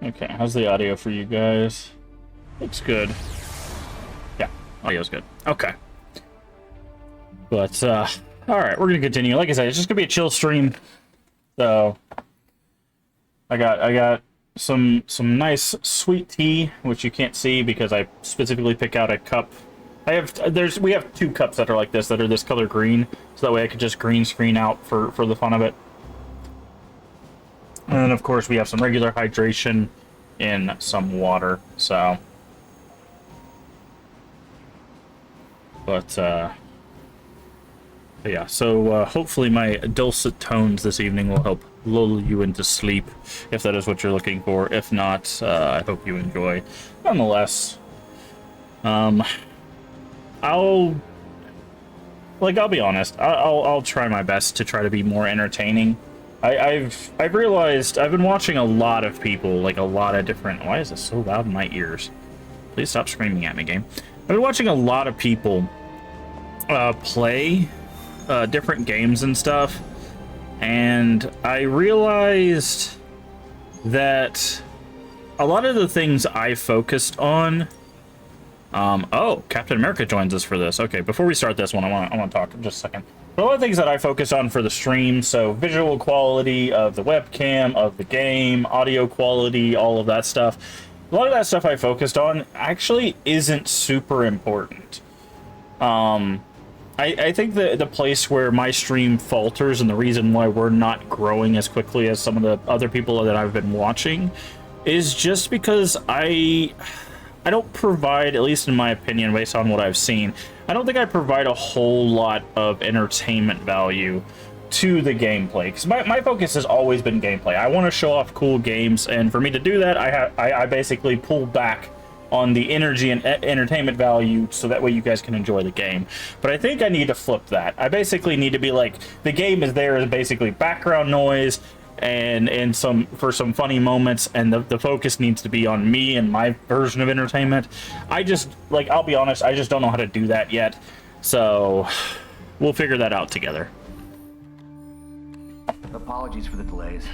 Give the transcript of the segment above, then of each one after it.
Okay, how's the audio for you guys? Looks good. Yeah, audio's good. Okay. But, alright, we're gonna continue. Like I said, it's just gonna be a chill stream. So, I got some nice sweet tea, which you can't see because I specifically pick out a cup. We have 2 cups that are like this, that are this color green, so that way I could just green screen out for the fun of it. And then, of course, we have some regular hydration in some water, so. But yeah, so hopefully my dulcet tones this evening will help lull you into sleep, if that is what you're looking for. If not, I hope you enjoy. Nonetheless, I'll be honest, I'll try my best to try to be more entertaining. I've realized I've been watching a lot of people, like a lot of different. Why is this so loud in my ears? Please stop screaming at me, game. I've been watching a lot of people play different games and stuff, and I realized that a lot of the things I focused on. Oh, Captain America joins us for this. Okay, before we start this one, I want to talk just a second. A lot of things that I focus on for the stream, so visual quality of the webcam, of the game, audio quality, all of that stuff. A lot of that stuff I focused on actually isn't super important. I think the place where my stream falters and the reason why we're not growing as quickly as some of the other people that I've been watching is just because I don't provide, at least in my opinion, based on what I've seen, I don't think I provide a whole lot of entertainment value to the gameplay. Because my focus has always been gameplay. I want to show off cool games, and for me to do that, I basically pull back on the energy and entertainment value so that way you guys can enjoy the game. But I think I need to flip that. I basically need to be like, the game is there as basically background noise and some funny moments, and the focus needs to be on me and my version of entertainment. I'll be honest, I just don't know how to do that yet, so we'll figure that out together. Apologies for the delays.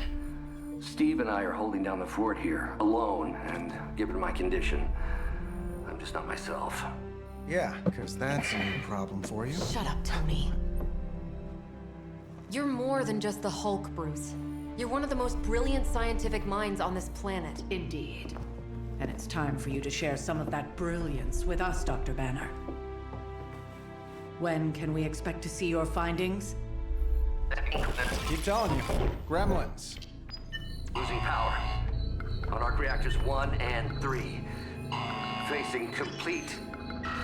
Steve and I are holding down the fort here alone, and given my condition, I'm just not myself. Yeah, because that's a new problem for you. Shut up, Tony. You're more than just the Hulk, Bruce. You're one of the most brilliant scientific minds on this planet. Indeed. And it's time for you to share some of that brilliance with us, Dr. Banner. When can we expect to see your findings? Keep telling you. Gremlins. Losing power. On arc reactors 1 and 3. Facing complete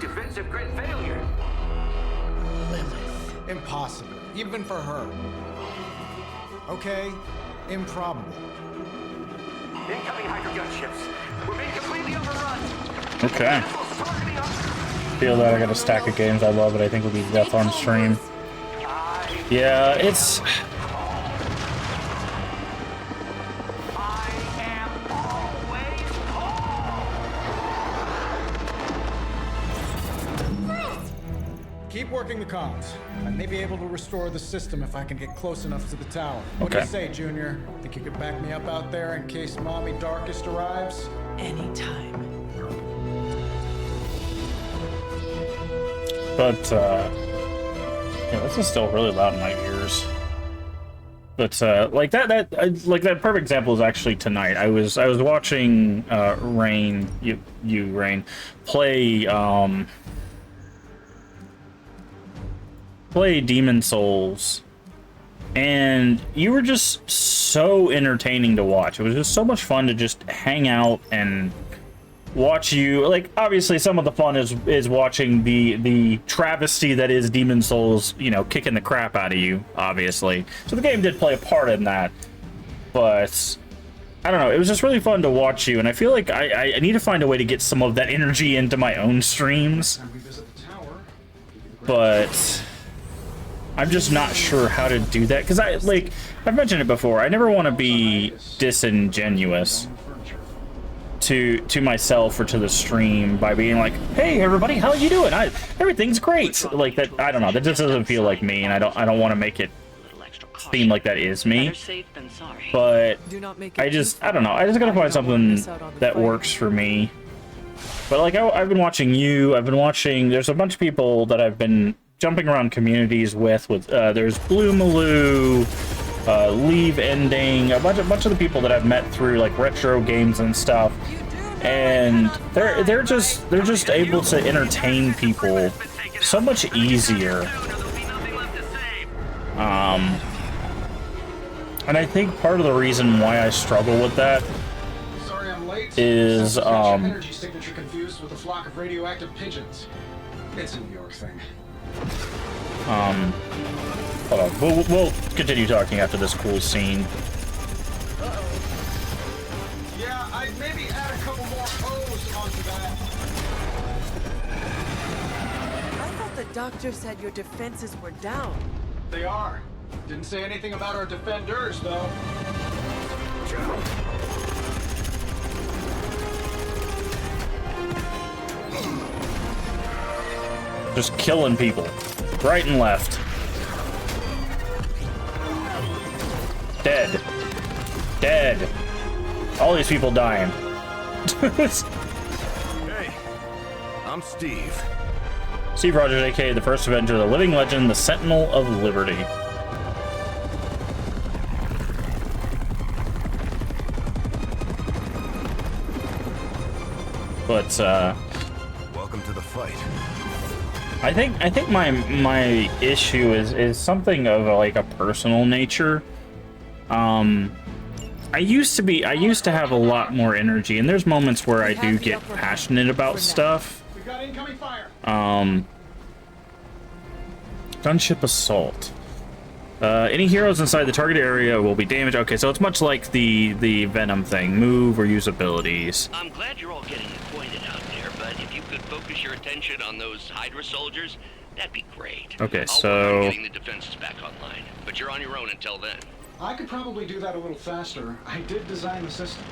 defensive grid failure. Impossible. Even for her. Okay. Improbable. Incoming hydrogun ships. We're being completely overrun. Okay. Feel that I got a stack of games I love, but I think will be death on stream. Yeah, it's. Keep working the comms. I may be able to restore the system if I can get close enough to the tower. What do you say, Junior? Think you could back me up out there in case Mommy Darkest arrives? Anytime. But, yeah, this is still really loud in my ears. But, like that perfect example is actually tonight. I was watching, Rain, Rain, play Demon Souls, and you were just so entertaining to watch. It was just so much fun to just hang out and watch you. Like, obviously some of the fun is watching the travesty that is Demon Souls, you know, kicking the crap out of you, obviously. So the game did play a part in that, but I don't know, it was just really fun to watch you, and I feel like I need to find a way to get some of that energy into my own streams, but I'm just not sure how to do that, because I've mentioned it before, I never want to be disingenuous to myself or to the stream by being like, hey everybody, how you doing? Everything's great. Like that, I don't know, that just doesn't feel like me, and I don't want to make it seem like that is me. Better safe than sorry. But Do not make I it too don't know. far. I just gotta I find don't wanna miss something out on the that fight. works for me. But like I've been watching you. I've been watching. There's a bunch of people that I've been jumping around communities with. There's Blue Maloo, Leave Ending, a bunch of the people that I've met through like retro games and stuff. And they're just able to entertain people so much easier. And I think part of the reason why I struggle with that Sorry I'm late. is energy signature confused with a flock of radioactive pigeons. It's a New York thing. hold on, we'll continue talking after this cool scene. Yeah, I'd maybe add a couple more O's onto that. I thought the doctor said your defenses were down. They are. Didn't say anything about our defenders, though. Just killing people, right and left. Dead. Dead. All these people dying. Hey, I'm Steve. Steve Rogers, aka the first Avenger, the living legend, the Sentinel of Liberty. But Welcome to the fight. I think my issue is something of like a personal nature. I used to have a lot more energy, and there's moments where I do get passionate about stuff. We got incoming fire. Gunship assault. Any heroes inside the target area will be damaged. Okay, so it's much like the Venom thing. Move or use abilities. I'm glad you're all getting acquainted out there, but if you could focus your attention on those Hydra soldiers, that'd be great. Okay, I'll work on so getting the defenses back online, but you're on your own until then. I could probably do that a little faster. I did design the system.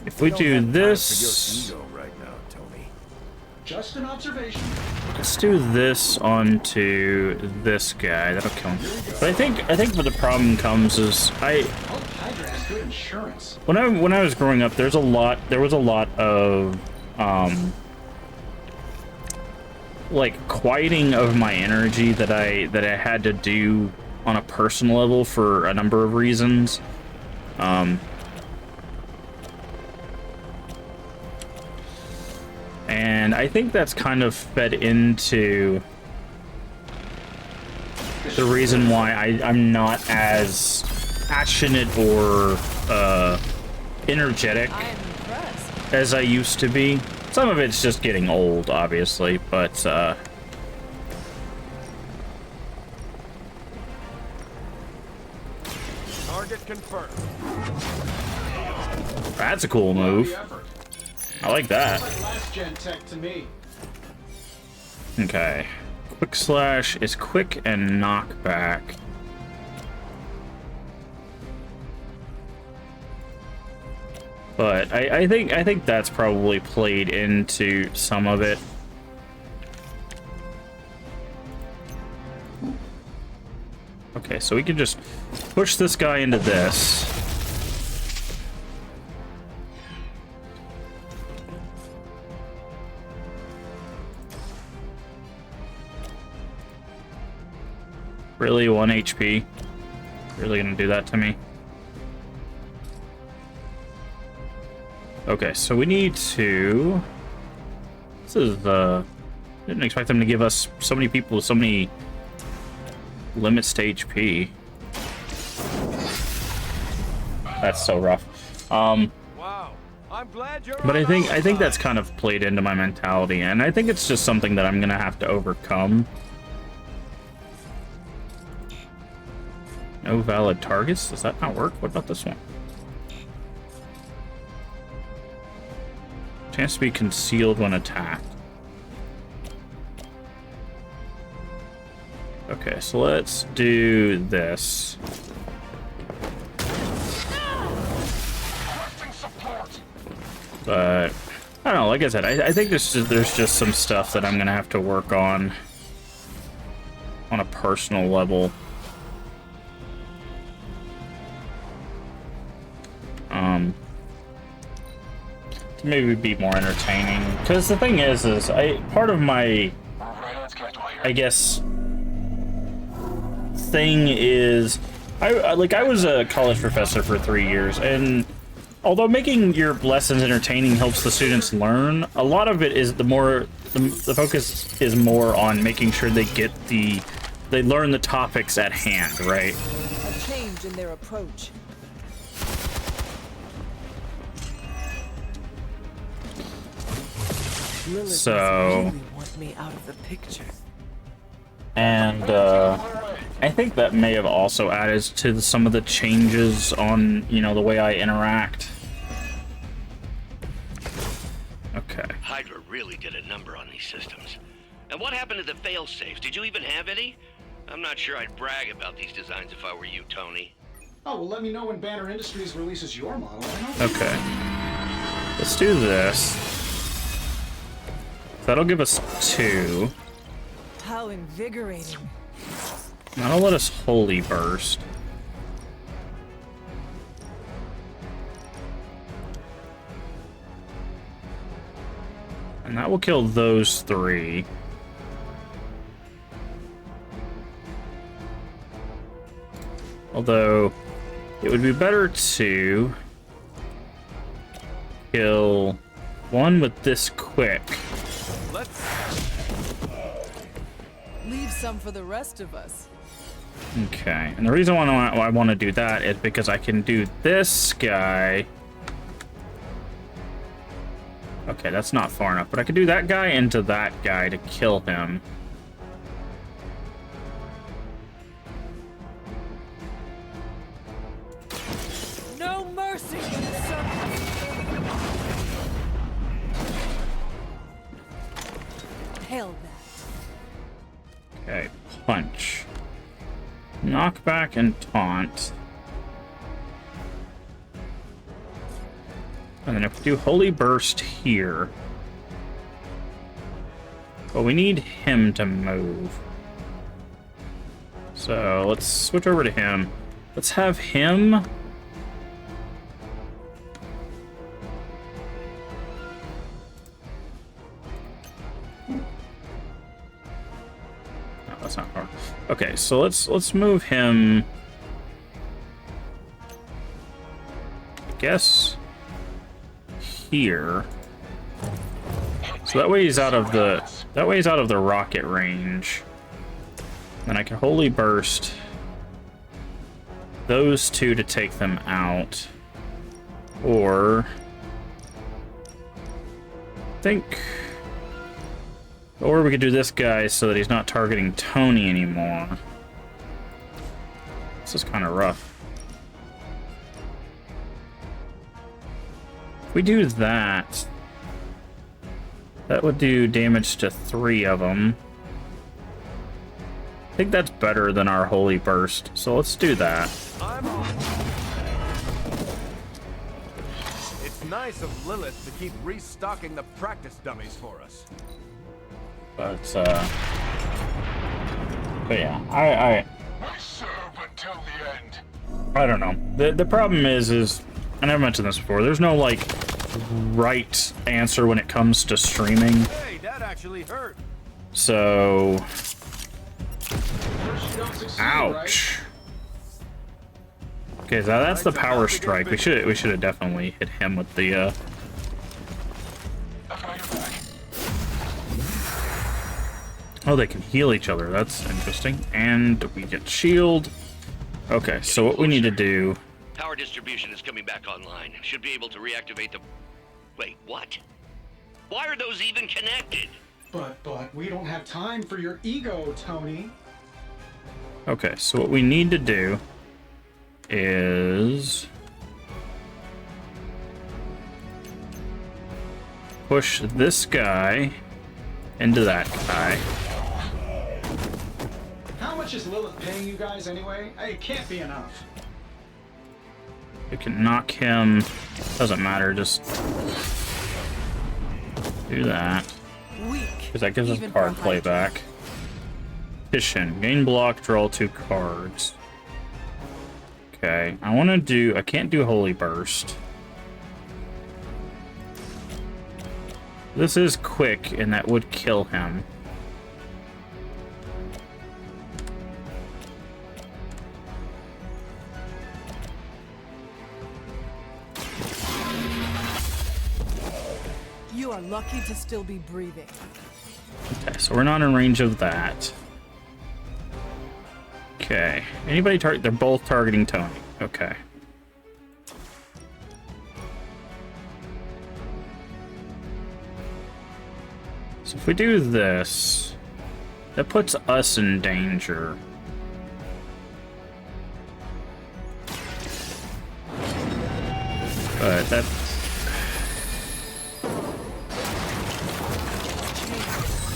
if we do this, Ego right now, Tony. Just an observation. let's do this onto this guy. That'll kill him. But I think where the problem comes is Oh, Hydra has good insurance. when I was growing up, there was a lot of like quieting of my energy that I had to do on a personal level for a number of reasons. And I think that's kind of fed into the reason why I'm not as passionate or energetic I am impressed. as I used to be. Some of it's just getting old, obviously, but Target confirmed. that's a cool move. Effort. I like that. Like last gen tech to me. Okay. Quick slash is quick and knockback. But I think that's probably played into some of it. Okay, so we can just push this guy into this. Really, 1 HP? Really gonna do that to me? Okay, so we need to... This is didn't expect them to give us so many people with so many limits to HP. That's so rough. Wow. I'm glad you're But on I think our side. that's kind of played into my mentality, and I think it's just something that I'm gonna have to overcome. No valid targets? Does that not work? What about this one? Chance to be concealed when attacked. Okay, so let's do this. But I don't know, like I said, I think there's just some stuff that I'm gonna have to work on a personal level. maybe be more entertaining. Because the thing is part of my, I guess, thing is, I was a college professor for 3 years, and although making your lessons entertaining helps the students learn, a lot of it is the focus is more on making sure they learn the topics at hand, right? A change in their approach. Lilith So, really want me out of the picture. and I think that may have also added to some of the changes on, you know, the way I interact. Okay. Hydra really did a number on these systems. And what happened to the fail-safes? Did you even have any? I'm not sure I'd brag about these designs if I were you, Tony. Oh, well, let me know when Banner Industries releases your model. Okay. Let's do this. That'll give us 2. How invigorating. That'll let us Holy Burst. And that will kill those 3. Although, it would be better to kill one with this quick. Let's Leave some for the rest of us. Okay, and the reason why I want to do that is because I can do this guy. Okay, that's not far enough, but I could do that guy into that guy to kill him. No mercy, son. Hail that. Okay, punch. Knockback and taunt. And then if we do Holy Burst here. Well, we need him to move. So let's switch over to him. Let's have him. No, that's not hard. Okay, so let's move him. I guess here. So that way he's out of the rocket range. Then I can Holy Burst those 2 to take them out. Or we could do this guy so that he's not targeting Tony anymore. This is kind of rough. If we do that, that would do damage to 3 of them. I think that's better than our Holy Burst, so let's do that. I'm on. It's nice of Lilith to keep restocking the practice dummies for us. But yeah, I serve until the end. I don't know. The problem is I never mentioned this before. There's no like right answer when it comes to streaming. Hey, that actually hurt. So, Succeed, ouch. Okay, so that's the power strike. We should have definitely hit him with the Oh, they can heal each other. That's interesting. And we get shield. Okay, so what we need to do... Power distribution is coming back online. Should be able to reactivate the... Wait, what? Why are those even connected? But we don't have time for your ego, Tony. Okay, so what we need to do is... push this guy into that guy. How much is Lilith paying you guys anyway? It can't be enough. You can knock him. Doesn't matter, just do that. Weak. Because that gives us even card for play Hydra. back. Petition. Gain block, draw 2 cards. Okay, I can't do Holy Burst. This is quick, and that would kill him. You are lucky to still be breathing. Okay, so we're not in range of that. Okay. Anybody target? They're both targeting Tony. Okay. So if we do this, that puts us in danger. But that...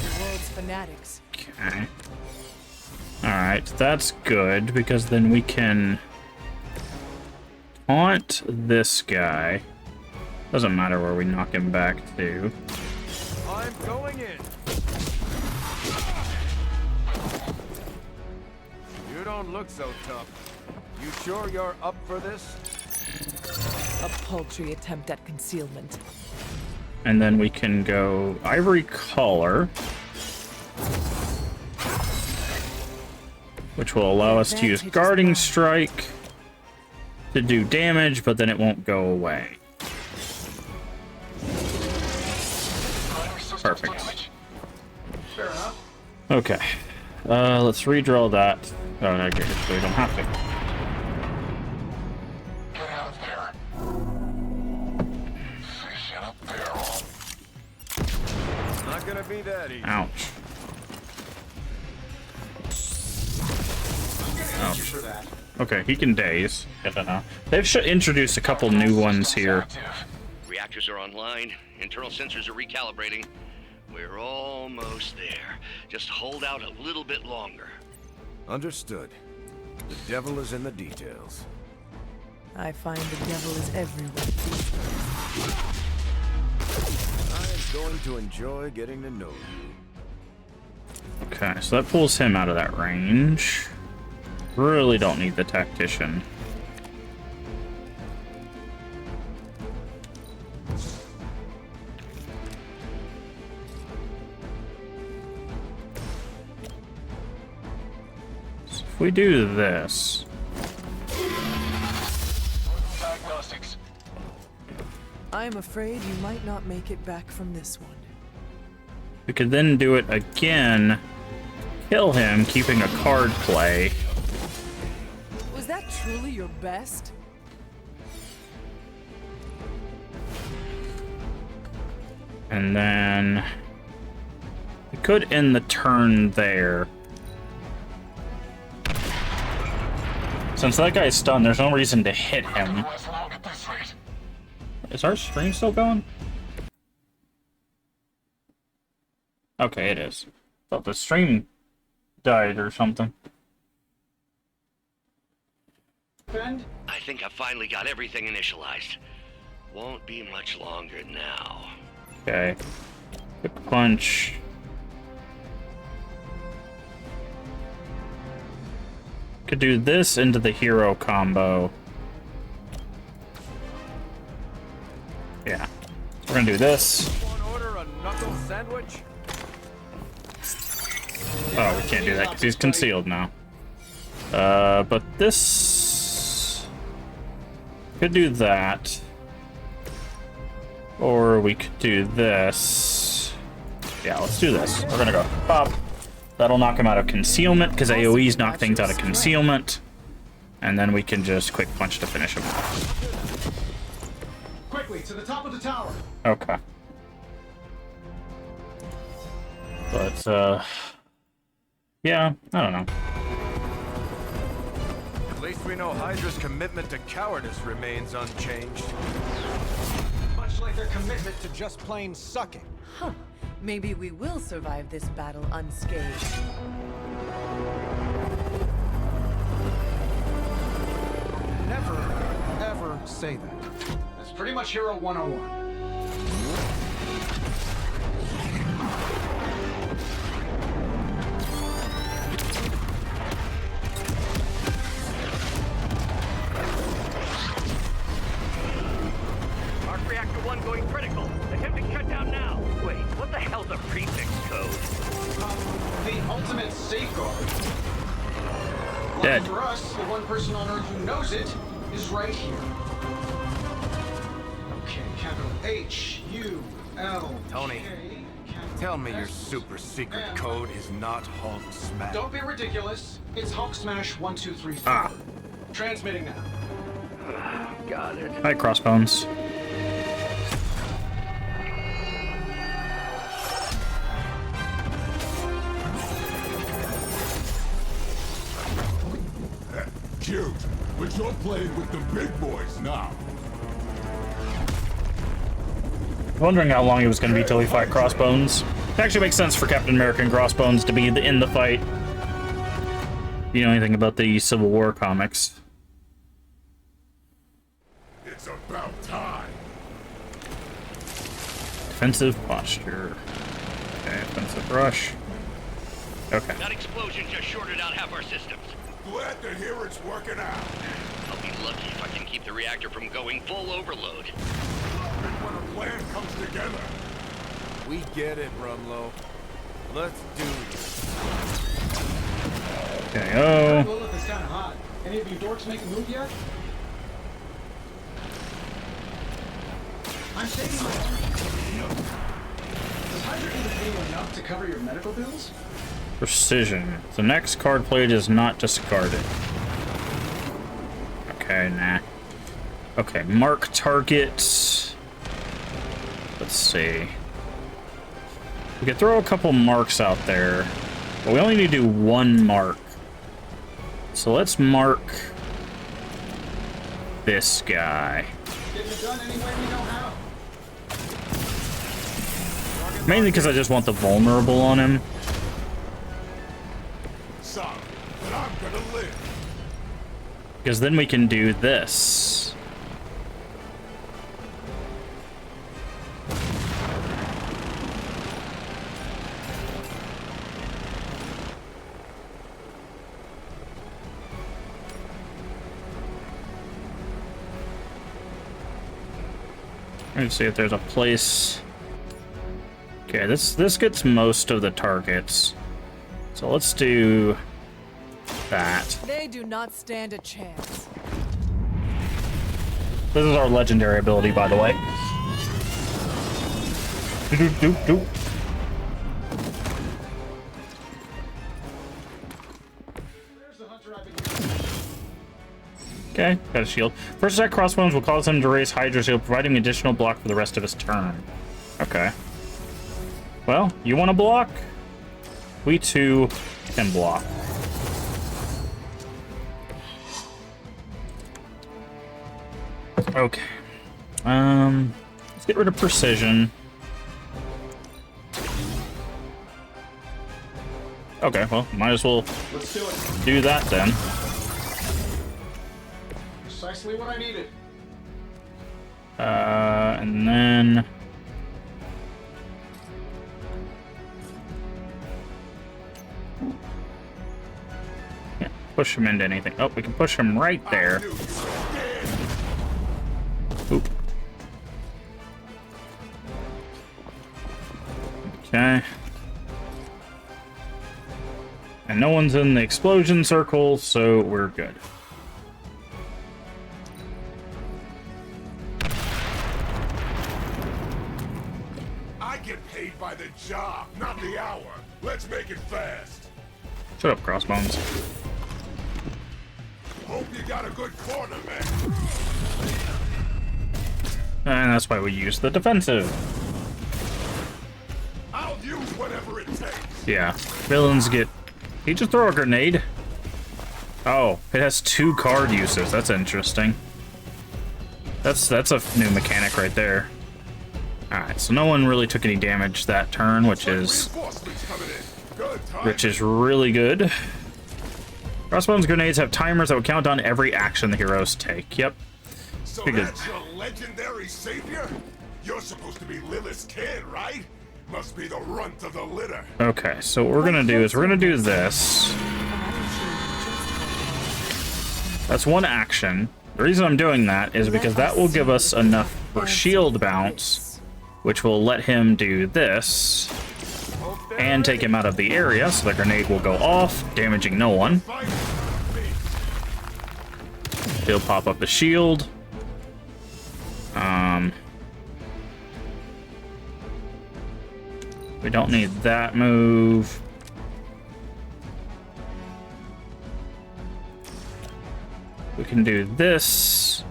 The world's fanatics. Okay. Alright, that's good, because then we can taunt this guy. Doesn't matter where we knock him back to. I'm going in. You don't look so tough. You sure you're up for this? A paltry attempt at concealment. And then we can go Ivory Collar, which will allow us to use Guarding Strike to do damage, but then it won't go away. Perfect. Okay. Let's redraw that. Oh, no, I guess we don't have to. Get out of there. Vision up there. Not gonna be that easy. Ouch. Ouch. Okay, he can daze. I don't know. They've introduced a couple new ones here. Reactors are online. Internal sensors are recalibrating. We're almost there. Just hold out a little bit longer. Understood. The devil is in the details. I find the devil is everywhere. I am going to enjoy getting to know you. Okay, so that pulls him out of that range. Really don't need the tactician. So if we do this, Diagnostics. I'm afraid you might not make it back from this one. we could then do it again, kill him, keeping a card play. Was that truly your best? And then we could end the turn there. Since that guy's stunned, there's no reason to hit him. Less long at this rate. Is our stream still going? Okay, it is. Thought the stream died or something. I think I finally got everything initialized. Won't be much longer now. Okay. Quick punch. Could do this into the hero combo. Yeah. We're gonna do this. Want to order a knuckle sandwich? Oh, we can't do that because he's concealed now. But this... could do that. Or we could do this. Yeah, let's do this. We're gonna go pop. That'll knock him out of concealment, because AoEs knock things out of concealment. And then we can just quick punch to finish him off. Quickly, to the top of the tower. Okay. But, yeah, I don't know. At least we know Hydra's commitment to cowardice remains unchanged. Much like their commitment to just plain sucking. Huh. Maybe we will survive this battle unscathed. Never, ever say that. That's pretty much Hero 101. Arc Reactor 1 going critical. Attempting shutdown now. Wait, what the hell's a prefix code? The ultimate safeguard. Dead. Lucky for us, the one person on Earth who knows it is right here. Okay, capital H-U-L. Tony, tell me your super secret code is not Hulk Smash. Don't be ridiculous. It's Hulk Smash 1, 2, 3, 4. Ah. Transmitting now. Got it. Hi, Crossbones. Cute, but you're playing with the big boys now. Wondering how long it was going to be till we fight Crossbones. It actually makes sense for Captain America and Crossbones to be in the fight. You know anything about the Civil War comics? It's about time. Defensive posture. Okay, offensive rush. Okay. That explosion just shorted out half our systems. Glad to hear it's working out. I'll be lucky if I can keep the reactor from going full overload. And when a plan comes together. We get it, Rumlow. Let's do this. Okay, oh. Lilith is kind of hot. Any of you dorks make a move yet? I'm saving my energy. Does Hydra end up being enough to cover your medical bills? Precision. The next card played is not discarded. Okay, nah. Okay, mark targets. Let's see. We could throw a couple marks out there, but we only need to do one mark. So let's mark this guy. Get it done any way we know how. Mainly because I just want the vulnerable on him. Sorry, but I'm gonna live. Because then we can do this. Let's see if there's a place. Okay, this gets most of the targets. So let's do that. They do not stand a chance. This is our legendary ability, by the way. Doop. Okay, got a shield. First attack Crossbones will cause him to raise Hydra shield, providing an additional block for the rest of his turn. Okay. Well, you want to block? We too can block. Okay. Let's get rid of precision. Okay, well, might as well Let's do it. do that then. Precisely what I needed. And then can't push him into anything. Oh, we can push him right there. Oop. Okay. And no one's in the explosion circle, so we're good. I get paid by the job, not the hour. Let's make it fast. Shut up, Crossbones. Hope you got a good corner, man. And that's why we use the defensive. I'll use whatever it takes. Yeah. Villains get... He just throw a grenade? Oh, it has 2 card uses. That's interesting. That's a new mechanic right there. Alright, so no one really took any damage that turn, which is really good. Crossbones grenades have timers that will count down every action the heroes take. Yep. So Pretty good. that's your legendary savior? You're supposed to be Lilith's kid, right? Must be the runt of the litter. Okay, so what we're gonna do is we're gonna do this. That's one action. The reason I'm doing that is because that will give us enough for shield bounce, which will let him do this and take him out of the area, so the grenade will go off, damaging no one. He'll pop up the shield. We don't need that move. We can do this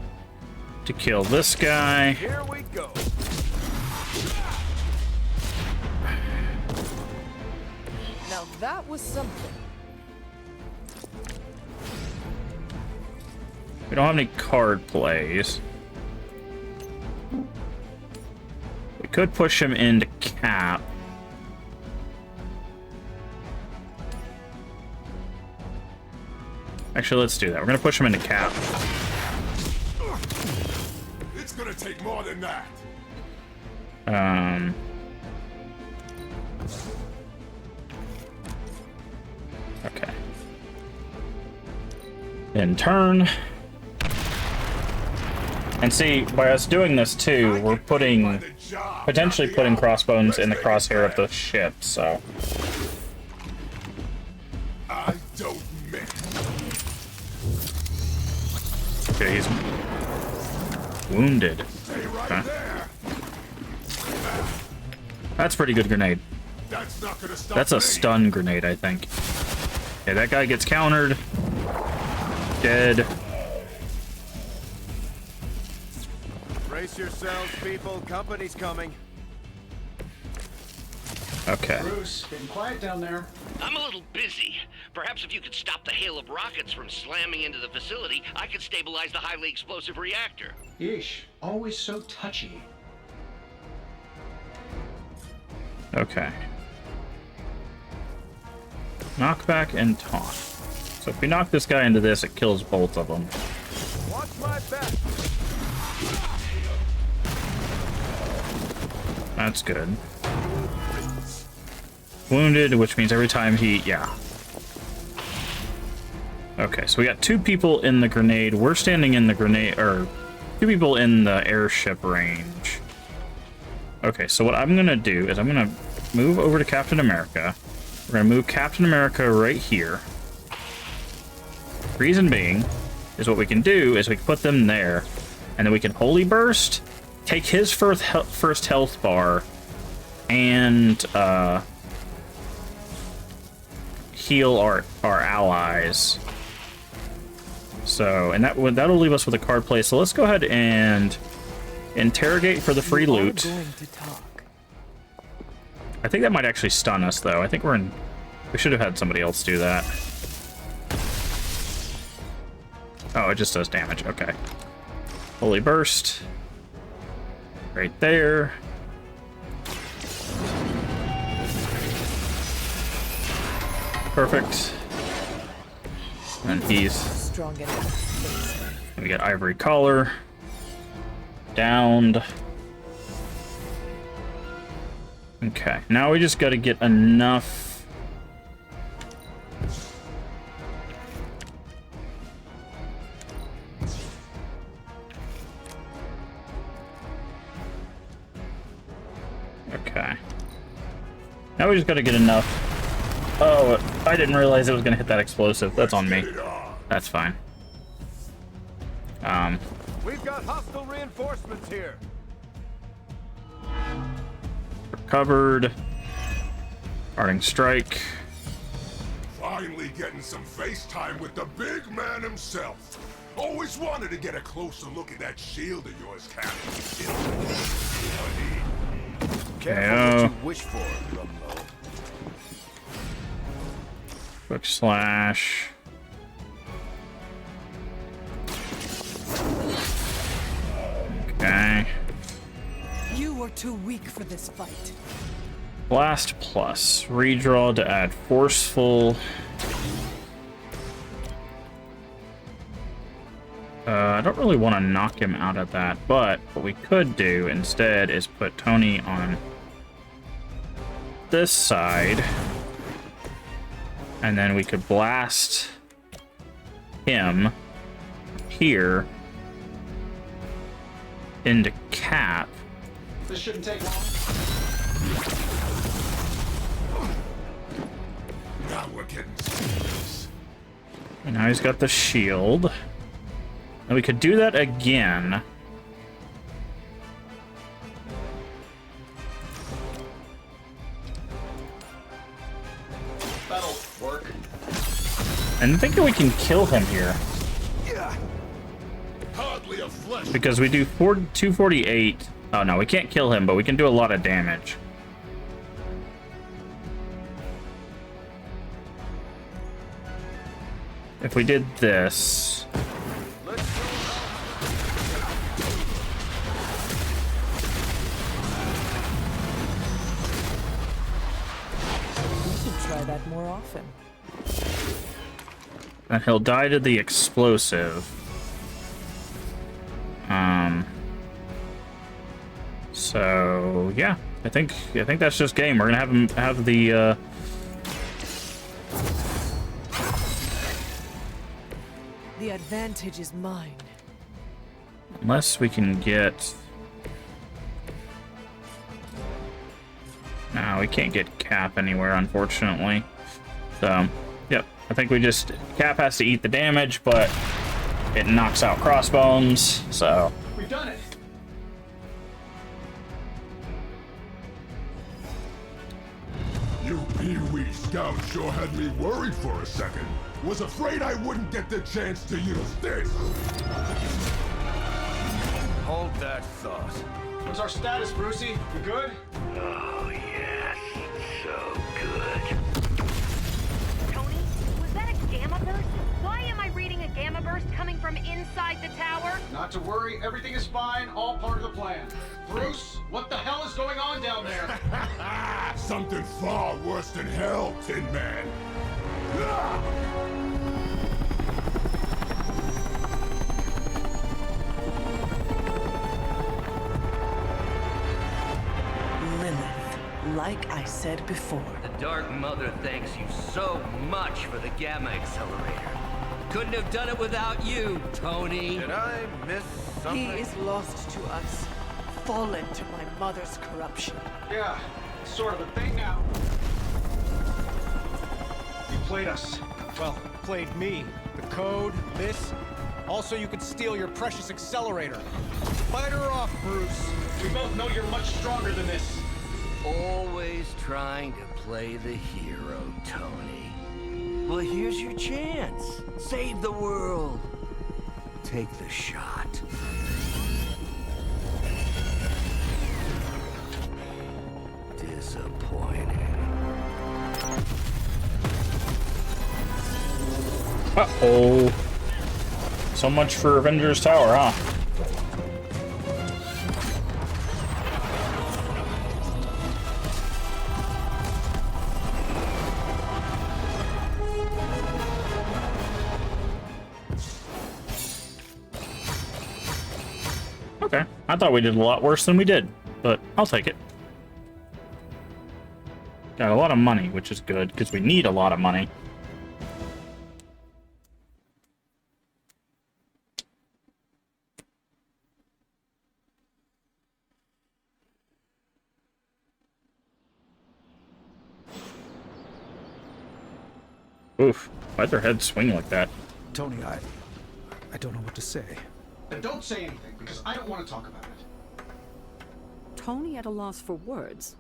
to kill this guy. Here we go. Now that was something. We don't have any card plays. We could push him into cap. Actually, let's do that. We're gonna push him into cap. It's gonna take more than that. Okay. In turn. And see, by us doing this too, we're potentially putting crossbones in the crosshair of the ship, so. I don't miss. Okay, he's wounded. Okay. That's a pretty good grenade. That's a stun grenade, I think. Okay, that guy gets countered. Dead. Brace yourselves, people. Company's coming. Okay. Bruce, getting quiet down there. I'm a little busy. Perhaps if you could stop the hail of rockets from slamming into the facility, I could stabilize the highly explosive reactor. Yeesh, always so touchy. Okay. Knockback and taunt. So if we knock this guy into this, it kills both of them. Watch my back. That's good. Wounded, which means every time he... yeah. Okay, so we got 2 people in the grenade. We're standing in the grenade... or 2 people in the airship range. Okay, so what I'm gonna do is I'm gonna move over to Captain America. We're gonna move Captain America right here. Reason being is what we can do is we can put them there, and then we can Holy Burst, take his first health bar, and heal our allies. So, and that'll leave us with a card play. So let's go ahead and interrogate for the free loot. I think that might actually stun us, though. I think we should have had somebody else do that. Oh, it just does damage. Okay. Holy Burst. Right there. Perfect. And he's... strong enough. We got Ivory Collar. Downed. Okay, now we just got to get enough. Okay. Now we just got to get enough. Oh, I didn't realize it was going to hit that explosive. That's on me. That's fine. We've got hostile reinforcements here. Recovered. Parting strike. Finally getting some face time with the big man himself. Always wanted to get a closer look at that shield of yours, Captain. Careful what you wish for, Rumlow. Quick slash. Okay. You were too weak for this fight. Blast plus. Redraw to add forceful. I don't really want to knock him out of that, but what we could do instead is put Tony on this side. And then we could blast him here. into Cap. This shouldn't take long. Now we're getting serious. And now he's got the shield. And we could do that again. That'll work. And I'm thinking we can kill him here. Hardly a flesh. Because we do 248. Oh no, we can't kill him, but we can do a lot of damage. If we did this... We should try that more often. And he'll die to the explosive. So yeah, I think that's just game. We're gonna have him have the The advantage is mine. unless we can get. No, we can't get Cap anywhere, unfortunately. So, yep. I think we just Cap has to eat the damage, but it knocks out Crossbones. So We've done it. You Pee-wee scouts sure had me worried for a second. Was afraid I wouldn't get the chance to use this. Hold that thought. What's our status, Brucey? You good? Oh, yes. So good. Tony, was that a gamma burst? Why am I reading a gamma burst coming from inside the tower? Not to worry, everything is fine, all part of the plan. Bruce, what the hell is going on down there? Something far worse than hell, Tin Man. Lilith, like I said before. The Dark Mother thanks you so much for the Gamma Accelerator. Couldn't have done it without you, Tony. Did I miss something? He is lost to us, fallen to my mother's corruption. Yeah, sort of a thing now. You played us. Well, played me. The code, this. Also, you could steal your precious accelerator. Fight her off, Bruce. We both know you're much stronger than this. Always trying to play the hero, Tony. Well, here's your chance. Save the world. Take the shot. Disappointing. uh-oh. So much for Avengers Tower, huh? Okay, I thought we did a lot worse than we did, but I'll take it. Got a lot of money, which is good, because we need a lot of money. Oof, why'd their heads swing like that? Tony, I don't know what to say. Then don't say anything, because I don't want to talk about it. Tony at a loss for words.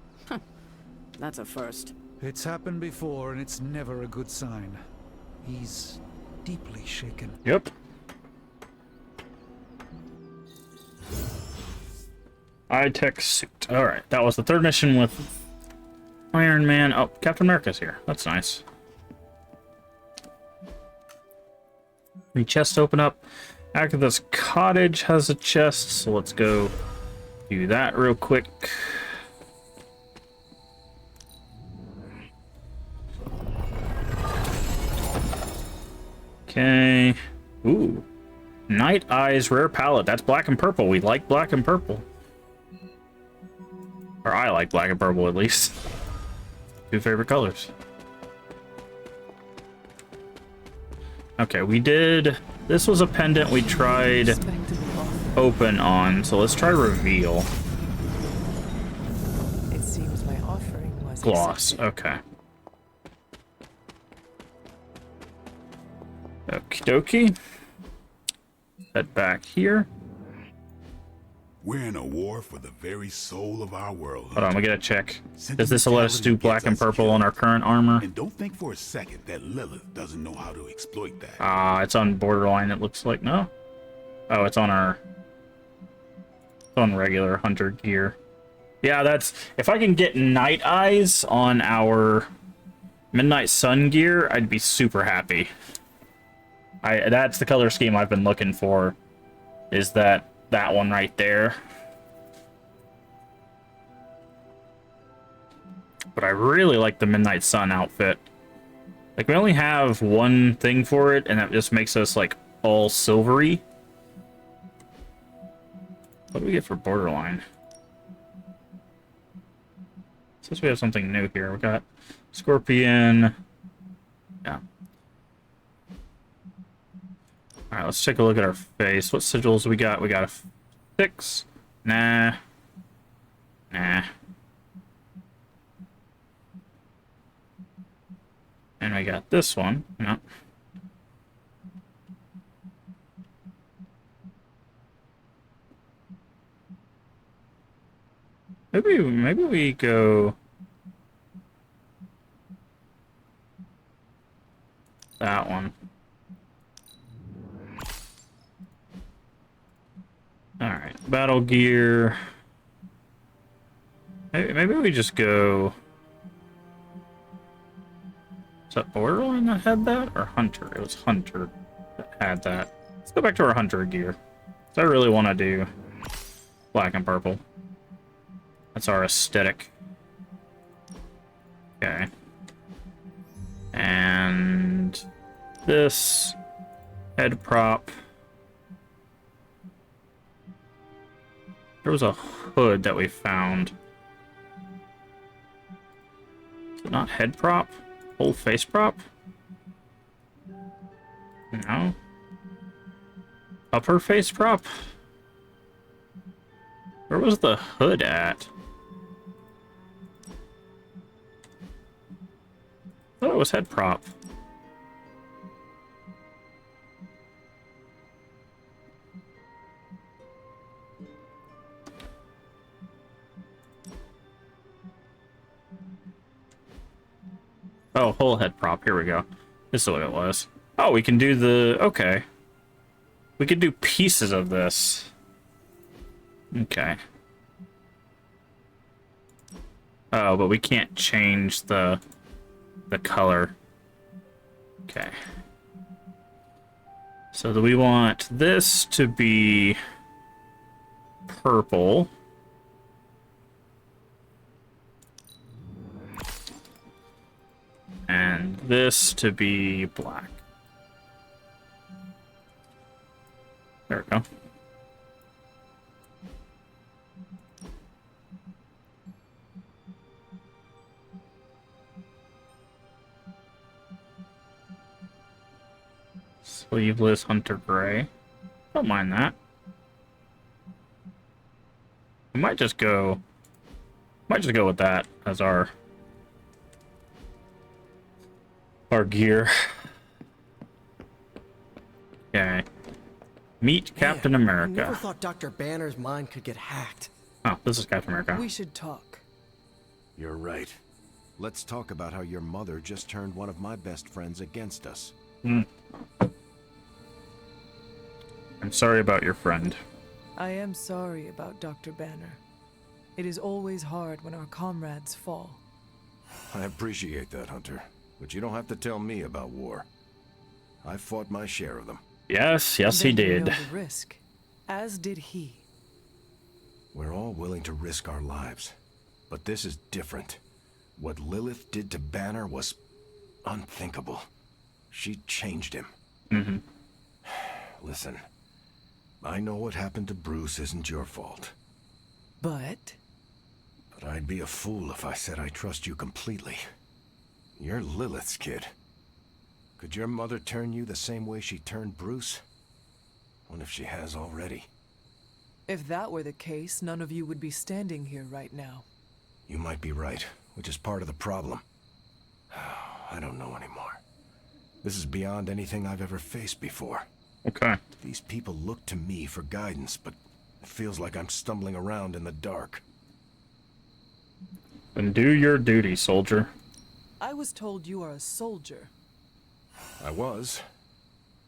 That's a first. It's happened before, and it's never a good sign. He's deeply shaken. Yep. High-tech suit. Alright, that was the third mission with Iron Man. Oh, Captain America's here. That's nice. The chest open up. Agatha's cottage has a chest, so let's go do that real quick. Okay. Ooh. Night Eyes rare palette. That's black and purple. We like black and purple. Or I like black and purple, at least. Two favorite colors. Okay, we did... This was a pendant we tried... Respectable offer. open on, so let's try reveal. It seems my offering was Gloss, accepted. okay. Okie dokie. Head back here. We're in a war for the very soul of our world. Hold on, we gotta check. Does this let us do black and purple on our current armor? And don't think for a second that Lilith doesn't know how to exploit that. Ah, it's on borderline, it looks like. No? Oh, it's on our... It's on regular hunter gear. Yeah, that's... If I can get night eyes on our Midnight Sun gear, I'd be super happy. That's the color scheme I've been looking for. Is that one right there. But I really like the Midnight Sun outfit. Like, we only have one thing for it, and that just makes us, like, all silvery. What do we get for borderline? Since we have something new here, we got Scorpion. Yeah. Alright, let's take a look at our face. What sigils we got? We got a 6. Nah. Nah. And we got this one. No. Maybe we go that one. Alright, battle gear. Maybe we just go... Is that Borderline that had that? Or Hunter? It was Hunter that had that. Let's go back to our Hunter gear. So I really want to do black and purple. That's our aesthetic. Okay. And this head prop. There was a hood that we found. Is it not head prop? Whole face prop? No. Upper face prop? Where was the hood at? I thought it was head prop. Oh, whole head prop. Here we go. This is what it was. Oh, we can do the... Okay. We could do pieces of this. Okay. Oh, but we can't change the color. Okay. So do we want this to be purple? And this to be black. There we go. Sleeveless Hunter Gray. Don't mind that. We might just go with that as our gear. Okay. Meet Captain America. I never thought Dr. Banner's mind could get hacked. Oh, this is Captain America. We should talk. You're right. Let's talk about how your mother just turned one of my best friends against us. I'm sorry about your friend. I am sorry about Dr. Banner. It is always hard when our comrades fall. I appreciate that, Hunter. But you don't have to tell me about war. I fought my share of them. Yes, he did. You know the risk, as did he. We're all willing to risk our lives. But this is different. What Lilith did to Banner was unthinkable. She changed him. Mm-hmm. Listen, I know what happened to Bruce isn't your fault. But I'd be a fool if I said I trust you completely. You're Lilith's kid. Could your mother turn you the same way she turned Bruce? What if she has already? If that were the case, none of you would be standing here right now. You might be right, which is part of the problem. I don't know anymore. This is beyond anything I've ever faced before. Okay. These people look to me for guidance, but it feels like I'm stumbling around in the dark. Then do your duty, soldier. I was told you are a soldier. I was.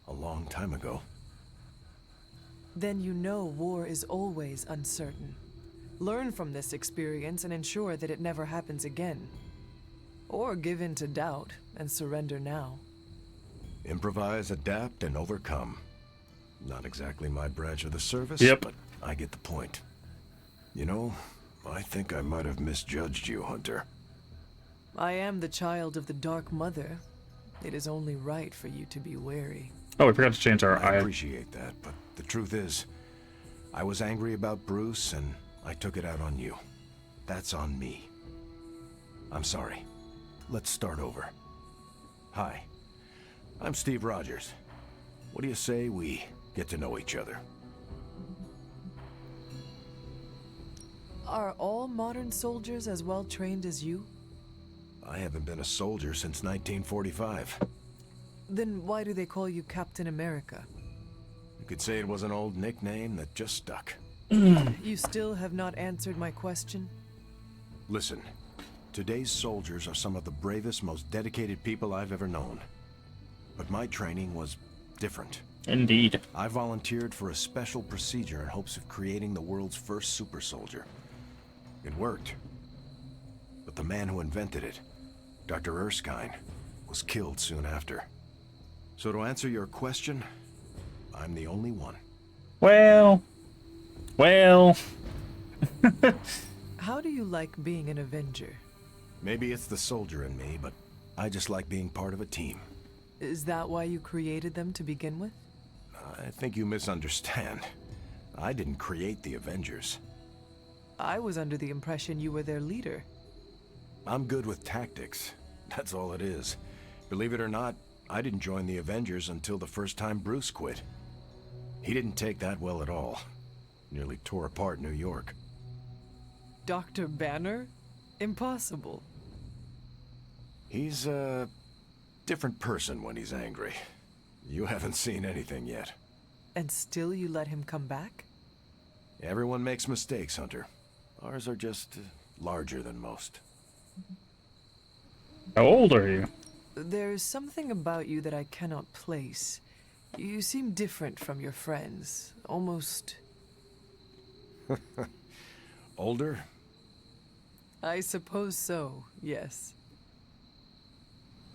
A long time ago. Then you know war is always uncertain. Learn from this experience and ensure that it never happens again. Or give in to doubt and surrender now. Improvise, adapt, and overcome. Not exactly my branch of the service, yep, but I get the point. You know, I think I might have misjudged you, Hunter. I am the child of the Dark Mother. It is only right for you to be wary. Oh, we forgot to change our I appreciate that, but the truth is, I was angry about Bruce, and I took it out on you. That's on me. I'm sorry. Let's start over. Hi, I'm Steve Rogers. What do you say we get to know each other? Are all modern soldiers as well trained as you? I haven't been a soldier since 1945. Then why do they call you Captain America? You could say it was an old nickname that just stuck. You still have not answered my question? Listen, today's soldiers are some of the bravest, most dedicated people I've ever known. But my training was different. Indeed. I volunteered for a special procedure in hopes of creating the world's first super soldier. It worked. But the man who invented it, Dr. Erskine, was killed soon after. So to answer your question, I'm the only one. Well... How do you like being an Avenger? Maybe it's the soldier in me, but I just like being part of a team. Is that why you created them to begin with? I think you misunderstand. I didn't create the Avengers. I was under the impression you were their leader. I'm good with tactics. That's all it is. Believe it or not, I didn't join the Avengers until the first time Bruce quit. He didn't take that well at all. Nearly tore apart New York. Dr. Banner? Impossible. He's a different person when he's angry. You haven't seen anything yet. And still you let him come back? Everyone makes mistakes, Hunter. Ours are just larger than most. How old are you? There's something about you that I cannot place. You seem different from your friends. Almost... Older? I suppose so, yes.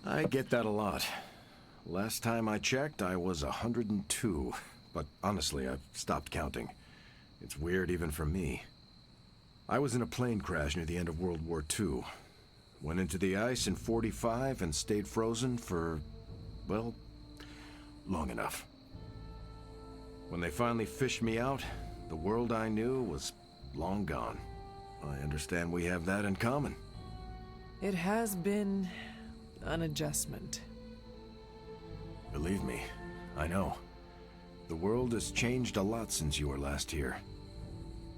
I get that a lot. Last time I checked, I was 102. But honestly, I've stopped counting. It's weird even for me. I was in a plane crash near the end of World War II. Went into the ice in '45 and stayed frozen for, well, long enough. When they finally fished me out, the world I knew was long gone. I understand we have that in common. It has been an adjustment. Believe me, I know. The world has changed a lot since you were last here.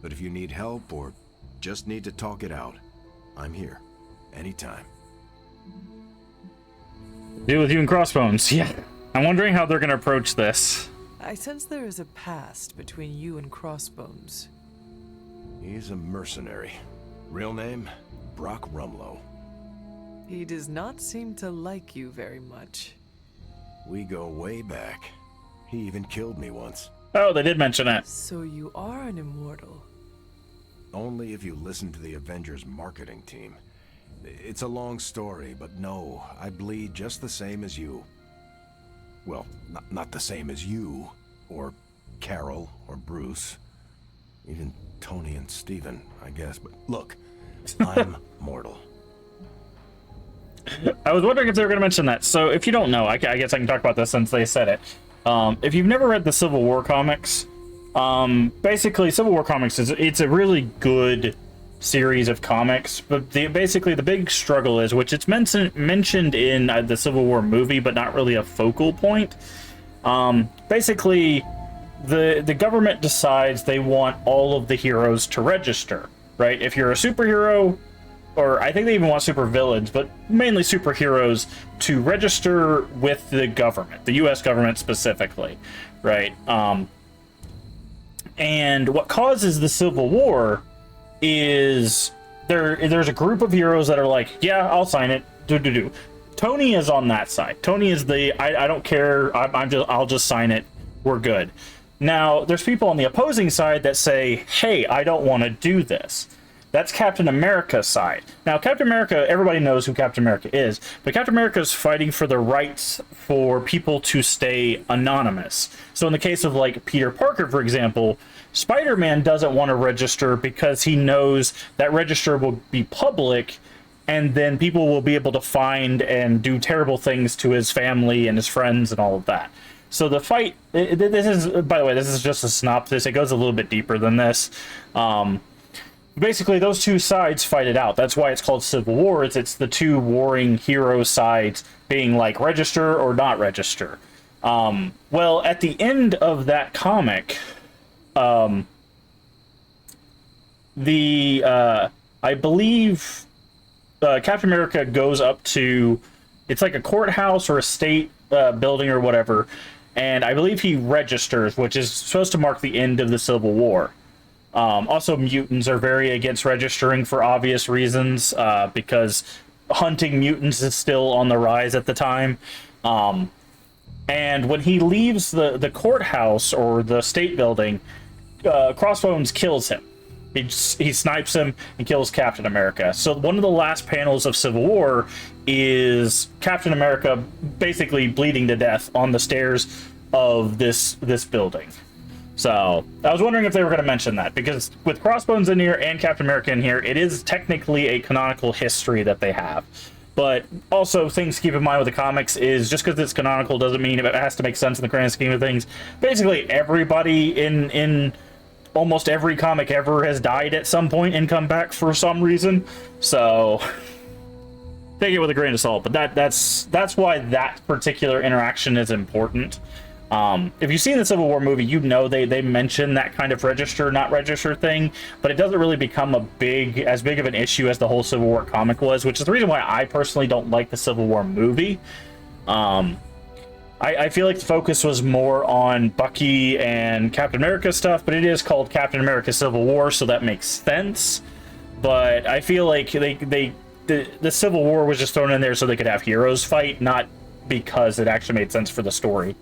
But if you need help or just need to talk it out, I'm here. Anytime. Deal with you and Crossbones. Yeah. I'm wondering how they're gonna approach this. I sense there is a past between you and Crossbones. He's a mercenary. Real name, Brock Rumlow. He does not seem to like you very much. We go way back. He even killed me once. Oh, they did mention it. So you are an immortal. Only if you listen to the Avengers marketing team. It's a long story, but no, I bleed just the same as you. Well, not the same as you, or Carol, or Bruce. Even Tony and Steven, I guess, but look, I'm mortal. I was wondering if they were going to mention that. So if you don't know, I guess I can talk about this since they said it. If you've never read the Civil War comics, basically Civil War comics it's a really good series of comics, but basically the big struggle is, which it's mentioned in the Civil War movie, but not really a focal point. Basically, the government decides they want all of the heroes to register, right? If you're a superhero, or I think they even want supervillains, but mainly superheroes to register with the government, the U.S. government specifically, right? And what causes the Civil War is there's a group of heroes that are like, yeah, I'll sign it. Tony is on that side. Tony is I don't care. I'll just sign it. We're good. Now, there's people on the opposing side that say, hey, I don't want to do this. That's Captain America's side. Now, Captain America, everybody knows who Captain America is, but Captain America is fighting for the rights for people to stay anonymous. So in the case of, like, Peter Parker, for example, Spider-Man doesn't want to register because he knows that register will be public, and then people will be able to find and do terrible things to his family and his friends and all of that. So the fight, this is, by the way, this is just a synopsis. It goes a little bit deeper than this. Basically, those two sides fight it out. That's why it's called Civil War. It's the two warring hero sides being like, register or not register. Well, at the end of that comic, I believe Captain America goes up to, it's like a courthouse or a state building or whatever, and I believe he registers, which is supposed to mark the end of the Civil War. Also, mutants are very against registering for obvious reasons, because hunting mutants is still on the rise at the time. And when he leaves the courthouse or the state building, Crossbones kills him. He snipes him and kills Captain America. So one of the last panels of Civil War is Captain America basically bleeding to death on the stairs of this building. So I was wondering if they were going to mention that, because with Crossbones in here and Captain America in here, it is technically a canonical history that they have. But also, things to keep in mind with the comics is just because it's canonical doesn't mean it has to make sense in the grand scheme of things. Basically, everybody in almost every comic ever has died at some point and come back for some reason. So take it with a grain of salt. But that's why that particular interaction is important. If you've seen the Civil War movie, you know they mention that kind of register, not register thing, but it doesn't really become as big of an issue as the whole Civil War comic was, which is the reason why I personally don't like the Civil War movie. I feel like the focus was more on Bucky and Captain America stuff, but it is called Captain America Civil War, so that makes sense. But I feel like the Civil War was just thrown in there so they could have heroes fight, not because it actually made sense for the story.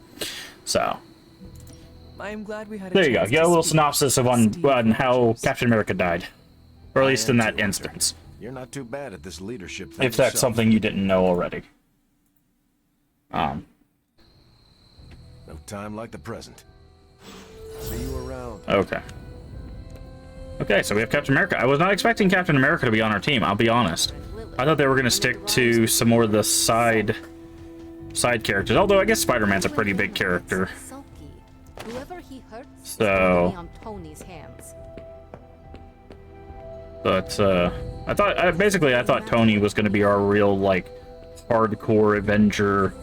So I'm glad we had there you go. You got a little synopsis of on how Captain America died, or at least in that instance. You're not too bad at this leadership thing. If that's something you didn't know already. No time like the present. See you around. Okay. Okay, so we have Captain America. I was not expecting Captain America to be on our team, I'll be honest. I thought they were going to stick to some more of the side characters, although I guess Spider-Man's a pretty big character. So, but I thought Tony was going to be our real, like, hardcore Avenger.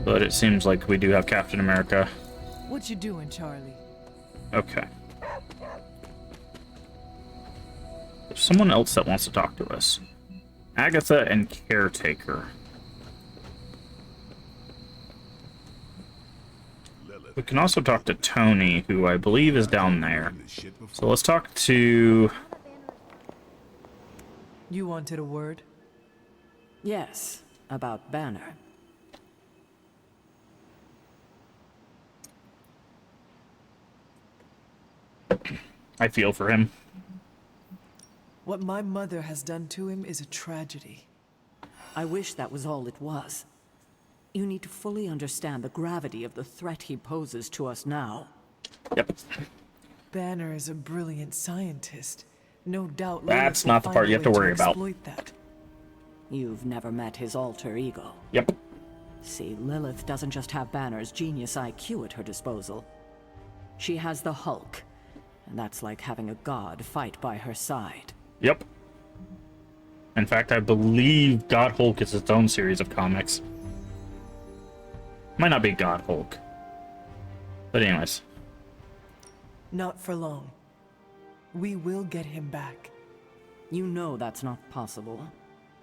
But it seems like we do have Captain America. What you doing, Charlie? Okay. There's someone else that wants to talk to us. Agatha and Caretaker. We can also talk to Tony, who I believe is down there. So let's talk to... You wanted a word? Yes, about Banner. I feel for him. What my mother has done to him is a tragedy. I wish that was all it was. You need to fully understand the gravity of the threat he poses to us now. Yep. Banner is a brilliant scientist. No doubt that's not the part you have to worry about. That. You've never met his alter ego. Yep. See, Lilith doesn't just have Banner's genius IQ at her disposal. She has the Hulk, and that's like having a god fight by her side. Yep. In fact, I believe God Hulk is its own series of comics. Might not be God Hulk. But anyways. Not for long. We will get him back. You know that's not possible.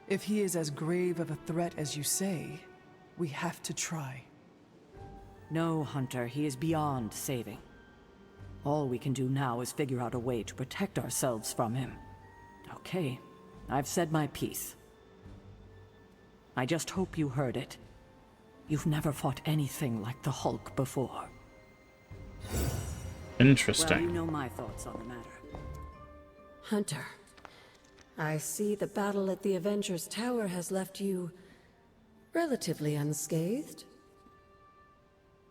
If he is as grave of a threat as you say, we have to try. No, Hunter, he is beyond saving. All we can do now is figure out a way to protect ourselves from him. Okay, I've said my piece. I just hope you heard it. You've never fought anything like the Hulk before. Interesting. Well, you know my thoughts on the matter. Hunter, I see the battle at the Avengers Tower has left you relatively unscathed.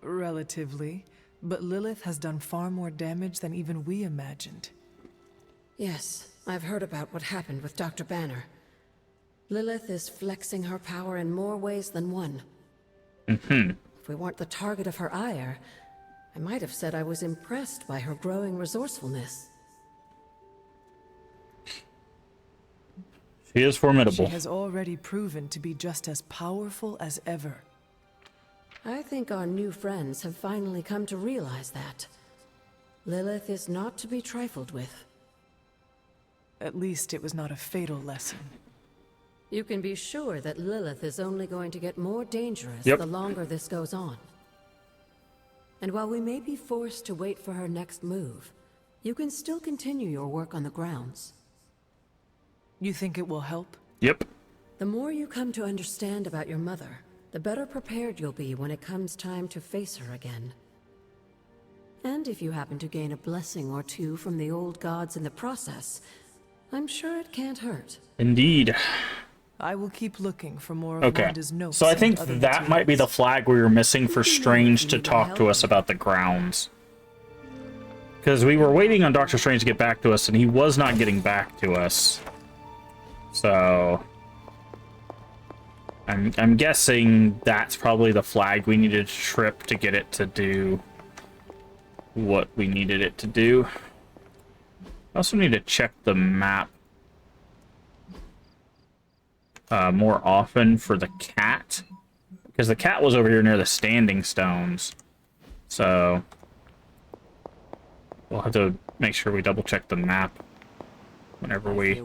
Relatively, but Lilith has done far more damage than even we imagined. Yes, I've heard about what happened with Dr. Banner. Lilith is flexing her power in more ways than one. Mm-hmm. If we weren't the target of her ire, I might have said I was impressed by her growing resourcefulness. She is formidable. She has already proven to be just as powerful as ever. I think our new friends have finally come to realize that. Lilith is not to be trifled with. At least it was not a fatal lesson. You can be sure that Lilith is only going to get more dangerous Yep. the longer this goes on. And while we may be forced to wait for her next move, you can still continue your work on the grounds. You think it will help? Yep. The more you come to understand about your mother, the better prepared you'll be when it comes time to face her again. And if you happen to gain a blessing or two from the old gods in the process, I'm sure it can't hurt. Indeed. I will keep looking for more of Okay. Wanda's notes. So I and think other that might be the materials. flag we were missing for Strange to talk to us about the grounds. Because we were waiting on Doctor Strange to get back to us, and he was not getting back to us. So I'm guessing that's probably the flag we needed to trip to get it to do what we needed it to do. I also need to check the map more often for the cat, because the cat was over here near the standing stones. So we'll have to make sure we double check the map whenever we...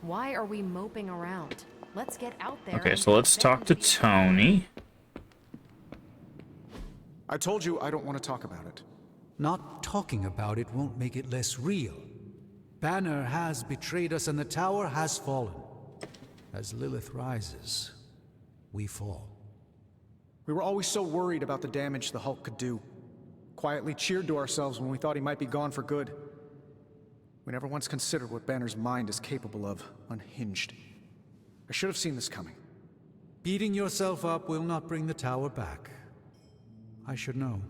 Why are we moping around? Let's get out there. Okay, and so let's talk to Tony. I told you I don't want to talk about it. Not talking about it won't make it less real. Banner has betrayed us and the tower has fallen. As Lilith rises, we fall. We were always so worried about the damage the Hulk could do. Quietly cheered to ourselves when we thought he might be gone for good. We never once considered what Banner's mind is capable of, unhinged. I should have seen this coming. Beating yourself up will not bring the tower back. I should know.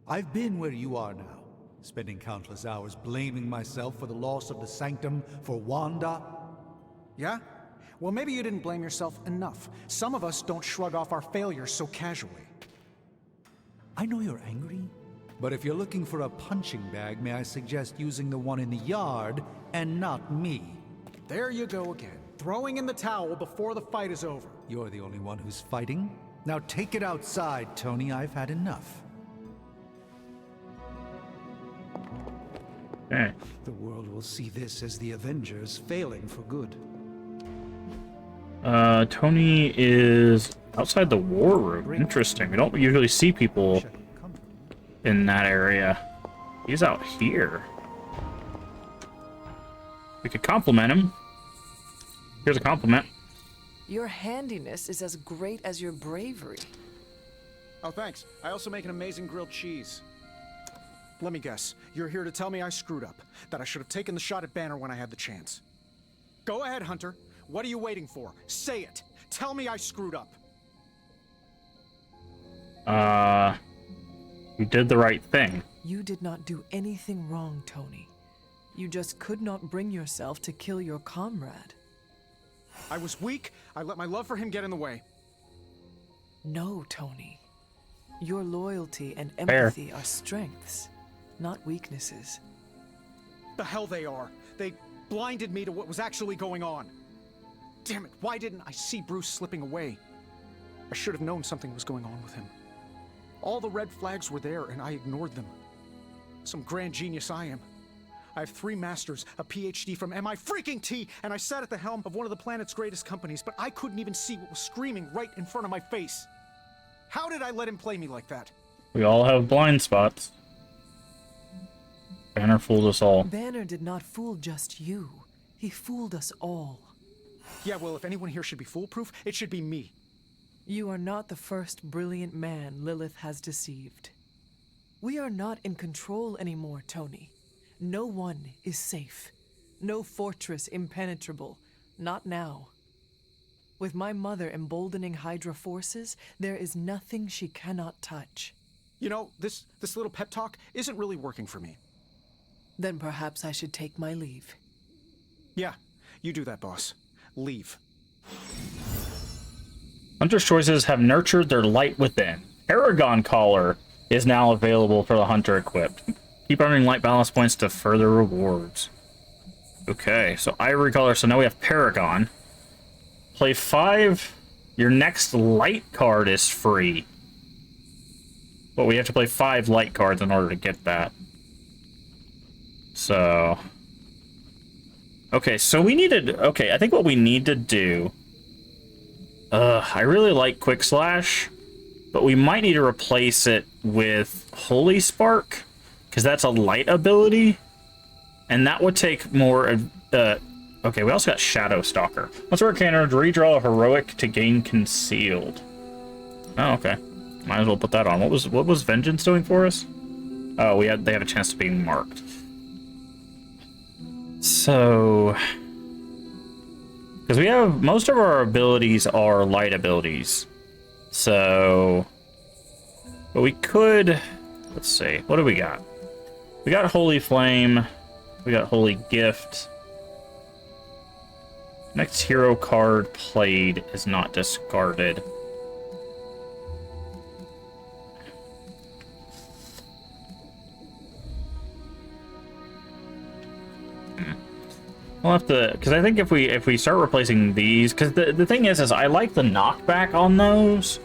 I've been where you are now, spending countless hours blaming myself for the loss of the Sanctum for Wanda. Yeah? Well, maybe you didn't blame yourself enough. Some of us don't shrug off our failures so casually. I know you're angry, but if you're looking for a punching bag, may I suggest using the one in the yard and not me? There you go again, throwing in the towel before the fight is over. You're the only one who's fighting. Now take it outside, Tony. I've had enough. Okay. The world will see this as the Avengers failing for good. Tony is outside the war room. Interesting. We don't usually see people in that area. He's out here. We could compliment him. Here's a compliment. Your handiness is as great as your bravery. Oh, thanks. I also make an amazing grilled cheese. Let me guess. You're here to tell me I screwed up. That I should have taken the shot at Banner when I had the chance. Go ahead, Hunter. What are you waiting for? Say it. Tell me I screwed up. You did the right thing. You did not do anything wrong, Tony. You just could not bring yourself to kill your comrade. I was weak. I let my love for him get in the way. No, Tony. Your loyalty and Fair. empathy are strengths, not weaknesses. The hell they are. They blinded me to what was actually going on. Damn it, why didn't I see Bruce slipping away? I should have known something was going on with him. All the red flags were there, and I ignored them. Some grand genius I am. I have 3 masters, a PhD from MI-freaking-T, and I sat at the helm of one of the planet's greatest companies, but I couldn't even see what was screaming right in front of my face. How did I let him play me like that? We all have blind spots. Banner fooled us all. Banner did not fool just you. He fooled us all. Yeah, well, if anyone here should be foolproof, it should be me. You are not the first brilliant man Lilith has deceived. We are not in control anymore, Tony. No one is safe. No fortress impenetrable. Not now. With my mother emboldening Hydra forces, there is nothing she cannot touch. You know, this little pep talk isn't really working for me. Then perhaps I should take my leave. Yeah, you do that, boss. Leave. Hunter's choices have nurtured their light within. Paragon Collar is now available for the Hunter equipped. Keep earning light balance points to further rewards. Okay, so Ivory Collar, so now we have Paragon. Play 5. Your next light card is free. But we have to play 5 light cards in order to get that. So... okay, so we needed... okay, I think what we need to do... I really like Quick Slash, but we might need to replace it with Holy Spark, because that's a light ability, and that would take more... okay, we also got Shadow Stalker. Once we're encountered, redraw a Heroic to gain Concealed. Oh, okay. Might as well put that on. What was Vengeance doing for us? Oh, they have a chance to be marked. So... because we have... most of our abilities are light abilities. So... but we could... let's see. What do we got? We got Holy Flame. We got Holy Gift. Next hero card played is not discarded. We'll have to, because I think if we start replacing these, because the thing is I like the knockback on those,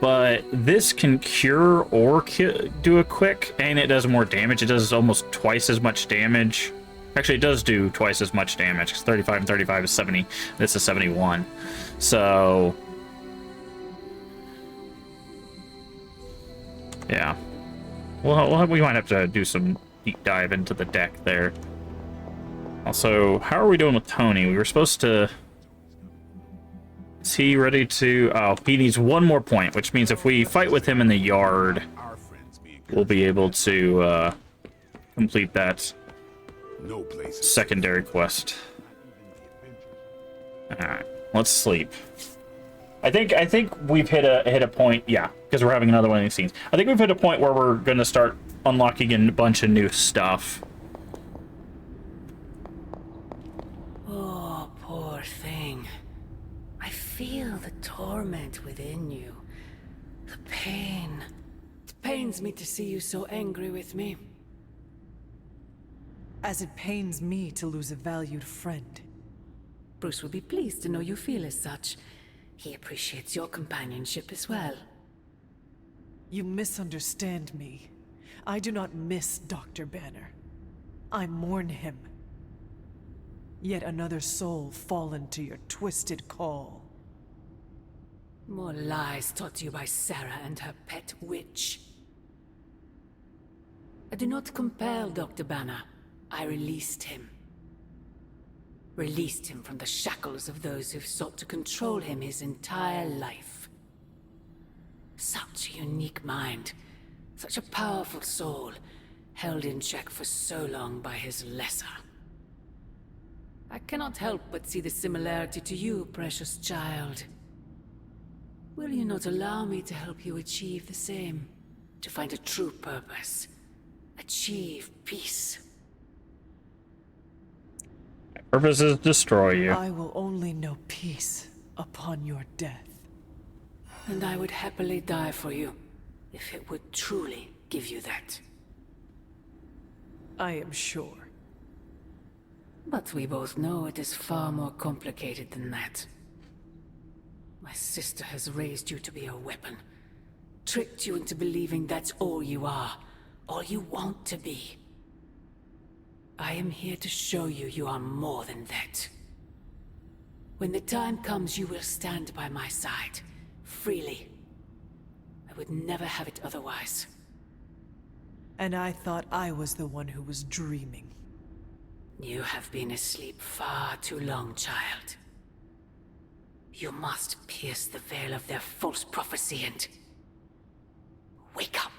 but this can cure or do a quick, and it does more damage. It does almost twice as much damage. Actually, it does do twice as much damage, because 35 and 35 is 70. This is 71. So... yeah. We might have to do some deep dive into the deck there. Also, how are we doing with Tony? We were supposed to... is he ready to... oh, he needs 1 more point, which means if we fight with him in the yard, we'll be able to complete that secondary quest. Alright, let's sleep. I think we've hit a point, yeah, because we're having another one of these scenes. I think we've hit a point where we're going to start unlocking a bunch of new stuff. Oh, poor thing. I feel the torment within you. The pain. It pains me to see you so angry with me. As it pains me to lose a valued friend. Bruce will be pleased to know you feel as such. He appreciates your companionship as well. You misunderstand me. I do not miss Dr. Banner. I mourn him. Yet another soul fallen to your twisted call. More lies taught you by Sarah and her pet witch. I do not compel Dr. Banner. I released him. Released him from the shackles of those who've sought to control him his entire life. Such a unique mind. Such a powerful soul. Held in check for so long by his lesser. I cannot help but see the similarity to you, precious child. Will you not allow me to help you achieve the same? To find a true purpose. Achieve peace. My purpose is to destroy you. I will only know peace upon your death. And I would happily die for you, if it would truly give you that. I am sure. But we both know it is far more complicated than that. My sister has raised you to be a weapon. Tricked you into believing that's all you are. All you want to be. I am here to show you you are more than that. When the time comes, you will stand by my side. Freely. I would never have it otherwise. And I thought I was the one who was dreaming. You have been asleep far too long, child. You must pierce the veil of their false prophecy and... wake up.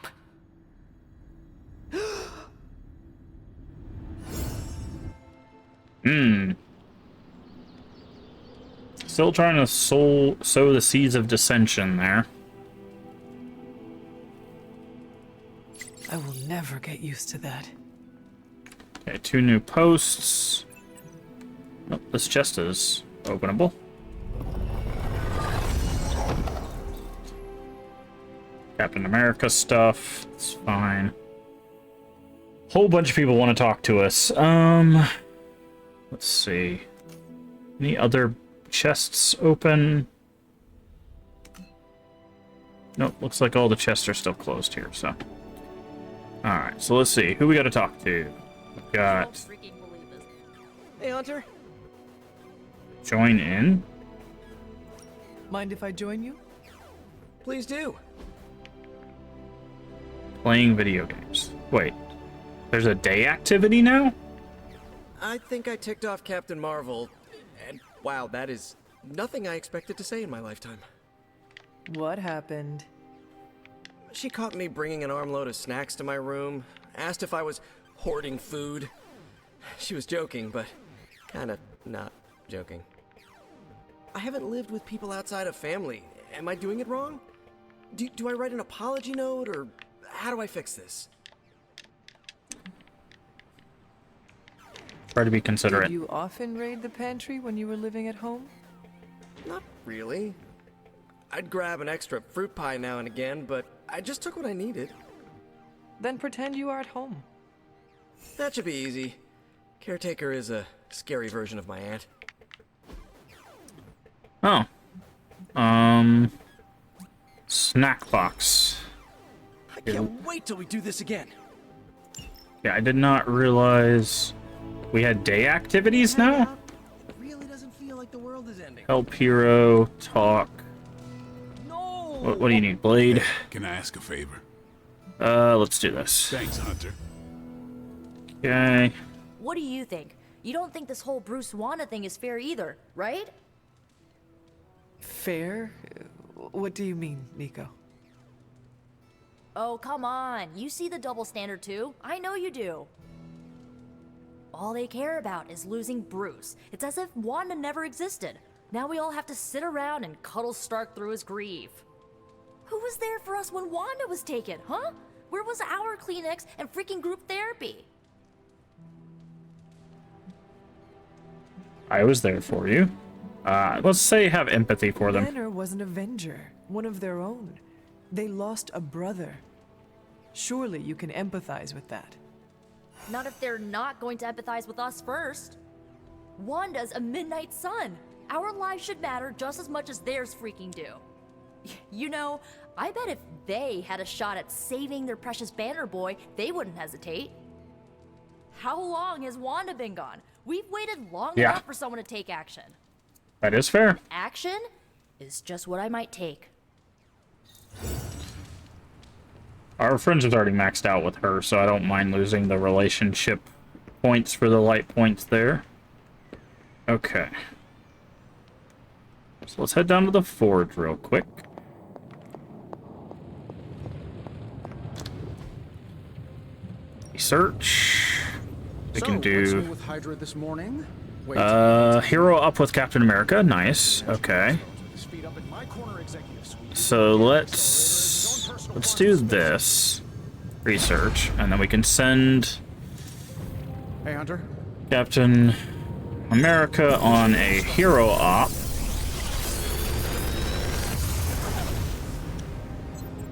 Still trying to sow the seeds of dissension there. I will never get used to that. Okay, 2 new posts. Oh, this chest is openable. Captain America stuff. It's fine. Whole bunch of people want to talk to us. Let's see. Any other chests open? Nope, looks like all the chests are still closed here, so. Alright, so let's see. Who we gotta talk to? We've got... Hey, Hunter. Join in? Mind if I join you? Please do. Playing video games. Wait. There's a day activity now? I think I ticked off Captain Marvel, and wow, that is nothing I expected to say in my lifetime. What happened? She caught me bringing an armload of snacks to my room, asked if I was hoarding food. She was joking, but kind of not joking. I haven't lived with people outside of family. Am I doing it wrong? Do I write an apology note, or how do I fix this? Try to be considerate. Did you often raid the pantry when you were living at home? Not really. I'd grab an extra fruit pie now and again, but I just took what I needed. Then pretend you are at home. That should be easy. Caretaker is a scary version of my aunt. Oh. Snack box. I can't wait till we do this again. Yeah, I did not realize we had day activities now? It really doesn't feel like the world is ending. Help hero, talk. No! What do you need, Blade? Can I ask a favor? Let's do this. Thanks, Hunter. Okay. What do you think? You don't think this whole Bruce Wanda thing is fair either, right? Fair? What do you mean, Nico? Oh, come on. You see the double standard too. I know you do. All they care about is losing Bruce. It's as if Wanda never existed. Now we all have to sit around and cuddle Stark through his grief. Who was there for us when Wanda was taken, huh? Where was our Kleenex and freaking group therapy? I was there for you. Let's say have empathy for them. Banner was an Avenger, one of their own. They lost a brother. Surely you can empathize with that. Not if they're not going to empathize with us first. Wanda's a midnight sun. Our lives should matter just as much as theirs freaking do. You know, I bet if they had a shot at saving their precious Banner boy, they wouldn't hesitate. How long has Wanda been gone? We've waited long enough for someone to take action. That is fair. Action is just what I might take. Our friendship's already maxed out with her, so I don't mind losing the relationship points for the light points there. Okay. So let's head down to the forge real quick. Research. We can do with Hydra this morning? hero up with Captain America. Nice. Okay. So let's do this research, and then we can send Hey, Hunter. Captain America on a hero op.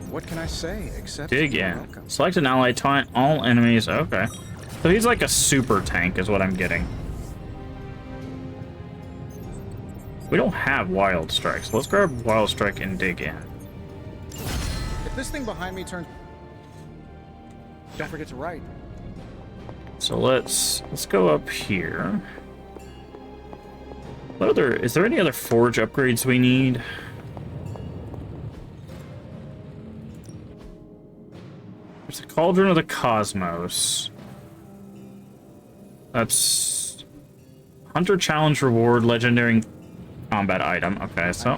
What can I say except Dig you're in. welcome. Select an ally, taunt all enemies. Okay. So he's like a super tank is what I'm getting. We don't have Wild Strike, so let's grab Wild Strike and dig in. If this thing behind me turns... Don't forget to write. So let's go up here. What other... Is there any other forge upgrades we need? There's the Cauldron of the Cosmos. That's... Hunter Challenge Reward, Legendary Combat Item. Okay, so...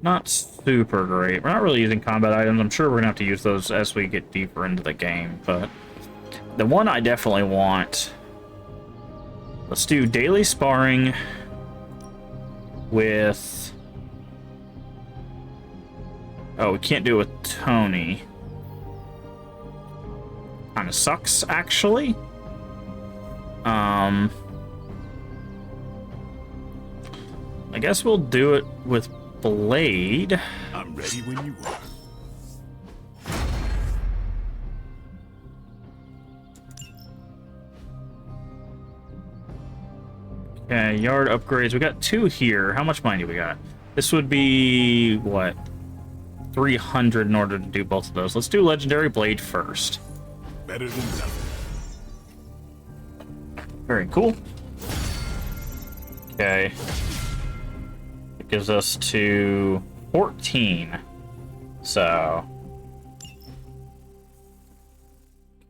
Not super great. We're not really using combat items. I'm sure we're gonna have to use those as we get deeper into the game, but... The one I definitely want... Let's do daily sparring with... Oh, we can't do it with Tony. Kinda sucks, actually. I guess we'll do it with Blade. I'm ready when you are. Okay, yard upgrades. We got 2 here. How much money do we got? This would be, what? 300 in order to do both of those. Let's do Legendary Blade first. Better than nothing. Very cool. Okay. It gives us to 14. So.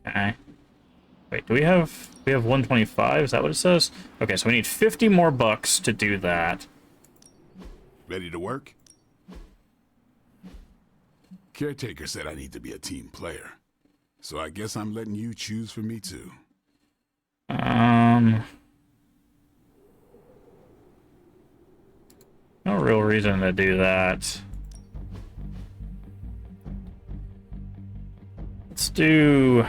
Okay. Wait, do we have 125? Is that what it says? Okay, so we need 50 more bucks to do that. Ready to work? Caretaker said I need to be a team player. So I guess I'm letting you choose for me too. No real reason to do that. Let's do...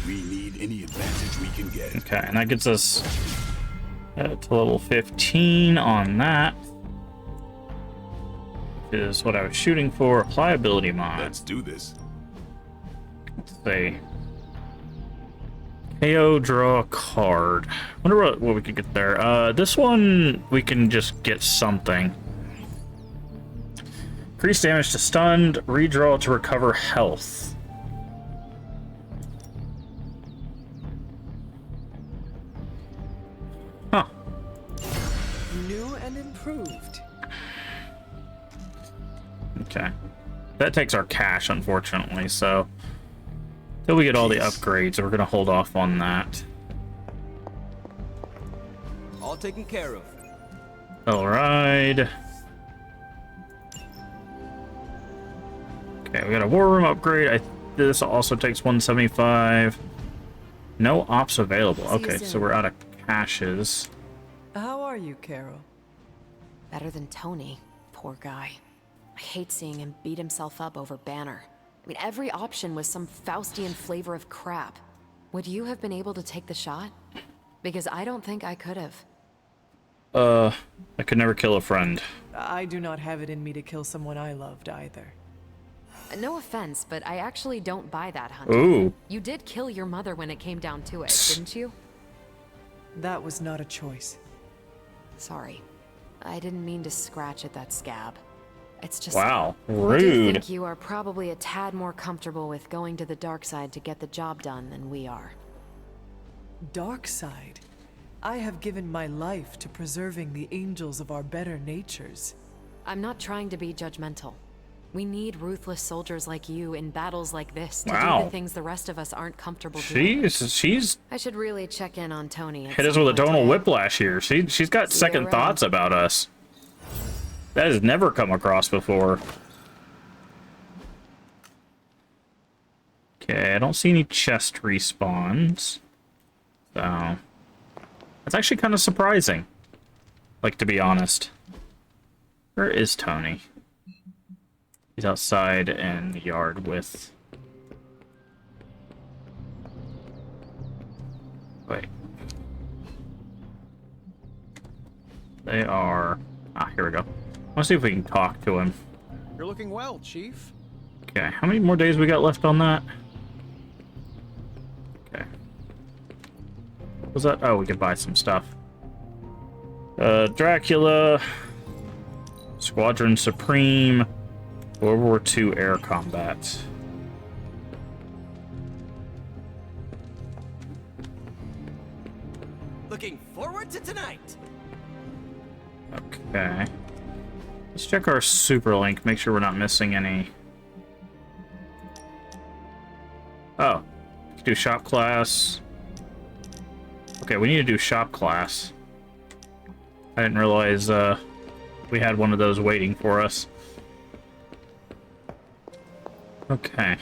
We need any advantage we can get. Okay, and that gets us to level 15 on that. Which is what I was shooting for. Apply ability mod. Let's do this. Let's see. KO, draw a card. Wonder what we could get there. This one, we can just get something. Increase damage to stunned, redraw to recover health. Huh. New and improved. Okay. That takes our cash, unfortunately, so... Till we get all the upgrades, we're gonna hold off on that. All taken care of. Alright. Okay, we got a war room upgrade. This also takes 175. No ops available. Okay, so we're out of caches. How are you, Carol? Better than Tony. Poor guy. I hate seeing him beat himself up over Banner. I mean, every option was some Faustian flavor of crap. Would you have been able to take the shot? Because I don't think I could have. I could never kill a friend. I do not have it in me to kill someone I loved either. No offense, but I actually don't buy that, Hunter. Ooh. You did kill your mother when it came down to it, didn't you? That was not a choice. Sorry. I didn't mean to scratch at that scab. It's just... Wow, I do rude. think you are probably a tad more comfortable with going to the dark side to get the job done than we are. Dark side? I have given my life to preserving the angels of our better natures. I'm not trying to be judgmental. We need ruthless soldiers like you in battles like this to Wow. do the things the rest of us aren't comfortable doing. She's I should really check in on Tony. hit us with a tonal whiplash here. She's got See you second around. thoughts about us. That has never come across before. Okay, I don't see any chest respawns. So... That's actually kind of surprising. Like, to be honest. Where is Tony? He's outside in the yard with... Wait. They are... Ah, here we go. Let's see if we can talk to him. You're looking well, Chief. Okay, how many more days we got left on that? Okay. Was that? Oh, we could buy some stuff. Dracula, Squadron Supreme, World War II air combat. Looking forward to tonight. Okay. Let's check our super link, make sure we're not missing any. Oh, let's do shop class. Okay, we need to do shop class. I didn't realize we had one of those waiting for us. Okay.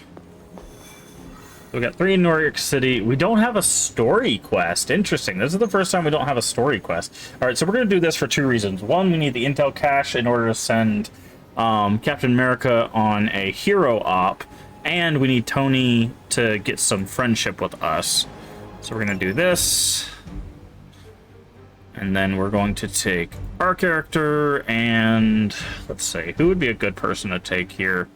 We got 3 in New York City. We don't have a story quest. Interesting. This is the first time we don't have a story quest. All right, so we're going to do this for 2 reasons. One, we need the intel cache in order to send Captain America on a hero op, and we need Tony to get some friendship with us. So we're going to do this. And then we're going to take our character and let's see, who would be a good person to take here?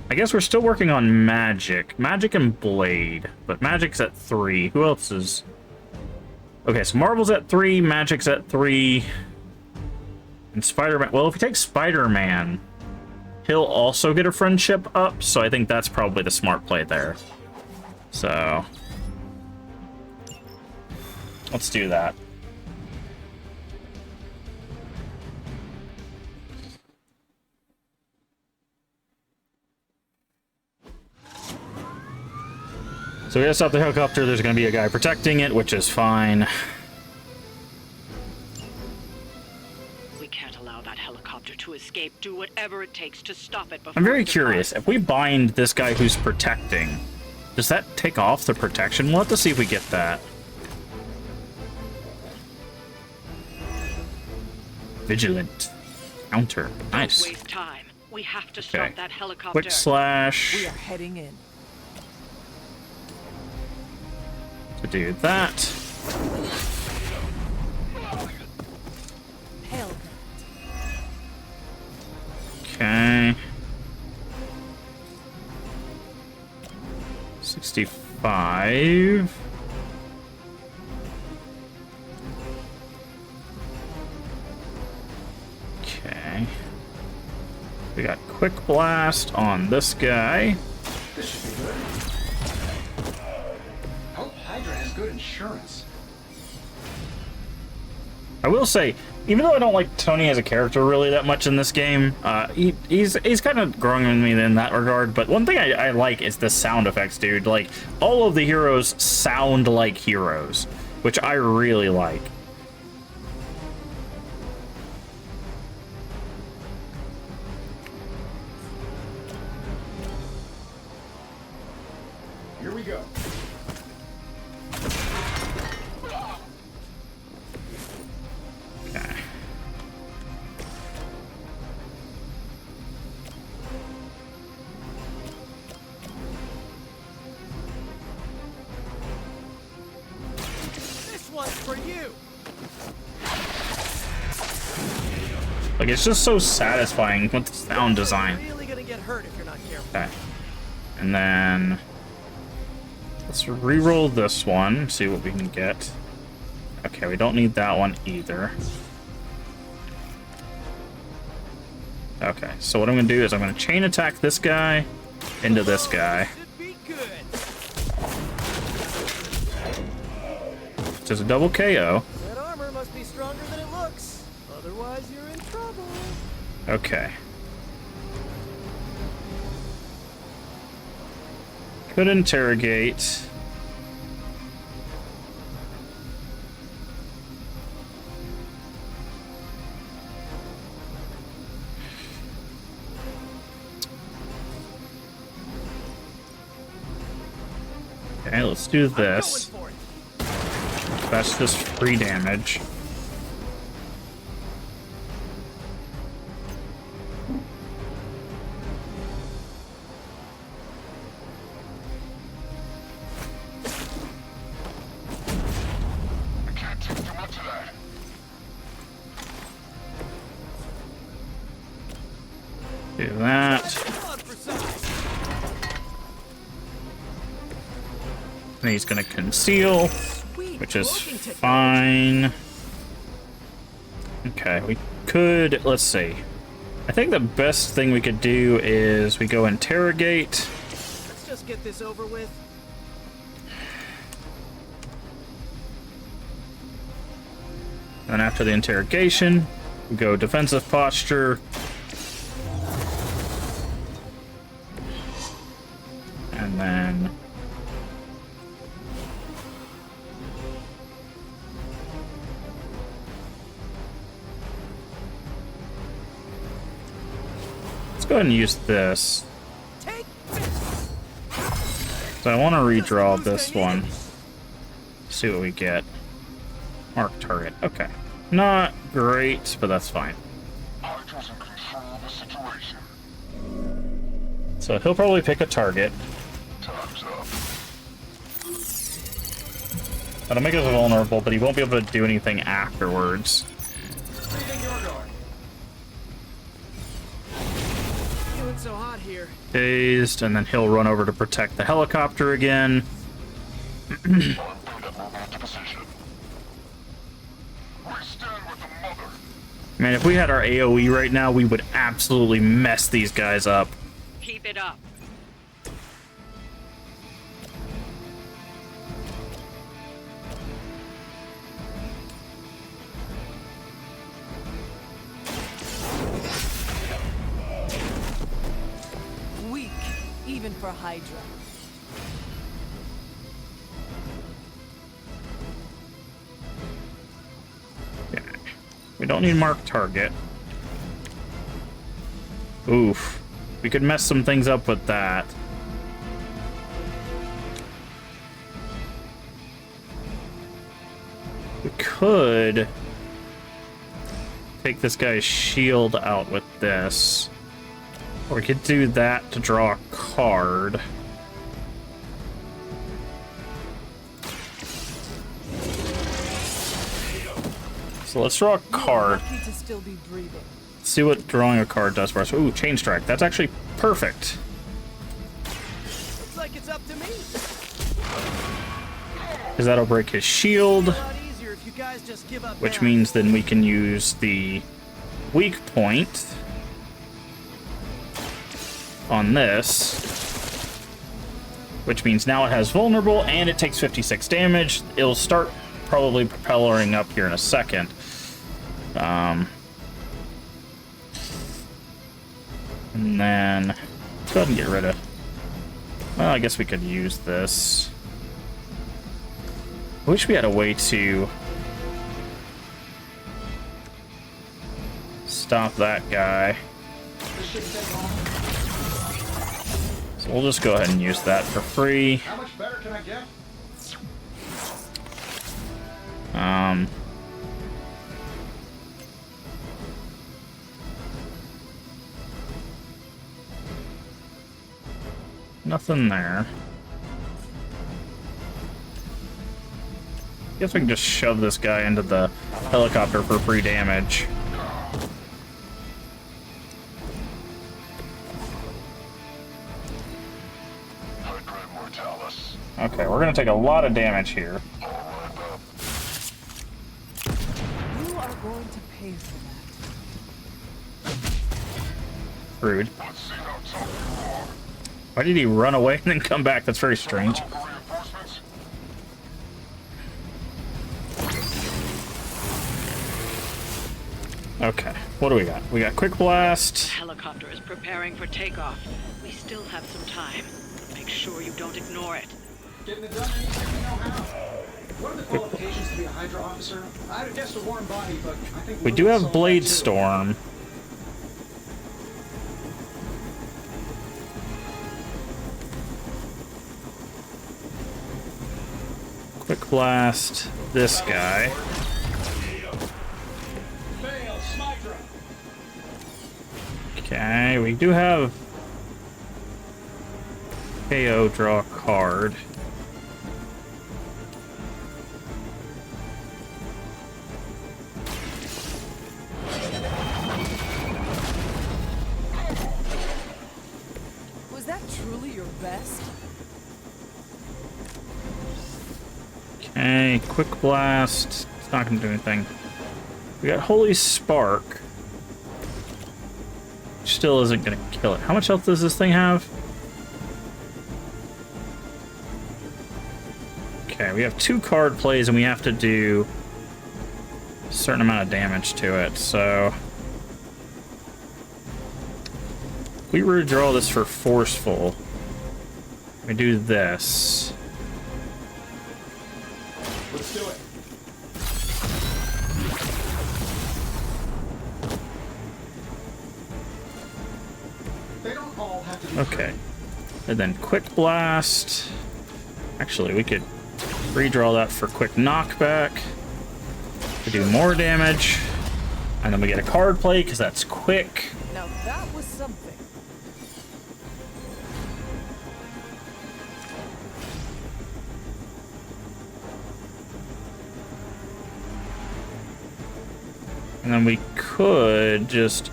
I guess we're still working on Magic. Magic and Blade, but Magic's at 3. Who else is... Okay, so Marvel's at 3, Magic's at 3, and Spider-Man... Well, if we take Spider-Man, he'll also get a friendship up, so I think that's probably the smart play there. So... let's do that. So we gotta stop the helicopter. There's gonna be a guy protecting it, which is fine. We can't allow that helicopter to escape. Do whatever it takes to stop it before I'm very curious. If we bind this guy who's protecting, does that take off the protection? We'll have to see if we get that. Vigilant. Counter. Nice. Don't waste time. We have to Okay. stop that helicopter. Quick slash. We are heading in. To do that. Hell. Okay. 65. Okay. We got quick blast on this guy. This should be good. Hope Hydra has good insurance. I will say, even though I don't like Tony as a character really that much in this game, he's kind of growing on me in that regard. But one thing I like is the sound effects, dude. Like, all of the heroes sound like heroes, which I really like. Here we go. Okay. This one's for you. Like, it's just so satisfying with the sound design. You're really gonna get hurt if you're not careful. Okay. And then let's re-roll this one, see what we can get. Okay, we don't need that one either. Okay, so what I'm gonna do is I'm gonna chain attack this guy into this guy. Just a double KO. That armor must be stronger than it looks. Otherwise, you're in trouble. Okay. Could interrogate. Okay, let's do this. That's just free damage. Do that. And he's gonna conceal, which is fine. Okay, we could, let's see. I think the best thing we could do is we go interrogate. Let's just get this over with. And after the interrogation, we go defensive posture. And then let's go ahead and use this. So I want to redraw this one. See what we get. Mark target. Okay. Not great, but that's fine. So he'll probably pick a target. That'll make us vulnerable, but he won't be able to do anything afterwards. Feeling so hot here. Dazed, and then he'll run over to protect the helicopter again. Man, if we had our AoE right now, we would absolutely mess these guys up. Keep it up. Weak, even for Hydra. We don't need mark target. Oof. We could mess some things up with that. We could take this guy's shield out with this. Or we could do that to draw a card. So let's draw a card. See what drawing a card does for us. Ooh, chain strike. That's actually perfect. Looks like it's up to me. Because that'll break his shield. Which means then we can use the weak point on this. Which means now it has vulnerable and it takes 56 damage. It'll start probably propellering up here in a second. And then let's go ahead and get rid of. Well, I guess we could use this. I wish we had a way to stop that guy. So we'll just go ahead and use that for free. How much better can I get? Nothing there. Guess we can just shove this guy into the helicopter for free damage. Okay, we're gonna take a lot of damage here. You are going to pay for that. Rude. Why did he run away and then come back? That's very strange. Okay, what do we got? We got quick blast. The helicopter is preparing for takeoff. We still have some time. Make sure you don't ignore it. Getting it done anytime you know how. What are the qualifications to be a Hydra officer? I'd have guessed a warm body, but I think we do have Blade Storm. Quick blast this guy. Okay, we do have KO draw a card. Was that truly your best? Okay, quick blast. It's not gonna do anything. We got Holy Spark. Which still isn't gonna kill it. How much health does this thing have? Okay, we have 2 card plays and we have to do a certain amount of damage to it, so we redraw this for Forceful. We do this. Let's do it. They don't all have to be Okay. And then Quick Blast. Actually, we could redraw that for Quick Knockback to do more damage. And then we get a card play because that's quick. Now that was something. And then we could just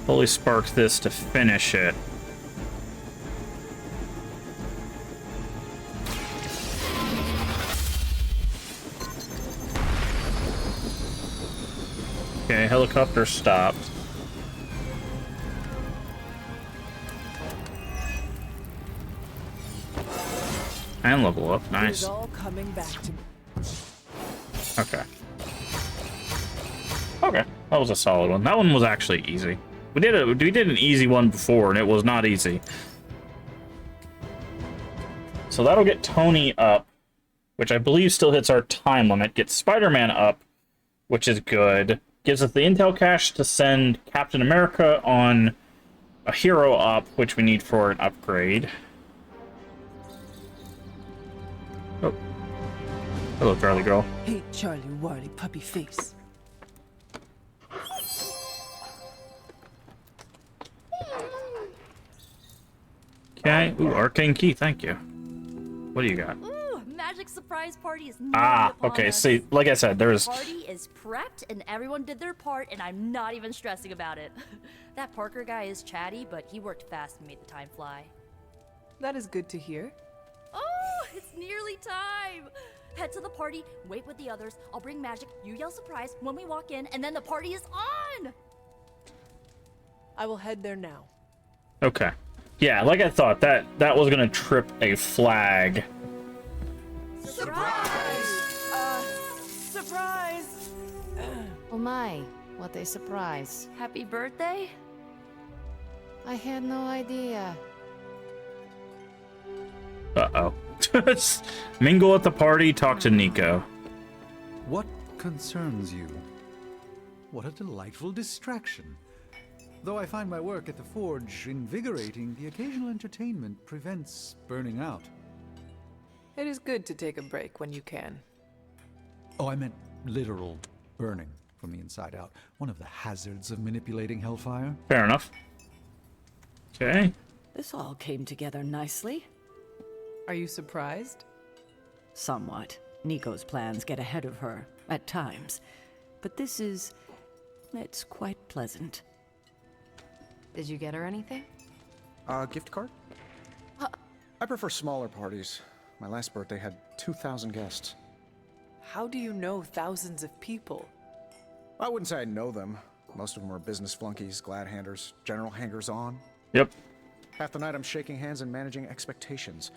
Holy Spark this to finish it. Okay, helicopter stopped. And level up, nice. It's all coming back to me. Okay. Okay, that was a solid one. That one was actually easy. We did an easy one before, and it was not easy. So that'll get Tony up, which I believe still hits our time limit. Gets Spider-Man up, which is good. Gives us the intel cache to send Captain America on a hero up, which we need for an upgrade. Oh. Hello, Charlie girl. Hey, Charlie Warly puppy face. Okay. Ooh, arcane key. Thank you. What do you got? Ooh, magic surprise party is not Okay. See, like I said, there's. The party is prepped and everyone did their part, and I'm not even stressing about it. That Parker guy is chatty, but he worked fast and made the time fly. That is good to hear. Oh, it's nearly time! Head to the party, wait with the others. I'll bring magic, you yell surprise when we walk in, and then the party is on! I will head there now. Okay. Yeah, like I thought, that was gonna trip a flag. Surprise! Surprise! Oh my, what a surprise. Happy birthday? I had no idea. Uh-oh. Mingle at the party, talk to Nico. What concerns you? What a delightful distraction. Though I find my work at the forge invigorating, the occasional entertainment prevents burning out. It is good to take a break when you can. Oh, I meant literal burning from the inside out. One of the hazards of manipulating hellfire. Fair enough. Okay. This all came together nicely. Are you surprised? Somewhat. Nico's plans get ahead of her, at times. But this is... it's quite pleasant. Did you get her anything? Gift card? I prefer smaller parties. My last birthday had 2,000 guests. How do you know thousands of people? I wouldn't say I know them. Most of them are business flunkies, glad-handers, general hangers-on. Yep. Half the night I'm shaking hands and managing expectations.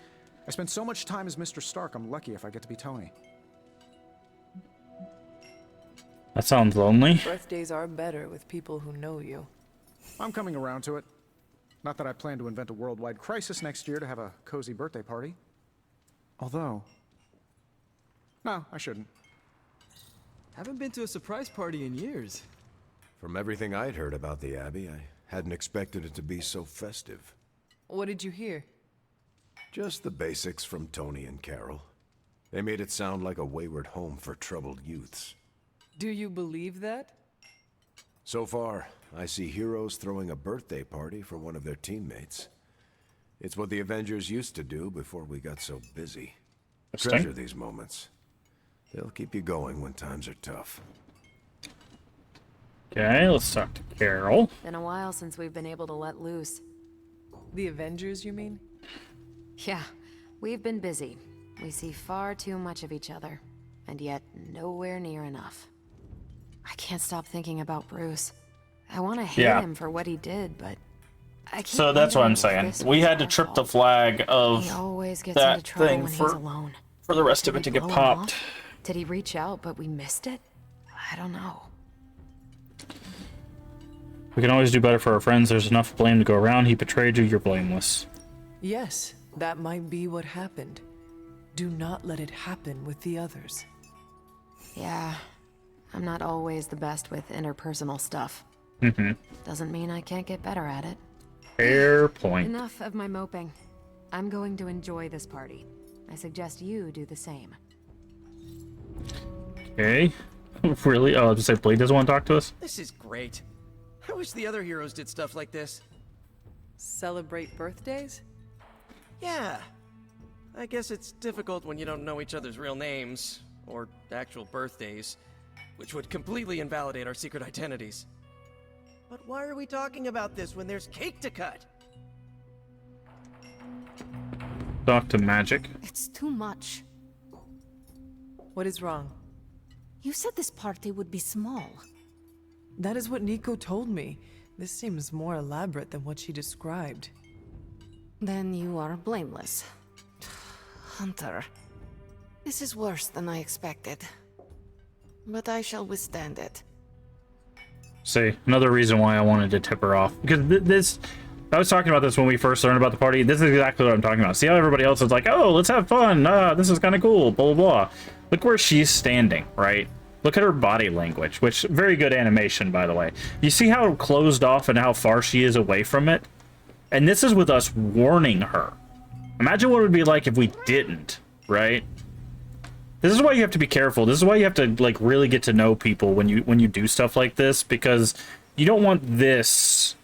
I spend so much time as Mr. Stark, I'm lucky if I get to be Tony. That sounds lonely. Birthdays are better with people who know you. I'm coming around to it. Not that I plan to invent a worldwide crisis next year to have a cozy birthday party. Although... no, I shouldn't. Haven't been to a surprise party in years. From everything I'd heard about the Abbey, I hadn't expected it to be so festive. What did you hear? Just the basics from Tony and Carol. They made it sound like a wayward home for troubled youths. Do you believe that? So far, I see heroes throwing a birthday party for one of their teammates. It's what the Avengers used to do before we got so busy. Treasure these moments. They'll keep you going when times are tough. Okay, let's talk to Carol. Been a while since we've been able to let loose. The Avengers, you mean? Yeah, we've been busy. We see far too much of each other. and yet nowhere near enough. I can't stop thinking about Bruce. I want to hate him for what he did, but I can't. So that's what I'm saying. We had to trip the flag of He always gets that into trouble thing when he's for alone. the rest Did of it to we get blow him popped. off? Did he reach out, but we missed it? I don't know. We can always do better for our friends. There's enough blame to go around. He betrayed you. You're blameless. Yes, that might be what happened. Do not let it happen with the others. Yeah, I'm not always the best with interpersonal stuff. Mm-hmm. Doesn't mean I can't get better at it. Fair point. Enough of my moping. I'm going to enjoy this party. I suggest you do the same. Okay. Really? Oh, I was gonna say Blade doesn't want to talk to us? This is great. I wish the other heroes did stuff like this. Celebrate birthdays? Yeah. I guess it's difficult when you don't know each other's real names, or actual birthdays, which would completely invalidate our secret identities. But why are we talking about this when there's cake to cut? Talk to Magic. It's too much. What is wrong? You said this party would be small. That is what Nico told me. This seems more elaborate than what she described. Then you are blameless. Hunter, this is worse than I expected. But I shall withstand it. See, another reason why I wanted to tip her off. Because this... I was talking about this when we first learned about the party. This is exactly what I'm talking about. See how everybody else is like, oh, let's have fun. This is kind of cool, blah, blah, blah. Look where she's standing, right? Look at her body language, which, very good animation, by the way. You see how closed off and how far she is away from it? And this is with us warning her. Imagine what it would be like if we didn't, right? This is why you have to be careful. This is why you have to, like, really get to know people when you do stuff like this, because you don't want this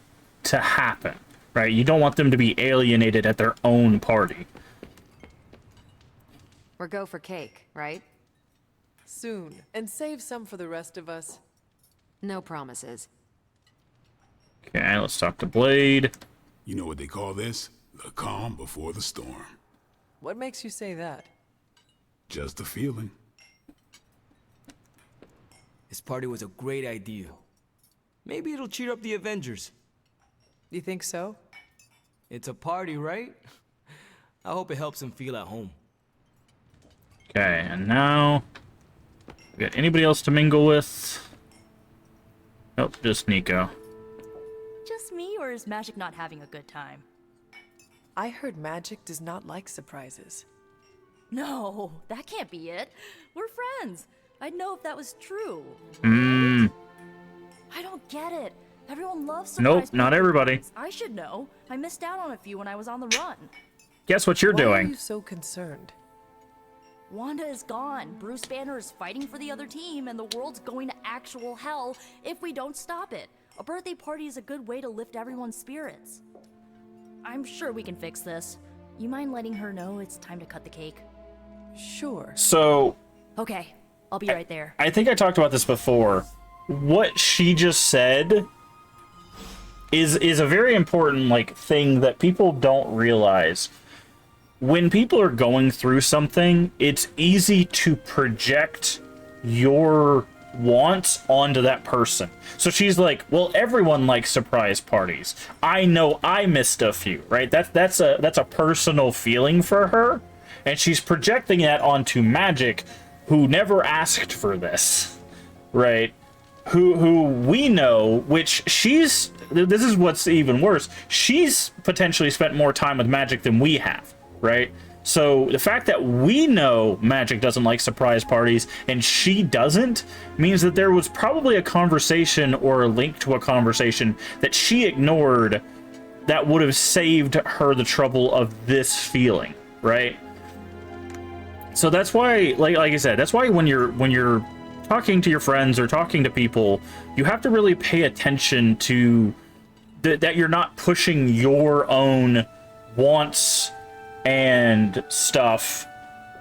to happen, right? You don't want them to be alienated at their own party. We're go for cake, right? Soon, and save some for the rest of us. No promises. Okay, let's talk to Blade. You know what they call this? The calm before the storm. What makes you say that? Just a feeling. This party was a great idea. Maybe it'll cheer up the Avengers. You think so? It's a party, right? I hope it helps them feel at home. Okay, and now... we got anybody else to mingle with? Nope, just Nico. Just me, or is Magic not having a good time? I heard Magic does not like surprises. No, that can't be it. We're friends. I'd know if that was true. Hmm. I don't get it. Everyone loves surprise Nope, not everybody. I should know. I missed out on a few when I was on the run. Guess what you're Why doing? are you so concerned? Wanda is gone. Bruce Banner is fighting for the other team, and the world's going to actual hell if we don't stop it. A birthday party is a good way to lift everyone's spirits. I'm sure we can fix this. You mind letting her know it's time to cut the cake? Sure. So... okay, I'll be right there. I think I talked about this before. What she just said is a very important, like, thing that people don't realize. When people are going through something, it's easy to project your wants onto that person. So she's like, well, everyone likes surprise parties. I know I missed a few, right? That's a personal feeling for her, and she's projecting that onto Magic, who never asked for this, right? Who we know, which she's... this is what's even worse. She's potentially spent more time with Magic than we have, right? So the fact that we know Magic doesn't like surprise parties and she doesn't means that there was probably a conversation or a link to a conversation that she ignored that would have saved her the trouble of this feeling, right? So that's why, like I said, that's why when you're talking to your friends or talking to people, you have to really pay attention to that you're not pushing your own wants and stuff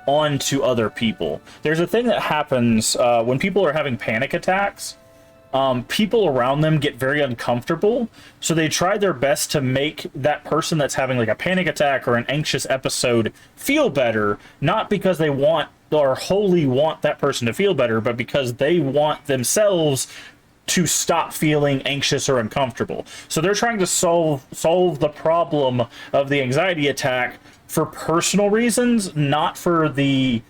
onto other people. There's a thing that happens when people are having panic attacks. People around them get very uncomfortable, so they try their best to make that person that's having like a panic attack or an anxious episode feel better, not because they want or wholly want that person to feel better, but because they want themselves to stop feeling anxious or uncomfortable. So they're trying to solve the problem of the anxiety attack for personal reasons, not for the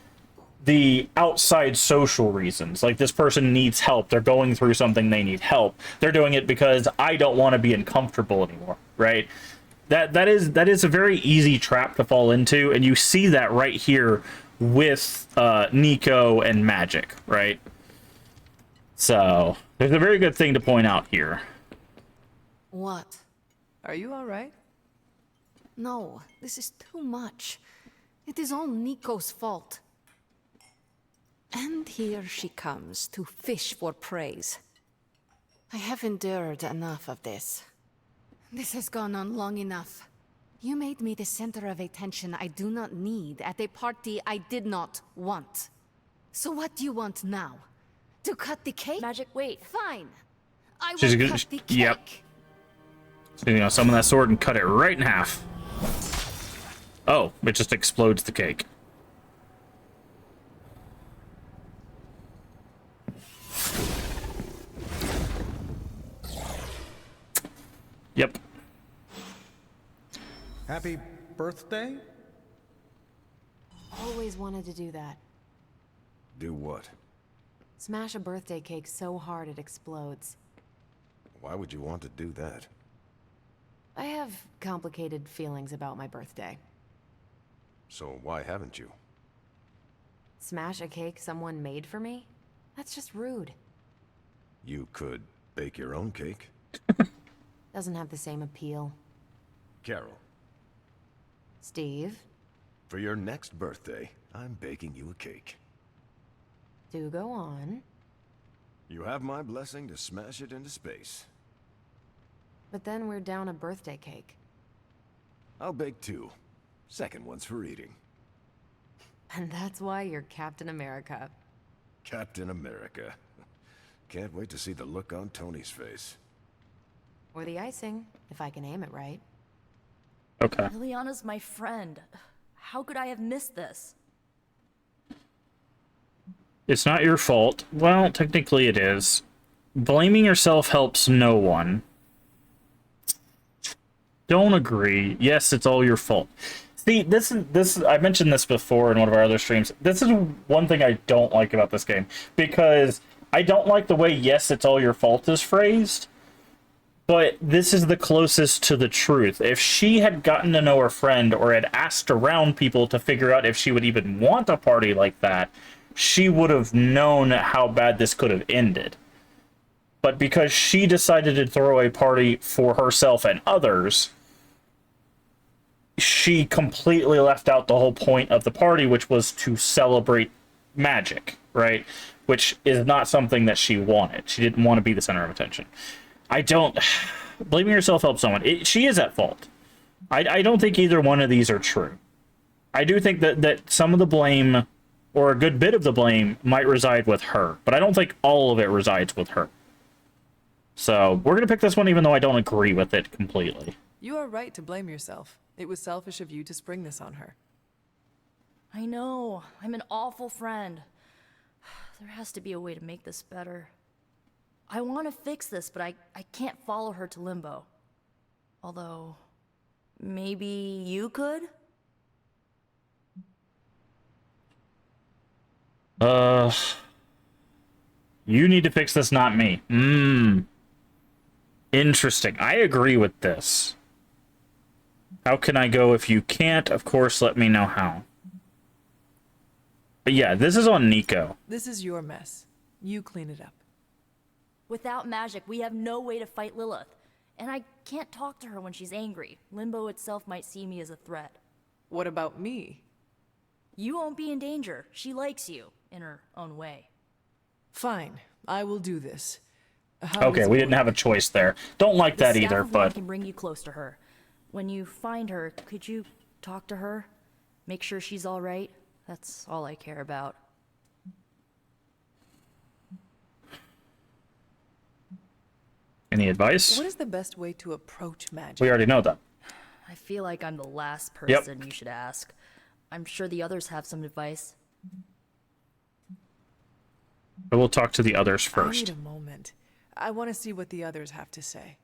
outside social reasons. Like, this person needs help, they're going through something, they need help. They're doing it because I don't want to be uncomfortable anymore, right? That is a very easy trap to fall into, and you see that right here with Nico and Magic, right? So there's a very good thing to point out here. What? Are you alright? No, this is too much. It is all Nico's fault. And here she comes to fish for praise. I have endured enough of this. This has gone on long enough. You made me the center of attention I do not need at a party I did not want. So what do you want now? To cut the cake? Magic, wait. Fine. I She's will gonna, cut the cake. yep. So, you know, summon that sword and cut it right in half. Oh, it just explodes the cake. Yep. Happy birthday? Always wanted to do that. Do what? Smash a birthday cake so hard it explodes. Why would you want to do that? I have complicated feelings about my birthday. So why haven't you? Smash a cake someone made for me? That's just rude. You could bake your own cake. Doesn't have the same appeal. Carol, Steve, for your next birthday, I'm baking you a cake. do go on. You have my blessing to smash it into space. But then we're down a birthday cake. I'll bake 2. Second one's for eating. And that's why you're Captain America. Captain America. Can't wait to see the look on Tony's face. Or the icing, if I can aim it right. Okay. Liliana's my friend. How could I have missed this? It's not your fault. Well, technically it is. Blaming yourself helps no one. Don't agree. Yes, it's all your fault. See, this I mentioned this before in one of our other streams. This is one thing I don't like about this game, because I don't like the way "yes, it's all your fault" is phrased. But this is the closest to the truth. If she had gotten to know her friend, or had asked around people to figure out if she would even want a party like that, she would have known how bad this could have ended. But because she decided to throw a party for herself and others, she completely left out the whole point of the party, which was to celebrate magic, right? Which is not something that she wanted. She didn't want to be the center of attention. Blaming yourself helps someone. She is at fault. I don't think either one of these are true. I do think that some of the blame, or a good bit of the blame, might reside with her, but I don't think all of it resides with her. So we're going to pick this one even though I don't agree with it completely. You are right to blame yourself. It was selfish of you to spring this on her. I know. I'm an awful friend. There has to be a way to make this better. I want to fix this, but I can't follow her to Limbo. Although, maybe you could? You need to fix this, not me. Interesting. I agree with this. How can I go if you can't? Of course, let me know how. But yeah, this is on Nico. This is your mess. You clean it up. Without magic, we have no way to fight Lilith. And I can't talk to her when she's angry. Limbo itself might see me as a threat. What about me? You won't be in danger. She likes you, in her own way. Fine. I will do this. Okay, we didn't have a choice there. Don't like that either, but... but... can bring you close to her. When you find her, could you talk to her? Make sure she's all right? That's all I care about. Any advice? What is the best way to approach magic? We already know that. I feel like I'm the last person you should ask. I'm sure the others have some advice. But we'll talk to the others I first. need a moment. I want to see what the others have to say.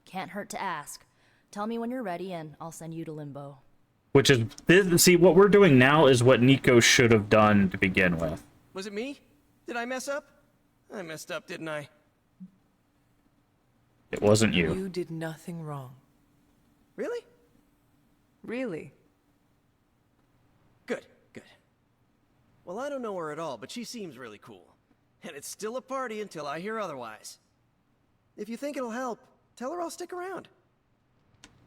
Can't hurt to ask. Tell me when you're ready and I'll send you to Limbo. Which is, see, what we're doing now is what Nico should have done to begin with. Was it me? Did I mess up? I messed up, didn't I? It wasn't you. You did nothing wrong. Really? Really? Good, good. Well, I don't know her at all, but she seems really cool. And it's still a party until I hear otherwise. If you think it'll help, tell her I'll stick around.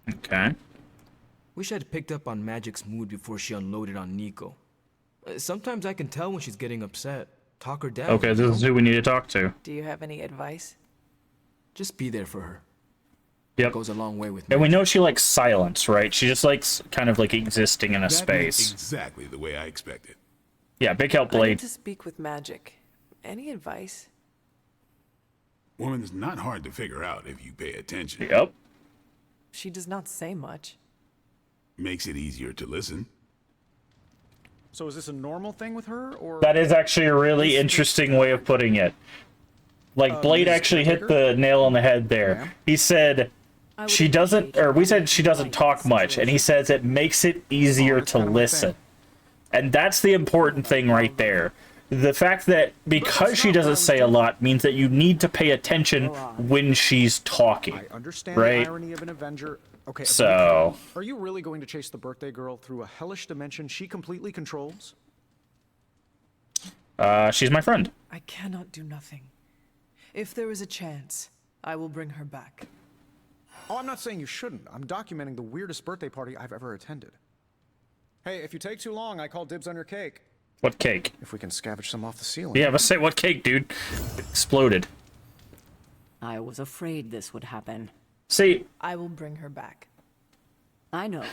Okay. Wish I'd picked up on Magic's mood before she unloaded on Nico. Sometimes I can tell when she's getting upset. Talk her down. Okay, this is who we need to talk to. Do you have any advice? Just be there for her. Yep. Goes a long way with me. And we know she likes silence, right? She just likes kind of like existing in a space. Exactly the way I expected. Yeah, big help, I need Blade. to speak with Magic. Any advice? Woman's not hard to figure out if you pay attention. Yep. She does not say much. Makes it easier to listen. So is this a normal thing with her, or? That is actually a really interesting way of putting it. Like, Blade actually hit the nail on the head there. He said she doesn't, or we said she doesn't talk much, and he says it makes it easier to listen. And that's the important thing right there. The fact that because she doesn't say a lot means that you need to pay attention when she's talking. I understand right? the irony of an Avenger. Okay, so are you really going to chase the birthday girl through a hellish dimension she completely controls? She's my friend. I cannot do nothing. If there is a chance, I will bring her back. Oh, I'm not saying you shouldn't. I'm documenting the weirdest birthday party I've ever attended. Hey, if you take too long, I call dibs on your cake. What cake? If we can scavenge some off the ceiling. Yeah, but say what cake, dude? It exploded. I was afraid this would happen. See, I will bring her back. I know.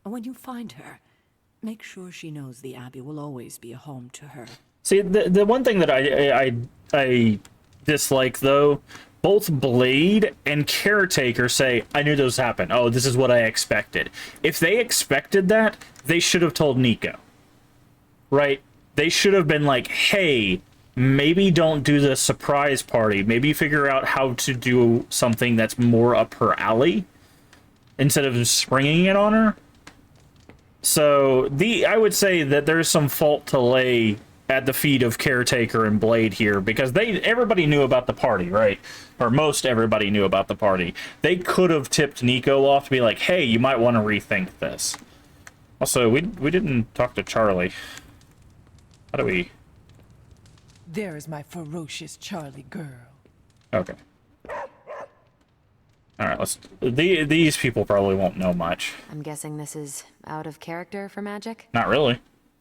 When you find her, make sure she knows the Abbey will always be a home to her. See, the one thing that I dislike, though, both Blade and Caretaker say, I knew those happened. Oh, this is what I expected. If they expected that, they should have told Nico. Right? They should have been like, hey, maybe don't do the surprise party. Maybe figure out how to do something that's more up her alley instead of springing it on her. So, I would say that there's some fault to lay at the feet of Caretaker and Blade here, because everybody knew about the party, right? Or most everybody knew about the party. They could have tipped Nico off to be like, hey, you might want to rethink this. Also, we didn't talk to Charlie. How do we... There is my ferocious Charlie girl. Okay. Alright, let's... These people probably won't know much. I'm guessing this is out of character for Magic? Not really.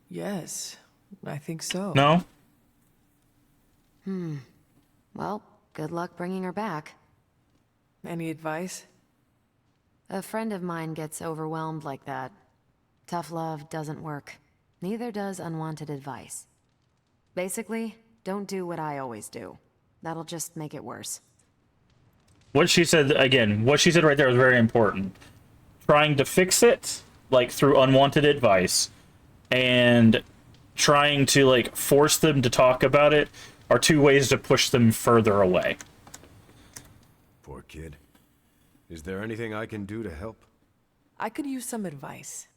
Yes, I think so. No? Well, good luck bringing her back. Any advice? A friend of mine gets overwhelmed like that. Tough love doesn't work. Neither does unwanted advice. Basically, don't do what I always do. That'll just make it worse. What she said, again, what she said right there was very important. Trying to fix it, like, through unwanted advice, and trying to, like, force them to talk about it are two ways to push them further away. Poor kid. Is there anything I can do to help? I could use some advice.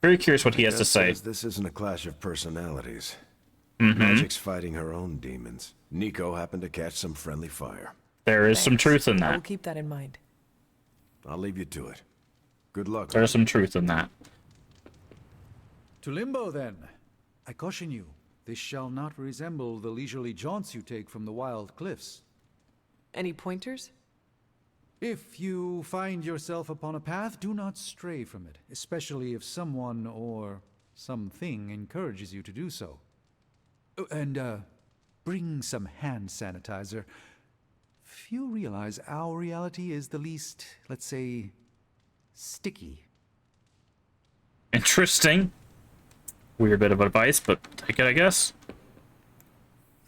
Very curious what he has to say. This isn't a clash of personalities. Mm-hmm. Magic's fighting her own demons. Nico happened to catch some friendly fire. There is some truth in I will that. keep that in mind. I'll leave you to it. Good luck. There's some truth in that. To Limbo, then. I caution you, this shall not resemble the leisurely jaunts you take from the wild cliffs. Any pointers? If you find yourself upon a path, do not stray from it, especially if someone or something encourages you to do so. Oh, and, bring some hand sanitizer. Few realize our reality is the least, let's say, sticky. Interesting. Weird bit of advice, but take it, I guess.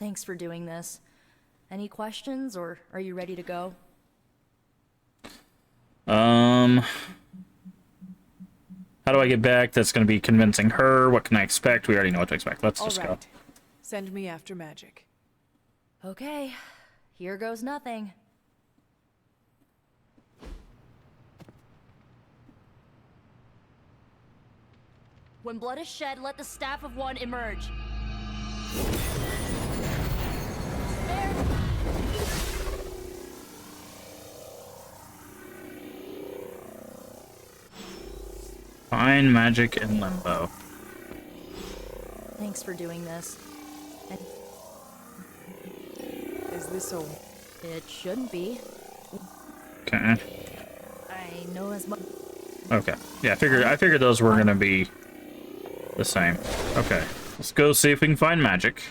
Thanks for doing this. Any questions, or are you ready to go? How do I get back? That's going to be convincing her. What can I expect? We already know what to expect. Let's just go. Send me after Magic. Okay, here goes nothing. When blood is shed, let the staff of one emerge. Find magic in limbo. Thanks for doing this. Is this a... It shouldn't be. Okay. I know as much. Okay. Yeah, I figured those were gonna be the same. Okay. Let's go see if we can find magic.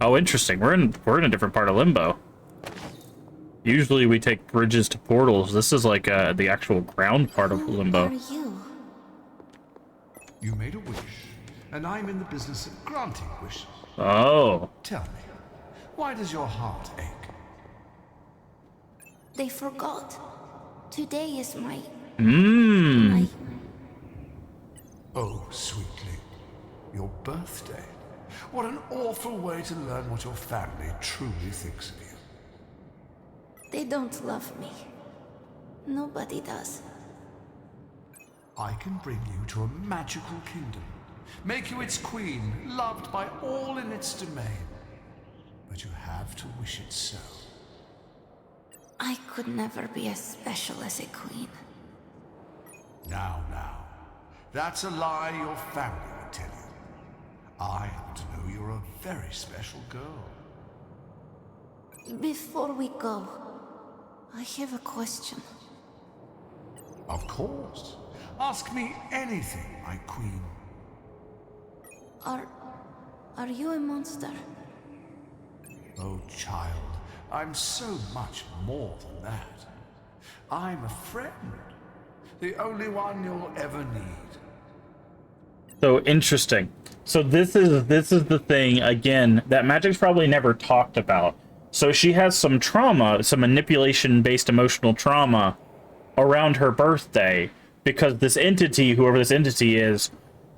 Oh, interesting. We're in a different part of limbo. Usually we take bridges to portals. This is like the actual ground part of limbo. You made a wish, and I'm in the business of granting wishes. Oh. Tell me, why does your heart ache? They forgot. Today is my... Oh, sweetly. Your birthday. What an awful way to learn what your family truly thinks of you. They don't love me. Nobody does. I can bring you to a magical kingdom. Make you its queen, loved by all in its domain. But you have to wish it so. I could never be as special as a queen. Now. That's a lie your family would tell you. I happen to know you're a very special girl. Before we go, I have a question. Of course. Ask me anything, my queen. Are you a monster? Oh, child, I'm so much more than that. I'm a friend. The only one you'll ever need. So interesting. So this is the thing again that magic's probably never talked about. So she has some trauma, some manipulation-based emotional trauma around her birthday because this entity, whoever this entity is,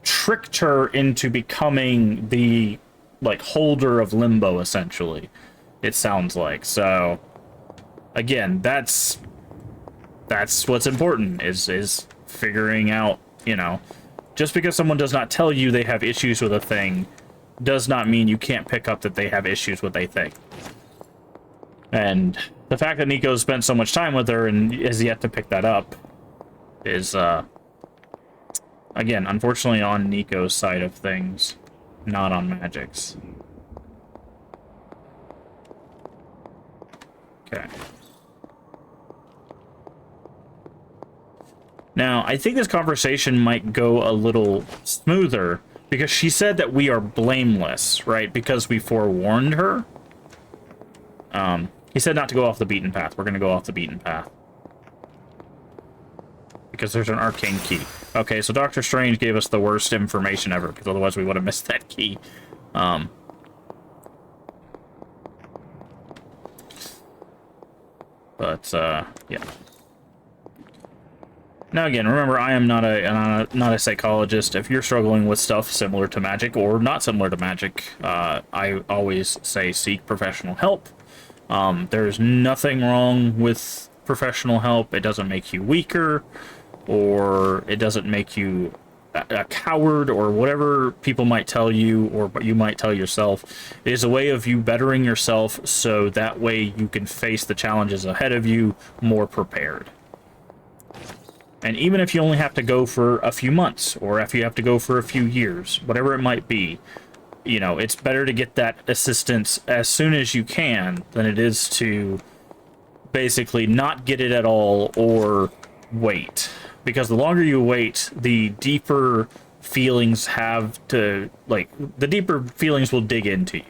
tricked her into becoming the like holder of limbo essentially. It sounds like. So again, that's what's important is figuring out, you know, just because someone does not tell you they have issues with a thing does not mean you can't pick up that they have issues with a thing. And the fact that Nico spent so much time with her and has yet to pick that up is, again, unfortunately on Nico's side of things, not on Magic's. Okay. Now, I think this conversation might go a little smoother because she said that we are blameless, right? Because we forewarned her. He said not to go off the beaten path. We're going to go off the beaten path. Because there's an arcane key. Okay, so Doctor Strange gave us the worst information ever, because otherwise we would have missed that key. Yeah. Now again, remember, I am not a psychologist. If you're struggling with stuff similar to magic or not similar to magic, I always say seek professional help. There's nothing wrong with professional help. It doesn't make you weaker, or it doesn't make you a coward, or whatever people might tell you, or what you might tell yourself. It is a way of you bettering yourself, so that way you can face the challenges ahead of you more prepared. And even if you only have to go for a few months, or if you have to go for a few years, whatever it might be, you know, it's better to get that assistance as soon as you can than it is to basically not get it at all or wait. Because the longer you wait, the deeper feelings the deeper feelings will dig into you.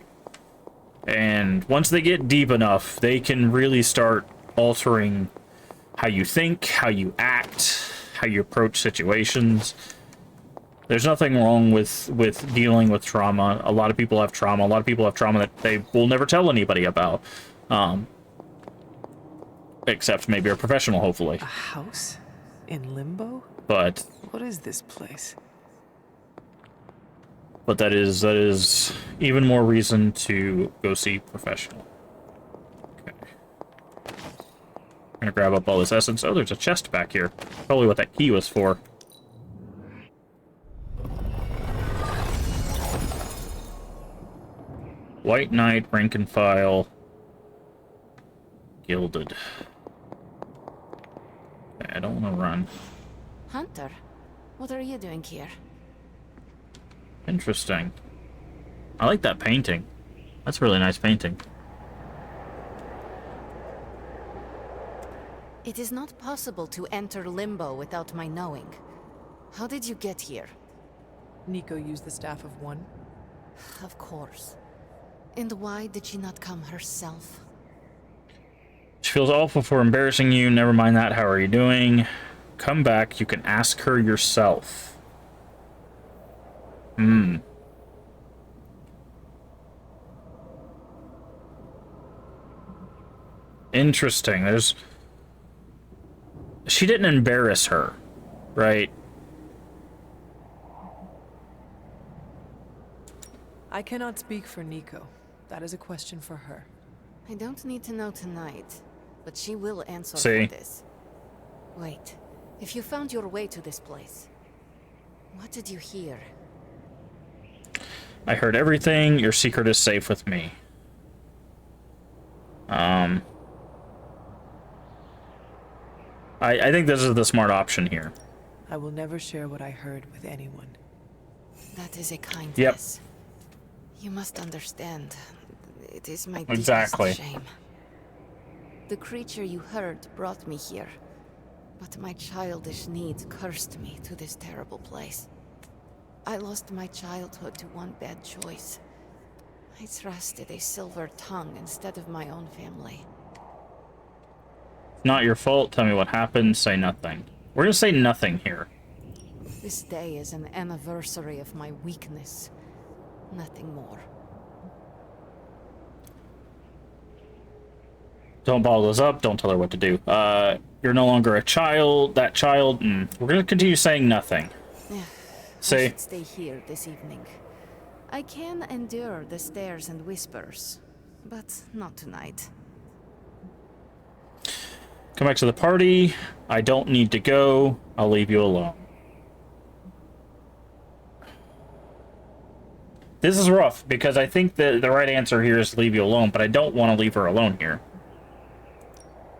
And once they get deep enough, they can really start altering how you think, how you act, how you approach situations. There's nothing wrong with dealing with trauma. A lot of people have trauma. A lot of people have trauma that they will never tell anybody about. Except maybe a professional, hopefully. A house? In limbo? But what is this place? But that is even more reason to go see professional. gonna grab up all this essence. Oh, there's a chest back here. Probably what that key was for. White Knight, rank and file. Gilded. Okay, I don't want to run. Hunter, what are you doing here? Interesting. I like that painting. That's a really nice painting. It is not possible to enter Limbo without my knowing. How did you get here? Nico used the Staff of One? Of course. And why did she not come herself? She feels awful for embarrassing you. Never mind that. How are you doing? Come back. You can ask her yourself. Interesting. There's... She didn't embarrass her, right? I cannot speak for Nico. That is a question for her. I don't need to know tonight, but she will answer See? for this. Wait, if you found your way to this place, what did you hear? I heard everything. Your secret is safe with me. I think this is the smart option here. I will never share what I heard with anyone. That is a kindness. Yep. You must understand. It is my Exactly. deepest shame. The creature you heard brought me here, but my childish needs cursed me to this terrible place. I lost my childhood to one bad choice. I trusted a silver tongue instead of my own family. Not your fault. Tell me what happened. Say nothing. We're gonna say nothing here. This day is an anniversary of my weakness. Nothing more. Don't bottle this up. Don't tell her what to do. You're no longer a child. That child. We're gonna continue saying nothing. I Say. should stay here this evening. I can endure the stares and whispers, but not tonight. Come back to the party. I don't need to go. I'll leave you alone. This is rough, because I think the right answer here is to leave you alone, but I don't want to leave her alone here.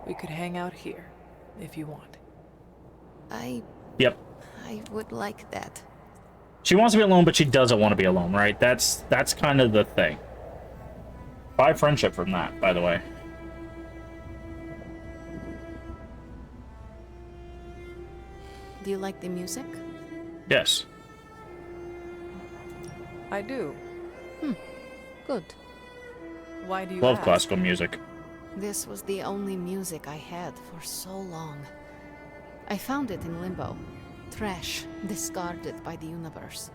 We could hang out here, if you want. Yep. I would like that. She wants to be alone, but she doesn't want to be alone, right? That's kind of the thing. Buy friendship from that, by the way. Do you like the music? Yes. I do. Good. Why do you Love ask? classical music. This was the only music I had for so long. I found it in Limbo. Trash, discarded by the universe.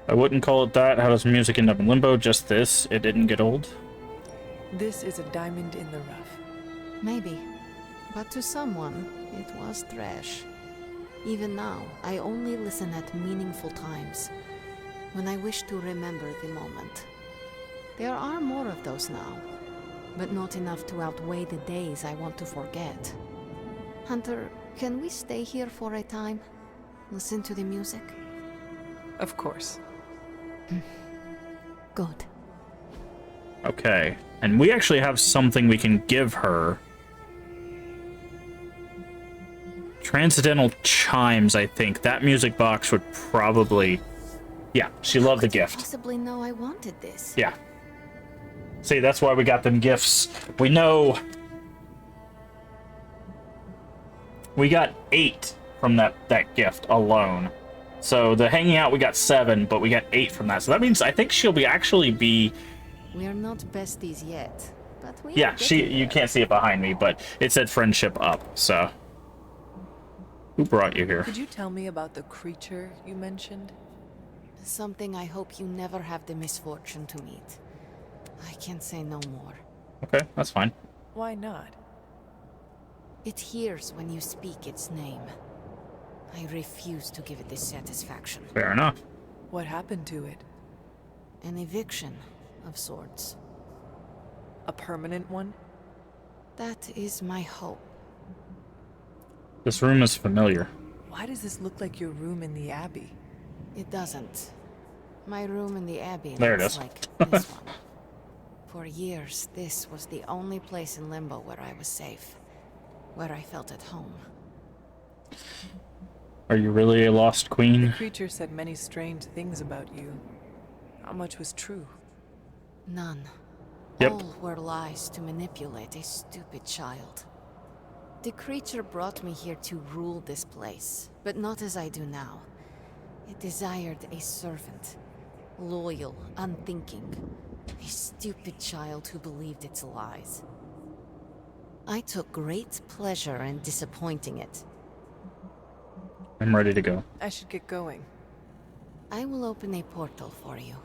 I wouldn't call it that. How does music end up in limbo? Just this. It didn't get old. This is a diamond in the rough. Maybe. But to someone, it was trash. Even now, I only listen at meaningful times, when I wish to remember the moment. There are more of those now, but not enough to outweigh the days I want to forget. Hunter, can we stay here for a time? Listen to the music? Of course. Good. Okay. And we actually have something we can give her. Transcendental chimes, I think. That music box would probably... Yeah, she loved the gift. Possibly know I wanted this. Yeah. See, that's why we got them gifts. We know... We got 8 from that gift alone. So the hanging out, we got 7, but we got 8 from that. So that means I think she'll actually be... We are not besties yet, but we Yeah, are getting you there. can't see it behind me, but it said friendship up, so... Who brought you here? Could you tell me about the creature you mentioned? Something I hope you never have the misfortune to meet. I can't say no more. Okay, that's fine. Why not? It hears when you speak its name. I refuse to give it this satisfaction. Fair enough. What happened to it? An eviction of sorts. A permanent one? That is my hope. This room is familiar. Why does this look like your room in the Abbey? It doesn't. My room in the Abbey There it looks is. like this one. For years, this was the only place in Limbo where I was safe. Where I felt at home. Are you really a lost queen? The creature said many strange things about you. How much was true? None. Yep. All were lies to manipulate a stupid child. The creature brought me here to rule this place, but not as I do now. It desired a servant. Loyal, unthinking. A stupid child who believed its lies. I took great pleasure in disappointing it. I'm ready to go. I should get going. I will open a portal for you.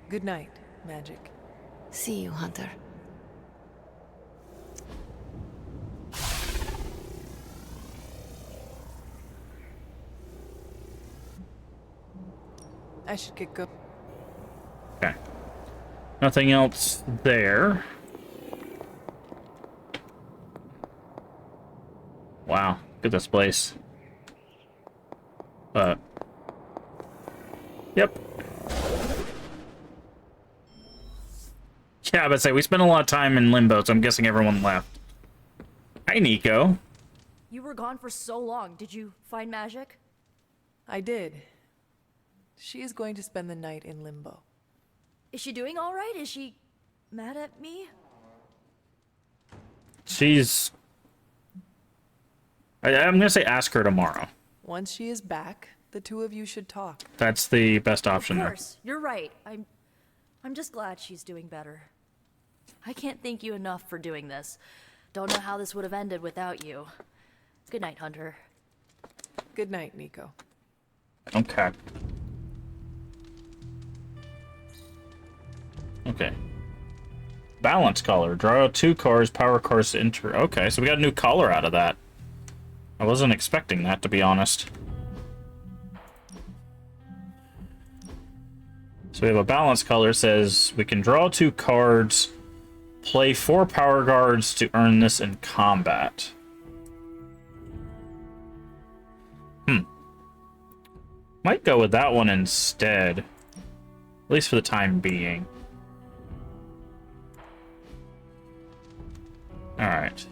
Good night, Magic. See you, Hunter. I should get go. Okay. Nothing else there. Wow, look at this place. Yep. Yeah, but say we spent a lot of time in Limbo, so I'm guessing everyone left. Hi, Nico. You were gone for so long. Did you find Magic? I did. She is going to spend the night in Limbo. Is she doing all right? Is she mad at me? She's... I'm gonna say ask her tomorrow. Once she is back, the two of you should talk. That's the best option Of there. course, you're right. I'm just glad she's doing better. I can't thank you enough for doing this. Don't know how this would have ended without you. Good night, Hunter. Good night, Nico. Okay. Okay. Balance color. Draw 2 cards, power cards to enter. Okay, so we got a new color out of that. I wasn't expecting that, to be honest. So we have a balance color. Says we can draw 2 cards, play 4 power cards to earn this in combat. Might go with that one instead. At least for the time being. Alright.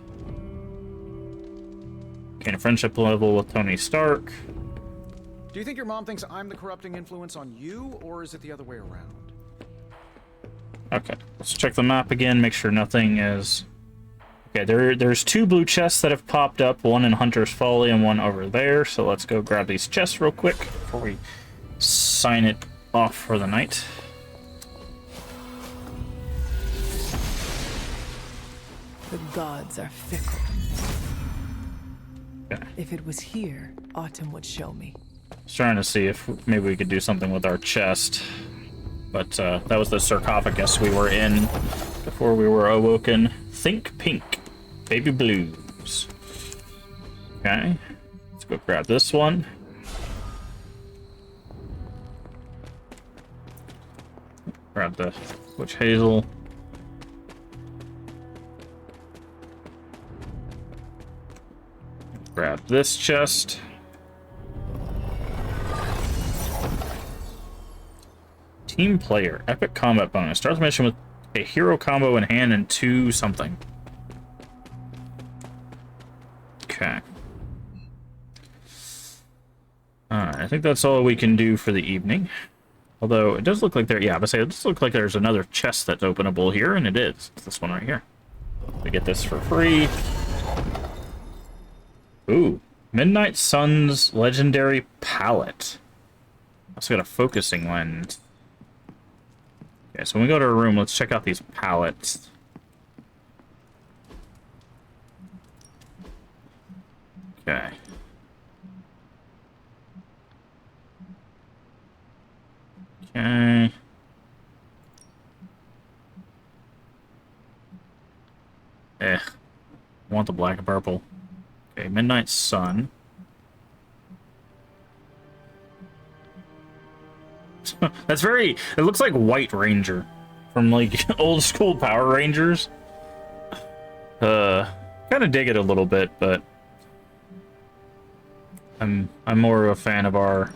Gain a friendship level with Tony Stark. Do you think your mom thinks I'm the corrupting influence on you, or is it the other way around? Okay, let's check the map again, make sure nothing is... Okay, there's 2 blue chests that have popped up, one in Hunter's Folly and one over there, so let's go grab these chests real quick before we sign it off for the night. The gods are fickle. Okay. If it was here, Autumn would show me. I was trying to see if maybe we could do something with our chest, but that was the sarcophagus we were in before we were awoken. Think pink. Baby blues. Okay. Let's go grab this one. Grab the witch hazel. Grab this chest. Team player. Epic combat bonus. Start the mission with a hero combo in hand and 2 something. Okay. Alright, I think that's all we can do for the evening. Although, it does look like there... Yeah, but say it does look like there's another chest that's openable here, and it is. It's this one right here. We get this for free. Ooh. Midnight Sun's Legendary Palette. Also got a focusing lens. Okay, so when we go to our room, let's check out these palettes. Okay. Okay. I want the black and purple. Okay, Midnight Sun. That's very... It looks like White Ranger from, like, old school Power Rangers. Kind of dig it a little bit, but I'm more of a fan of our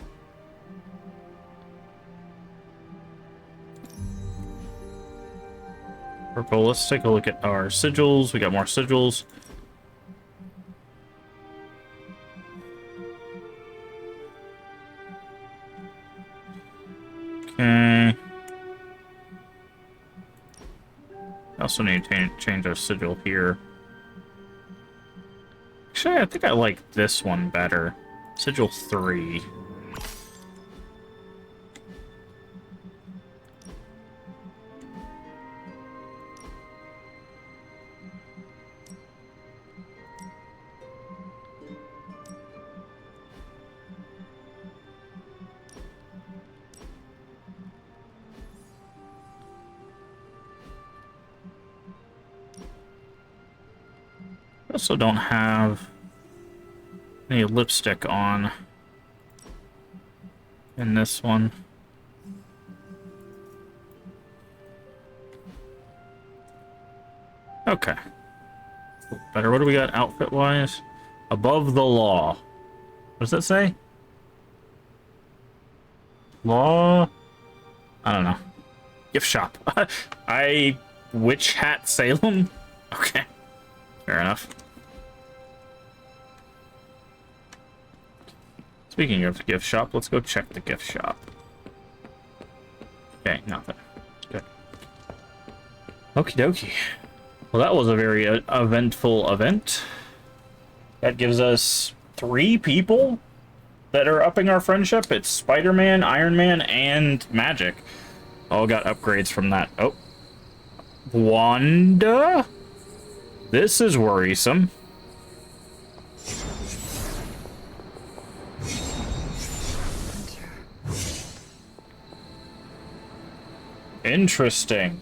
purple. Let's take a look at our sigils. We got more sigils. Okay. Also need to change our sigil here. Actually, I think I like this one better. Sigil 3. Also don't have any lipstick on in this one. Okay. Better. What do we got outfit-wise? Above the law. What does that say? Law? I don't know. Gift shop. Witch Hat Salem? Okay. Fair enough. Speaking of gift shop, let's go check the gift shop. Okay, nothing. Good. Okie dokie. Well, that was a very eventful event. That gives us 3 people that are upping our friendship. It's Spider-Man, Iron Man, and Magic. All got upgrades from that. Oh. Wanda? This is worrisome. Interesting.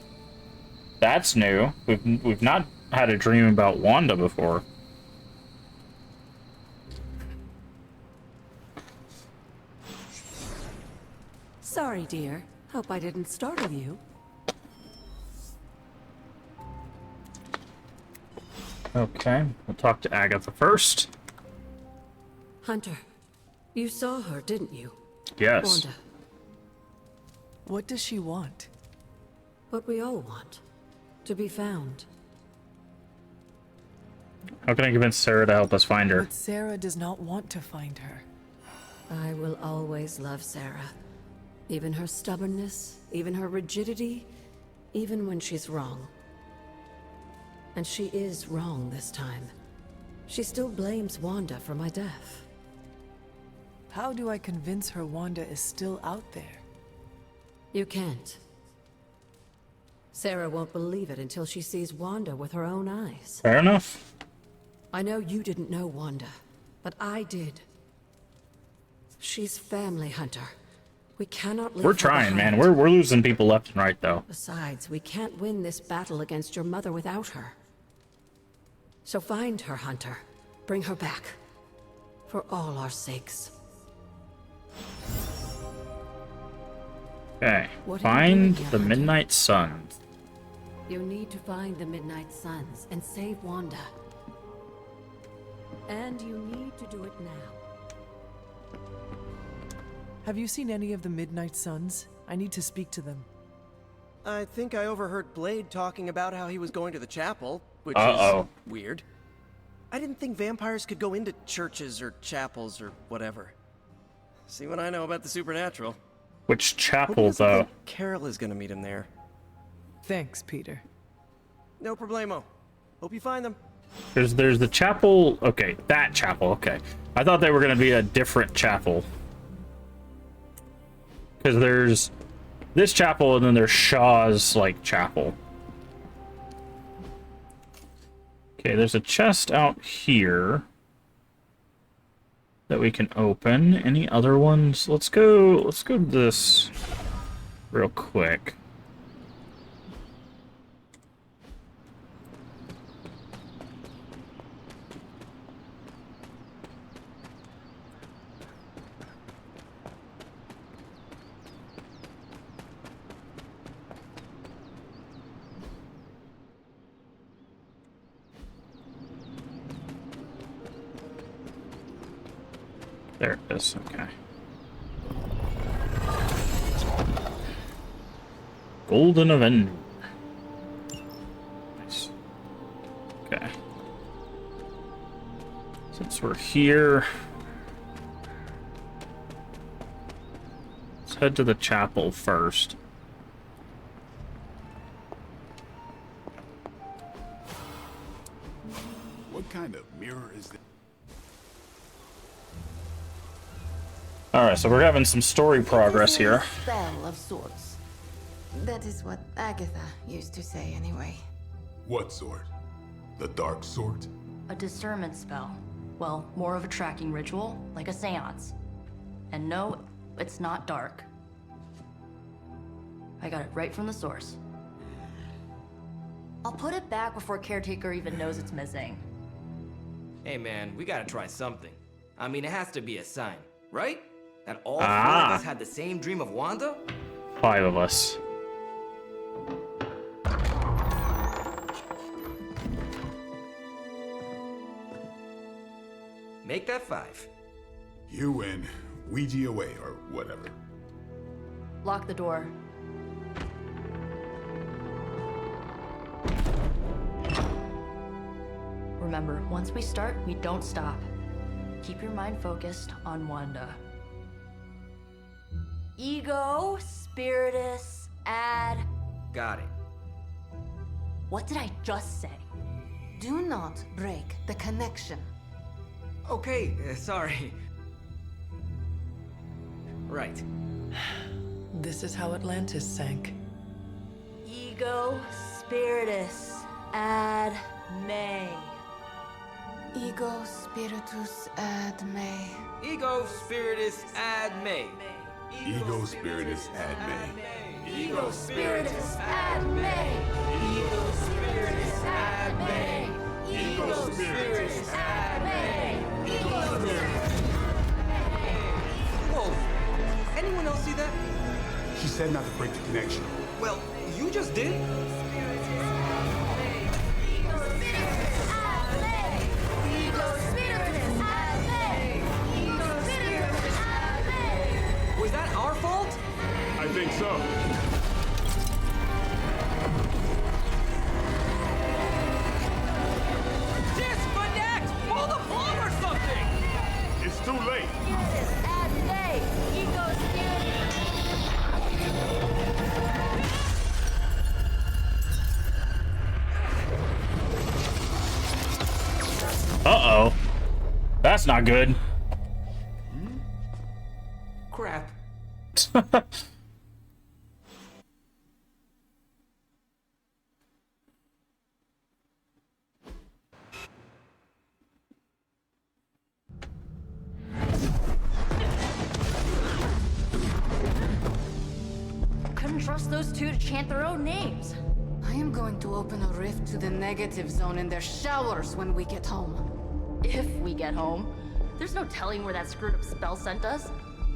That's new. We've not had a dream about Wanda before. Sorry, dear. Hope I didn't startle you. Okay, we'll talk to Agatha first. Hunter, you saw her, didn't you? Yes. Wanda. What does she want? What we all want. To be found. How can I convince Sarah to help us find her? But Sarah does not want to find her. I will always love Sarah. Even her stubbornness, even her rigidity, even when she's wrong. And she is wrong this time. She still blames Wanda for my death. How do I convince her Wanda is still out there? You can't. Sarah won't believe it until she sees Wanda with her own eyes. Fair enough. I know you didn't know Wanda, but I did. She's family, Hunter. We cannot leave We're her trying, behind. man. We're losing people left and right, though. Besides, we can't win this battle against your mother without her. So find her, Hunter. Bring her back. For all our sakes. Okay. What are you Find doing, the Hunter? Midnight Sun. You need to find the Midnight Suns and save Wanda. And you need to do it now. Have you seen any of the Midnight Suns? I need to speak to them. I think I overheard Blade talking about how he was going to the chapel, which Uh-oh. is weird. I didn't think vampires could go into churches or chapels or whatever. See what I know about the supernatural. Which Hope he chapel, doesn't though? think Carol is gonna meet him there. Thanks, Peter. No problemo. Hope you find them. There's the chapel. Okay, that chapel. Okay. I thought they were going to be a different chapel. Because there's this chapel and then there's Shaw's, like, chapel. Okay, there's a chest out here that we can open. Any other ones? Let's go to this real quick. There it is. Okay. Golden Avenger. Nice. Okay. Since we're here, let's head to the chapel first. What kind of mirror is that? Alright, so we're having some story progress here. Spell of sorts. That is what Agatha used to say anyway. What sort? The dark sort? A discernment spell. Well, more of a tracking ritual, like a seance. And no, it's not dark. I got it right from the source. I'll put it back before Caretaker even knows it's missing. Hey man, we gotta try something. I mean, it has to be a sign, right? That all four of us had the same dream of Wanda? 5 of us. Make that 5. You win. Ouija away, or whatever. Lock the door. Remember, once we start, we don't stop. Keep your mind focused on Wanda. Ego, Spiritus, add... Got it. What did I just say? Do not break the connection. Okay, sorry. Right. This is how Atlantis sank. Ego, Spiritus, add May. Ego spiritus ad me. Ego Spiritus ad me. Ego Spiritus ad me. Ego Spiritus ad me. Ego Spiritus ad me. Ego Spiritus ad me. Ego Spiritus. Whoa! Anyone else see that? She said not to break the connection. Well, you just did. Was that our fault? I think so. Disconnect! Pull the plug or something! It's too late. Uh-oh. That's not good. Crap. Couldn't trust those two to chant their own names. I am going to open a rift to the negative zone in their showers when we get home. If we get home. There's no telling where that screwed up spell sent us.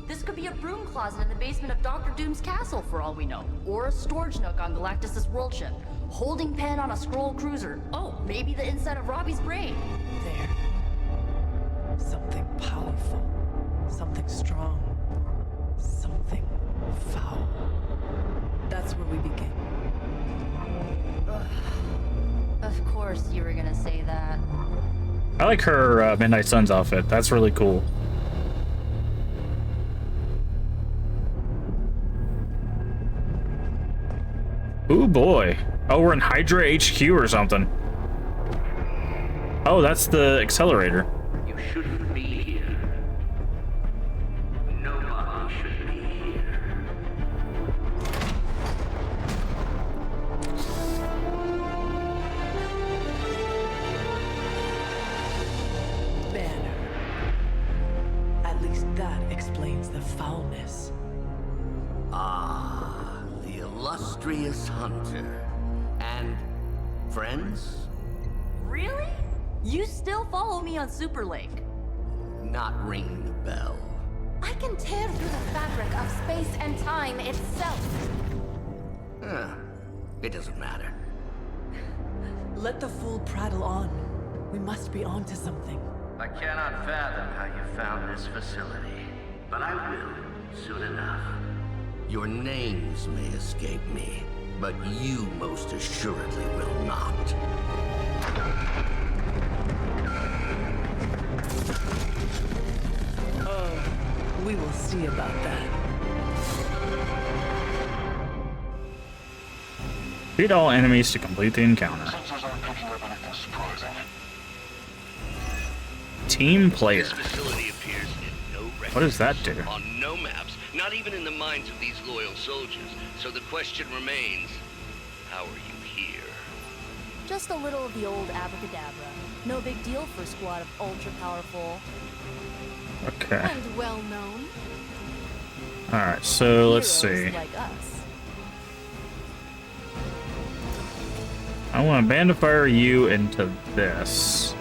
This could be a broom closet in the basement of Dr. Doom's castle for all we know. Or a storage nook on Galactus' world ship. Holding pen on a scroll cruiser. Oh, maybe the inside of Robbie's brain. There. Something powerful. Something strong. Something foul. That's where we begin. Of course you were gonna say that. I like her Midnight Suns outfit. That's really cool. Ooh boy. Oh, we're in Hydra HQ or something. Oh, that's the accelerator. You shouldn't be here. Nobody should be here. Banner. At least that explains the foulness. Ah, the illustrious hunter. And friends? Really? You still follow me on Superlink? Not ringing the bell. I can tear through the fabric of space and time itself. It doesn't matter. Let the fool prattle on. We must be onto something. I cannot fathom how you found this facility, but I will soon enough. Your names may escape me, but you most assuredly will not. Oh, we will see about that. Beat all enemies to complete the encounter. Team player. This facility appears in no records. What does that do? On no maps, not even in the minds of these loyal soldiers. So the question remains, how are you here? Just a little of the old abracadabra. No big deal for a squad of ultra-powerful... Okay. and well-known... Alright, so let's see. like us. I want to bandifire you into this.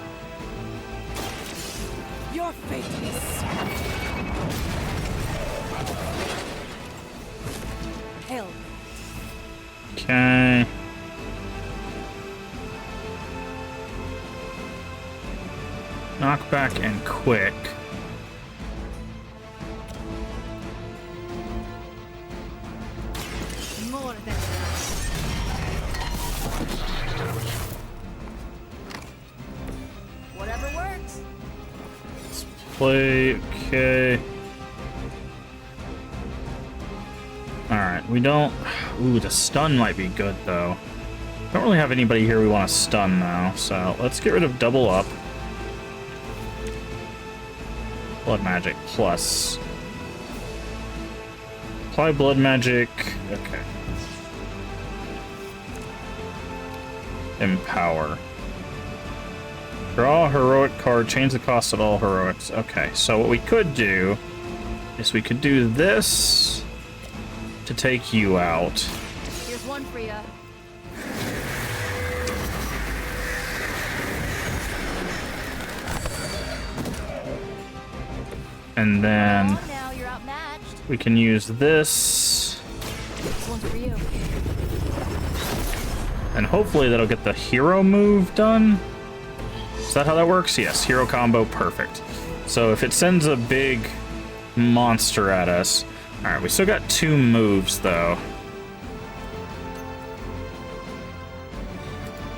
Your fate is hell. Okay. Knockback and quick. More than Whatever works. Play, okay. Alright, we don't... Ooh, the stun might be good, though. Don't really have anybody here we want to stun, though, so let's get rid of double up. Blood magic plus. Apply blood magic. Okay. Empower. Draw a heroic card, change the cost of all heroics. Okay, so what we could do is we could do this to take you out. Here's one for ya. And then Now you're outmatched. we can use this. This one's for you. And hopefully that'll get the hero move done. Is that how that works? Yes, hero combo, perfect. So if it sends a big monster at us... Alright, we still got 2 moves, though.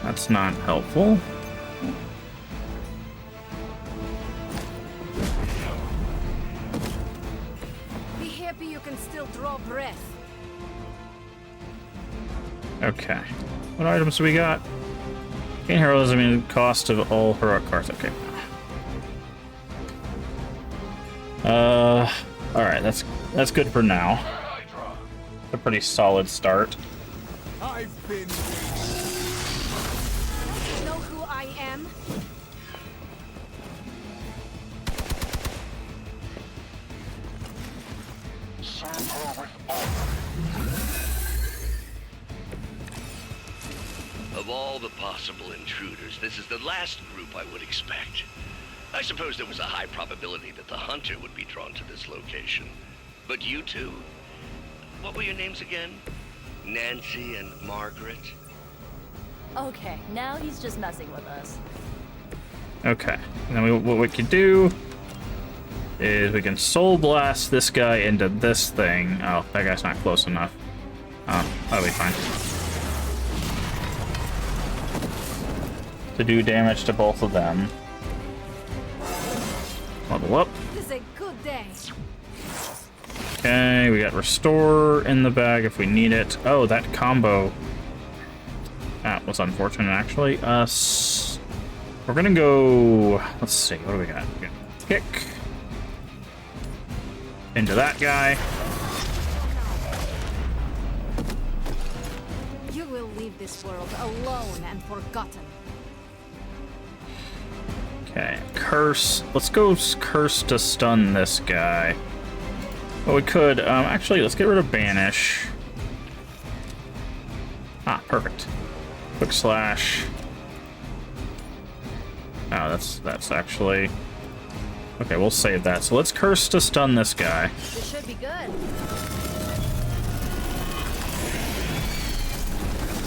That's not helpful. Be happy you can still draw breath. Okay. What items do we got? Gain heroism and cost of all heroic cards. Okay. Alright, that's good for now. A pretty solid start. I've been Know who I am? Of all the possible intruders, this is the last group I would expect. I suppose there was a high probability that the hunter would be drawn to this location. But you two? What were your names again? Nancy and Margaret? Okay, now he's just messing with us. Okay. And then what we can do is we can soul blast this guy into this thing. Oh, that guy's not close enough. Oh, that'll be fine. To do damage to both of them. Level up. This is a good day. Okay, we got restore in the bag if we need it. Oh, that combo. That was unfortunate, actually. We're gonna go... Let's see, what do we got? We got kick. Into that guy. You will leave this world alone and forgotten. Okay, curse. Let's go curse to stun this guy. Well, we could, actually, let's get rid of banish. Ah, perfect. Quick slash. Oh, that's actually... Okay, we'll save that. So let's curse to stun this guy. This should be good.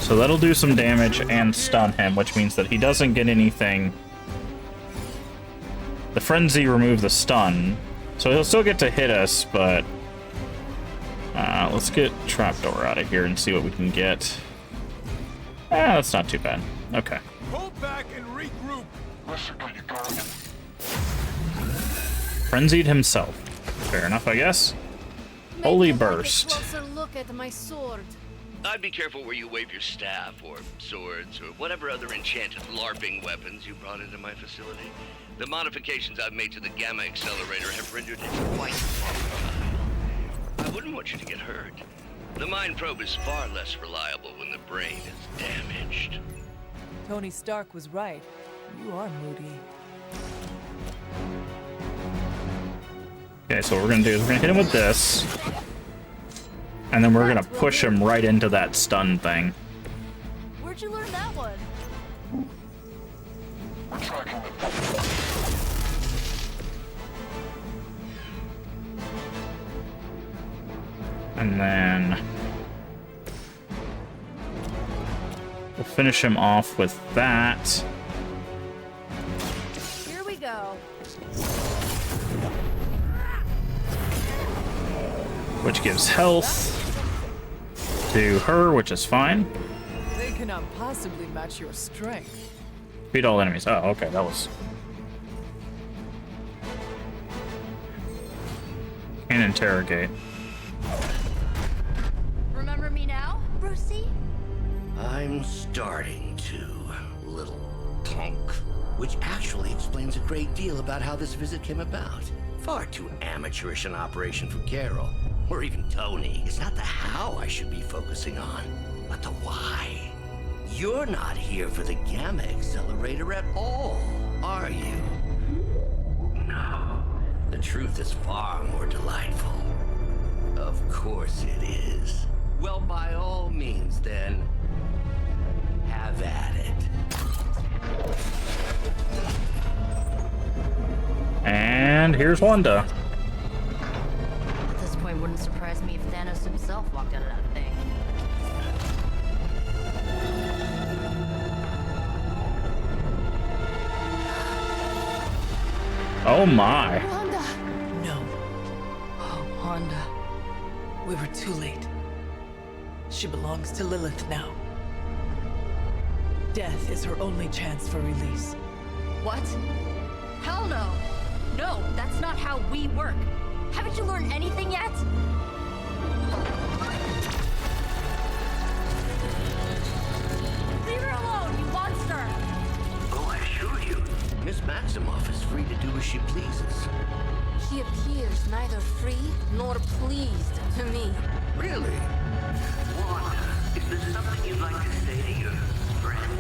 So that'll do some damage and stun him, which means that he doesn't get anything The frenzy removed the stun, so he'll still get to hit us, but let's get Trapdoor out of here and see what we can get. That's not too bad. Okay. Pull back and regroup. Listen to you, Guardian. Frenzied himself. Fair enough, I guess. Holy Burst. Closer look at my sword. I'd be careful where you wave your staff, or swords, or whatever other enchanted LARPing weapons you brought into my facility. The modifications I've made to the Gamma Accelerator have rendered it quite volatile. I wouldn't want you to get hurt. The Mind Probe is far less reliable when the brain is damaged. Tony Stark was right. You are moody. Okay, so what we're gonna do is we're gonna hit him with this. And then we're gonna push him right into that stun thing. Where'd you learn that one? And then we'll finish him off with that. Here we go. Which gives health to her, which is fine. They cannot possibly match your strength. Beat all enemies. Oh, okay, that was... Can't interrogate. Remember me now, Brucey? I'm starting to, little punk. Which actually explains a great deal about how this visit came about. Far too amateurish an operation for Carol, or even Tony. It's not the how I should be focusing on, but the why. You're not here for the Gamma Accelerator at all, are you? No. The truth is far more delightful. Of course it is. Well, by all means, then, have at it. And here's Wanda. At this point, wouldn't surprise me if Thanos himself walked out of that thing. Oh my. Wanda! No. Oh, Wanda. We were too late. She belongs to Lilith now. Death is her only chance for release. What? Hell no! No, that's not how we work. Haven't you learned anything yet? Leave her alone, you monster! Oh, I assure you, Miss Maximoff is free to do as she pleases. She appears neither free nor pleased to me. Really? Wanda, is there something you'd like to say to your friend?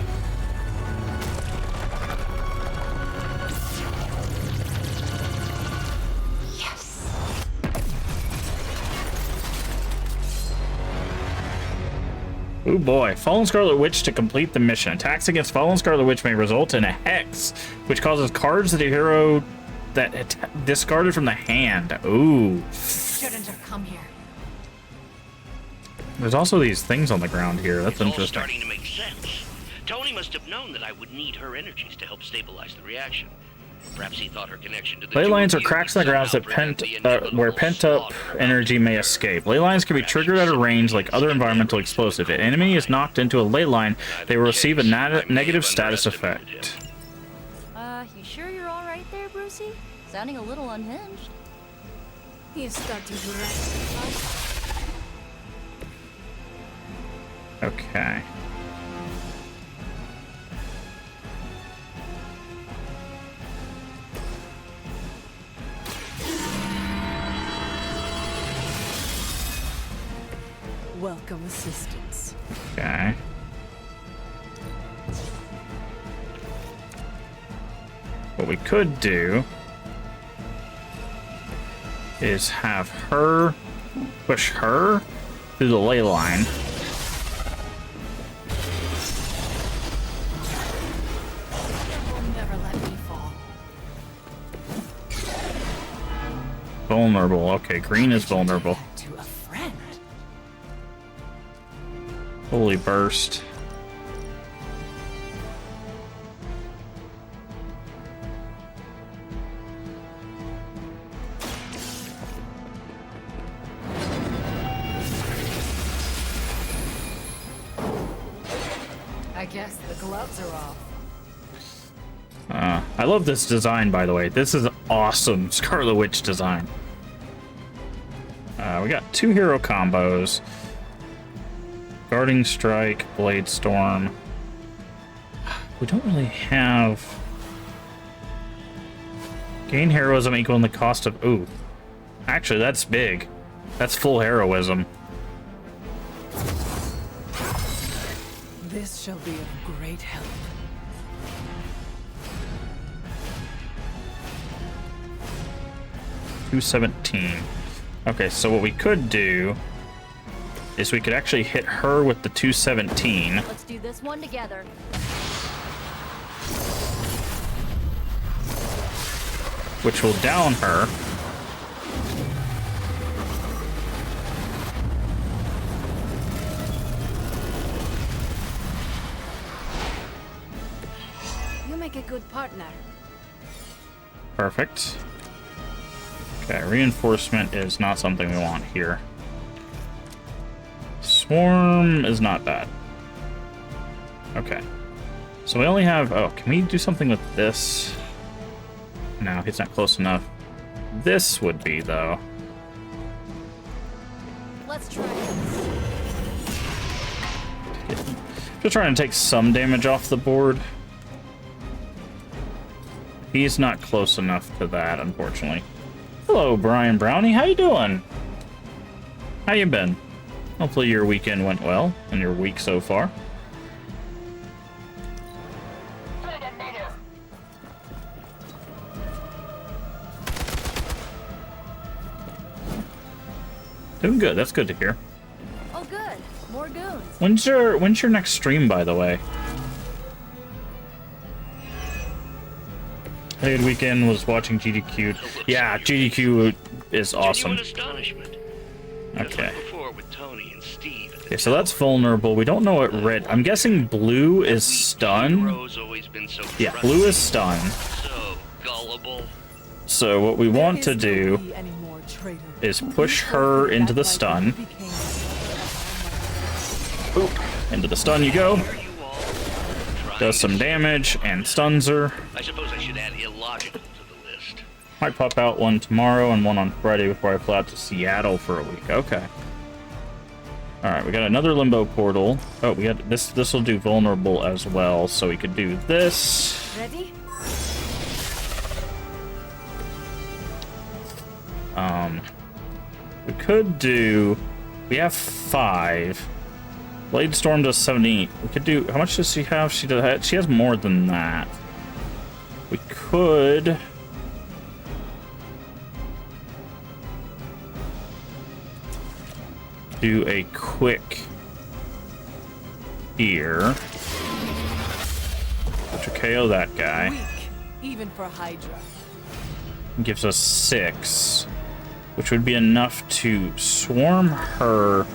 Oh boy. Fallen Scarlet Witch to complete the mission. Attacks against Fallen Scarlet Witch may result in a hex, which causes cards that the hero discarded from the hand. Ooh. Shouldn't have come here. There's also these things on the ground here. That's It's all interesting. starting to make sense. Tony must have known that I would need her energies to help stabilize the reaction. Perhaps he thought her connection to the Ley lines two are of you cracks in the would ground that somehow where pent-up energy may escape. Ley lines can be triggered at a range like other environmental explosive. If an enemy is knocked into a ley line, they will receive a negative status effect. You sure you're all right there, Brucey? Sounding a little unhinged. He is starting to rest. Okay. Welcome assistance. Okay. What we could do is have her push her through the ley line. Will never let me fall. Vulnerable. Okay, green is vulnerable. To a friend. Holy burst. guess the gloves are off. I love this design, by the way. This is awesome Scarlet Witch design. We got 2 hero combos. Guarding Strike, Blade Storm. We don't really have... Gain heroism equaling the cost of... Ooh. Actually, that's big. That's full heroism. This shall be of great help. $217. Okay, so what we could do is we could actually hit her with the 217. Let's do this one together. Which will down her. You make a good partner. Perfect. Okay, reinforcement is not something we want here. Swarm is not bad. Okay. So we only have... Oh, can we do something with this? No, he's not close enough. This would be, though. Let's try this. Just trying to take some damage off the board. He's not close enough to that, unfortunately. Hello, Brian Brownie. How you doing? How you been? Hopefully your weekend went well, and your week so far. Doing good. That's good to hear. Oh, good. More goons. When's your next stream, by the way? I had a good weekend. Was watching GDQ. Yeah, GDQ is awesome. Astonishment. Okay. Before with Tony and Steve. Okay, so that's vulnerable. We don't know what red. I'm guessing blue is stun. Yeah, blue is stun. So gullible. So what we want to do is push her into the stun. Oop, into the stun you go. Does some damage and stuns her. I suppose I should add illogical to the list. Might pop out one tomorrow and one on Friday before I fly out to Seattle for a week. Okay. All right, we got another limbo portal. Oh, we got this. This will do vulnerable as well, so we could do this. Ready? We could do. We have 5. Blade Storm does 78. We could do. How much does she have? She does. She has more than that. We could. Do a quick here. To KO that guy. Weak, even for Hydra. Gives us 6, which would be enough to swarm her.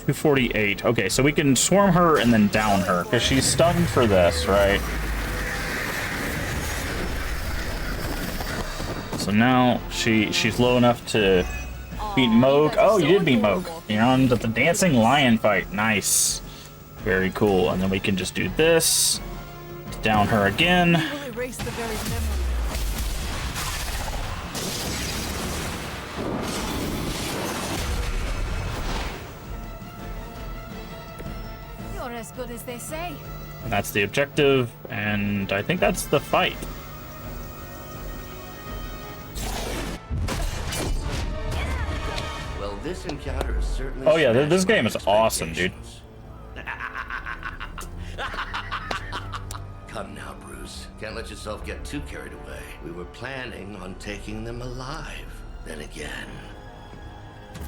248. Okay, so we can swarm her and then down her because she's stunned for this, right? So now she's low enough to beat Moog. Oh, you did beat Moog. You're on the dancing lion fight. Nice. Very cool. And then we can just do this to down her again. Will erase the very memory. You're as good as they say. And that's the objective, and I think that's the fight. Well, this encounter is certainly... Oh yeah, this game is awesome, dude. Come now, Bruce. Can't let yourself get too carried away. We were planning on taking them alive. Then again...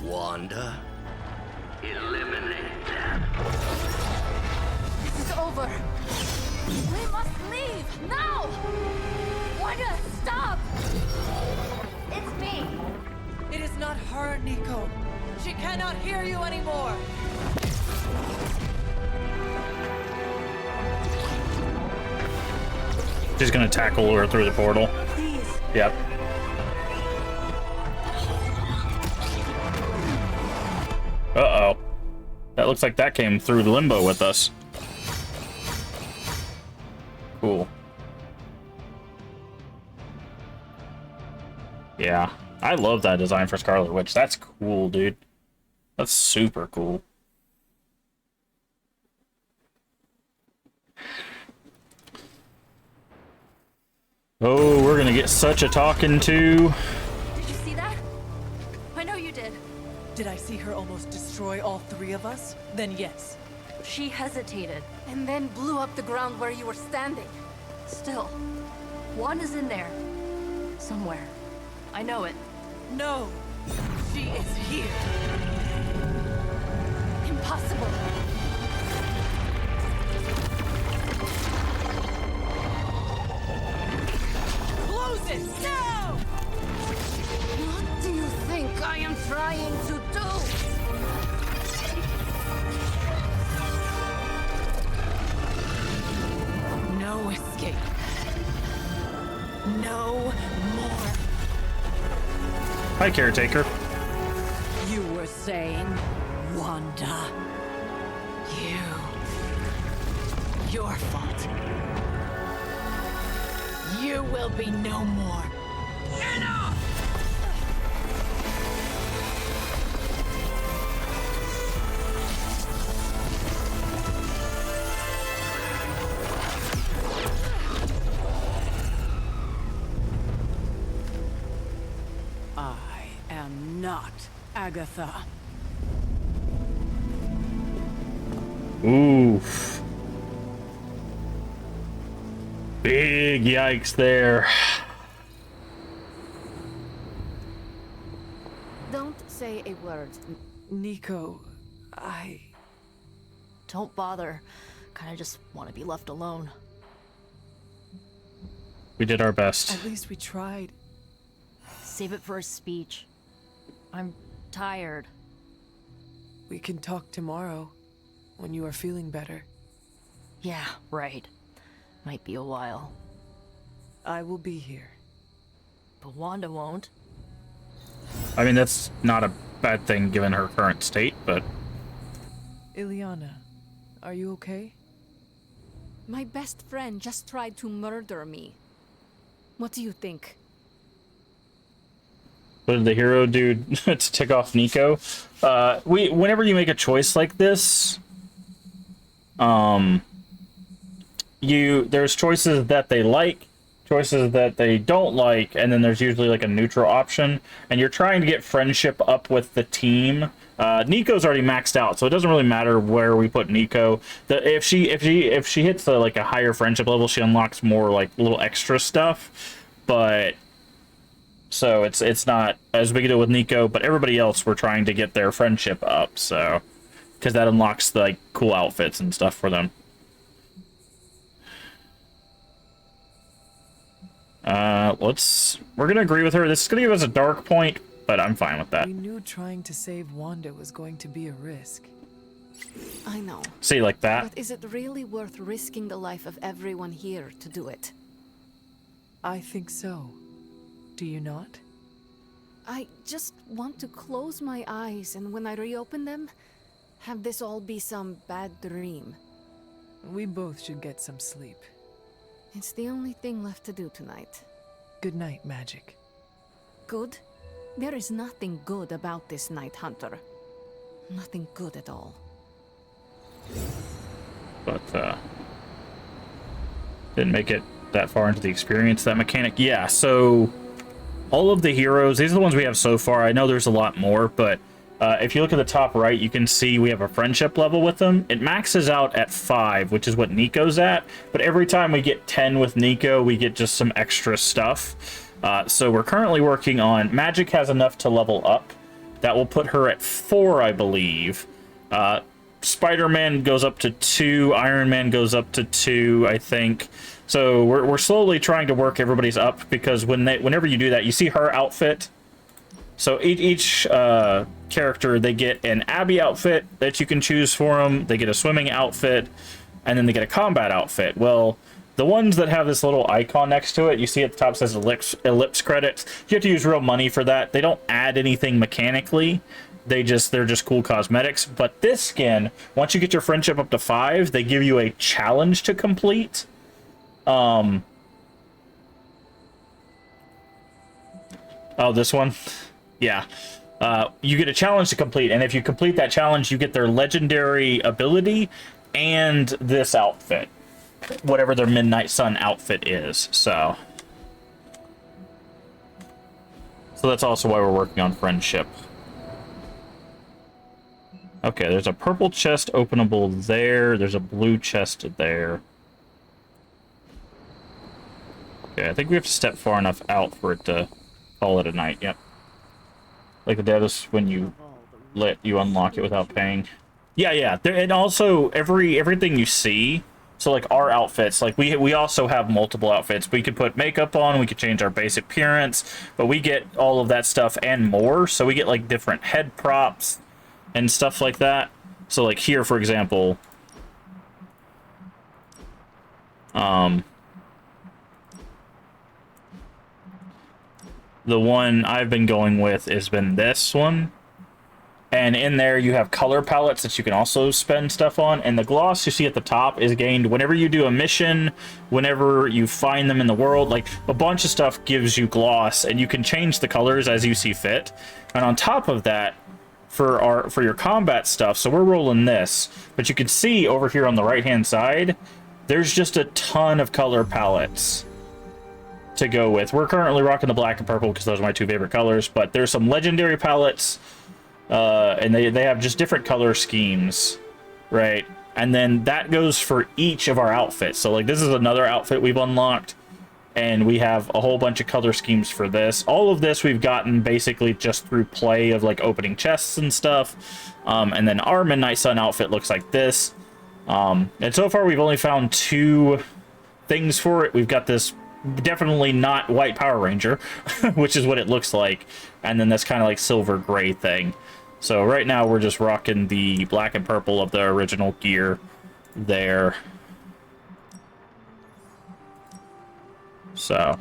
Wanda? Eliminate them. This is over. We must leave now. Wanda, stop! It's me. It is not her, Nico. She cannot hear you anymore. She's gonna tackle her through the portal. Please. Yep. Uh-oh. That looks like that came through the limbo with us. Yeah, I love that design for Scarlet Witch. That's cool, dude. That's super cool. Oh, we're gonna get such a talking to. Did you see that? I know you did. Did I see her almost destroy all three of us? Then yes. She hesitated. And then blew up the ground where you were standing. Still, Wanda's in there. Somewhere. I know it. No! She is here! Impossible! Close it! Now! What do you think I am trying to do? No escape. No more. Hi, Caretaker. You were saying, Wanda. Your fault. You will be no more. Enough! I am not Agatha. Oof. Big yikes there. Don't say a word. Nico, Don't bother. Kinda just want to be left alone. We did our best. At least we tried. Save it for a speech. I'm tired. We can talk tomorrow, when you are feeling better. Yeah, right. Might be a while. I will be here. But Wanda won't. I mean, that's not a bad thing given her current state, but... Ileana, are you okay? My best friend just tried to murder me. What do you think? What did the hero do to tick off Nico? Whenever you make a choice like this, there's choices that they like, choices that they don't like, and then there's usually like a neutral option, and you're trying to get friendship up with the team. Nico's already maxed out, so it doesn't really matter where we put Nico. If she hits like a higher friendship level, she unlocks more like little extra stuff, but so it's not as big a deal with Nico. But everybody else, we're trying to get their friendship up, so because that unlocks the like cool outfits and stuff for them. We're gonna agree with her. This is gonna give us a dark point, but I'm fine with that. We knew trying to save Wanda was going to be a risk. I know. See, like that. But is it really worth risking the life of everyone here to do it? I think so. Do you not? I just want to close my eyes, and when I reopen them, have this all be some bad dream. We both should get some sleep. It's the only thing left to do tonight. Good night, Magic. Good? There is nothing good about this night, Hunter. Nothing good at all. But, didn't make it that far into the experience, that mechanic. Yeah, so all of the heroes, these are the ones we have so far. I know there's a lot more, but if you look at the top right, you can see we have a friendship level with them. It maxes out at 5, which is what Nico's at, but every time we get 10 with Nico, we get just some extra stuff. So we're currently working on... Magic has enough to level up. That will put her at 4, I believe. Spider-Man goes up to 2. Iron Man goes up to 2, I think. So we're slowly trying to work everybody's up, because whenever you do that, you see her outfit. So each character, they get an Abby outfit that you can choose for them. They get a swimming outfit, and then they get a combat outfit. Well, the ones that have this little icon next to it, you see at the top says ellipse credits. You have to use real money for that. They don't add anything mechanically. They're just cool cosmetics. But this skin, once you get your friendship up to 5, they give you a challenge to complete. Oh, this one? Yeah. You get a challenge to complete, and if you complete that challenge, you get their legendary ability and this outfit. Whatever their Midnight Sun outfit is, so that's also why we're working on friendship. Okay, there's a purple chest openable there. There's a blue chest there. Okay, I think we have to step far enough out for it to call it a night. Yep. Like the Deadest, when you unlock it without paying. Yeah. And also everything you see. So like our outfits, like we also have multiple outfits. We could put makeup on, we could change our basic appearance, but we get all of that stuff and more. So we get like different head props and stuff like that. So like here, for example, the one I've been going with has been this one. And in there you have color palettes that you can also spend stuff on. And the gloss you see at the top is gained whenever you do a mission, whenever you find them in the world. Like a bunch of stuff gives you gloss, and you can change the colors as you see fit. And on top of that, for your combat stuff, so we're rolling this, but you can see over here on the right hand side, there's just a ton of color palettes to go with. We're currently rocking the black and purple because those are my two favorite colors, but there's some legendary palettes, and they have just different color schemes, right? And then that goes for each of our outfits. So like this is another outfit we've unlocked, and we have a whole bunch of color schemes for this. All of this we've gotten basically just through play of like opening chests and stuff. And then our Midnight Sun outfit looks like this. And so far we've only found 2 things for it. We've got this definitely not white Power Ranger, which is what it looks like. And then this kind of like silver gray thing. So right now we're just rocking the black and purple of the original gear there. So,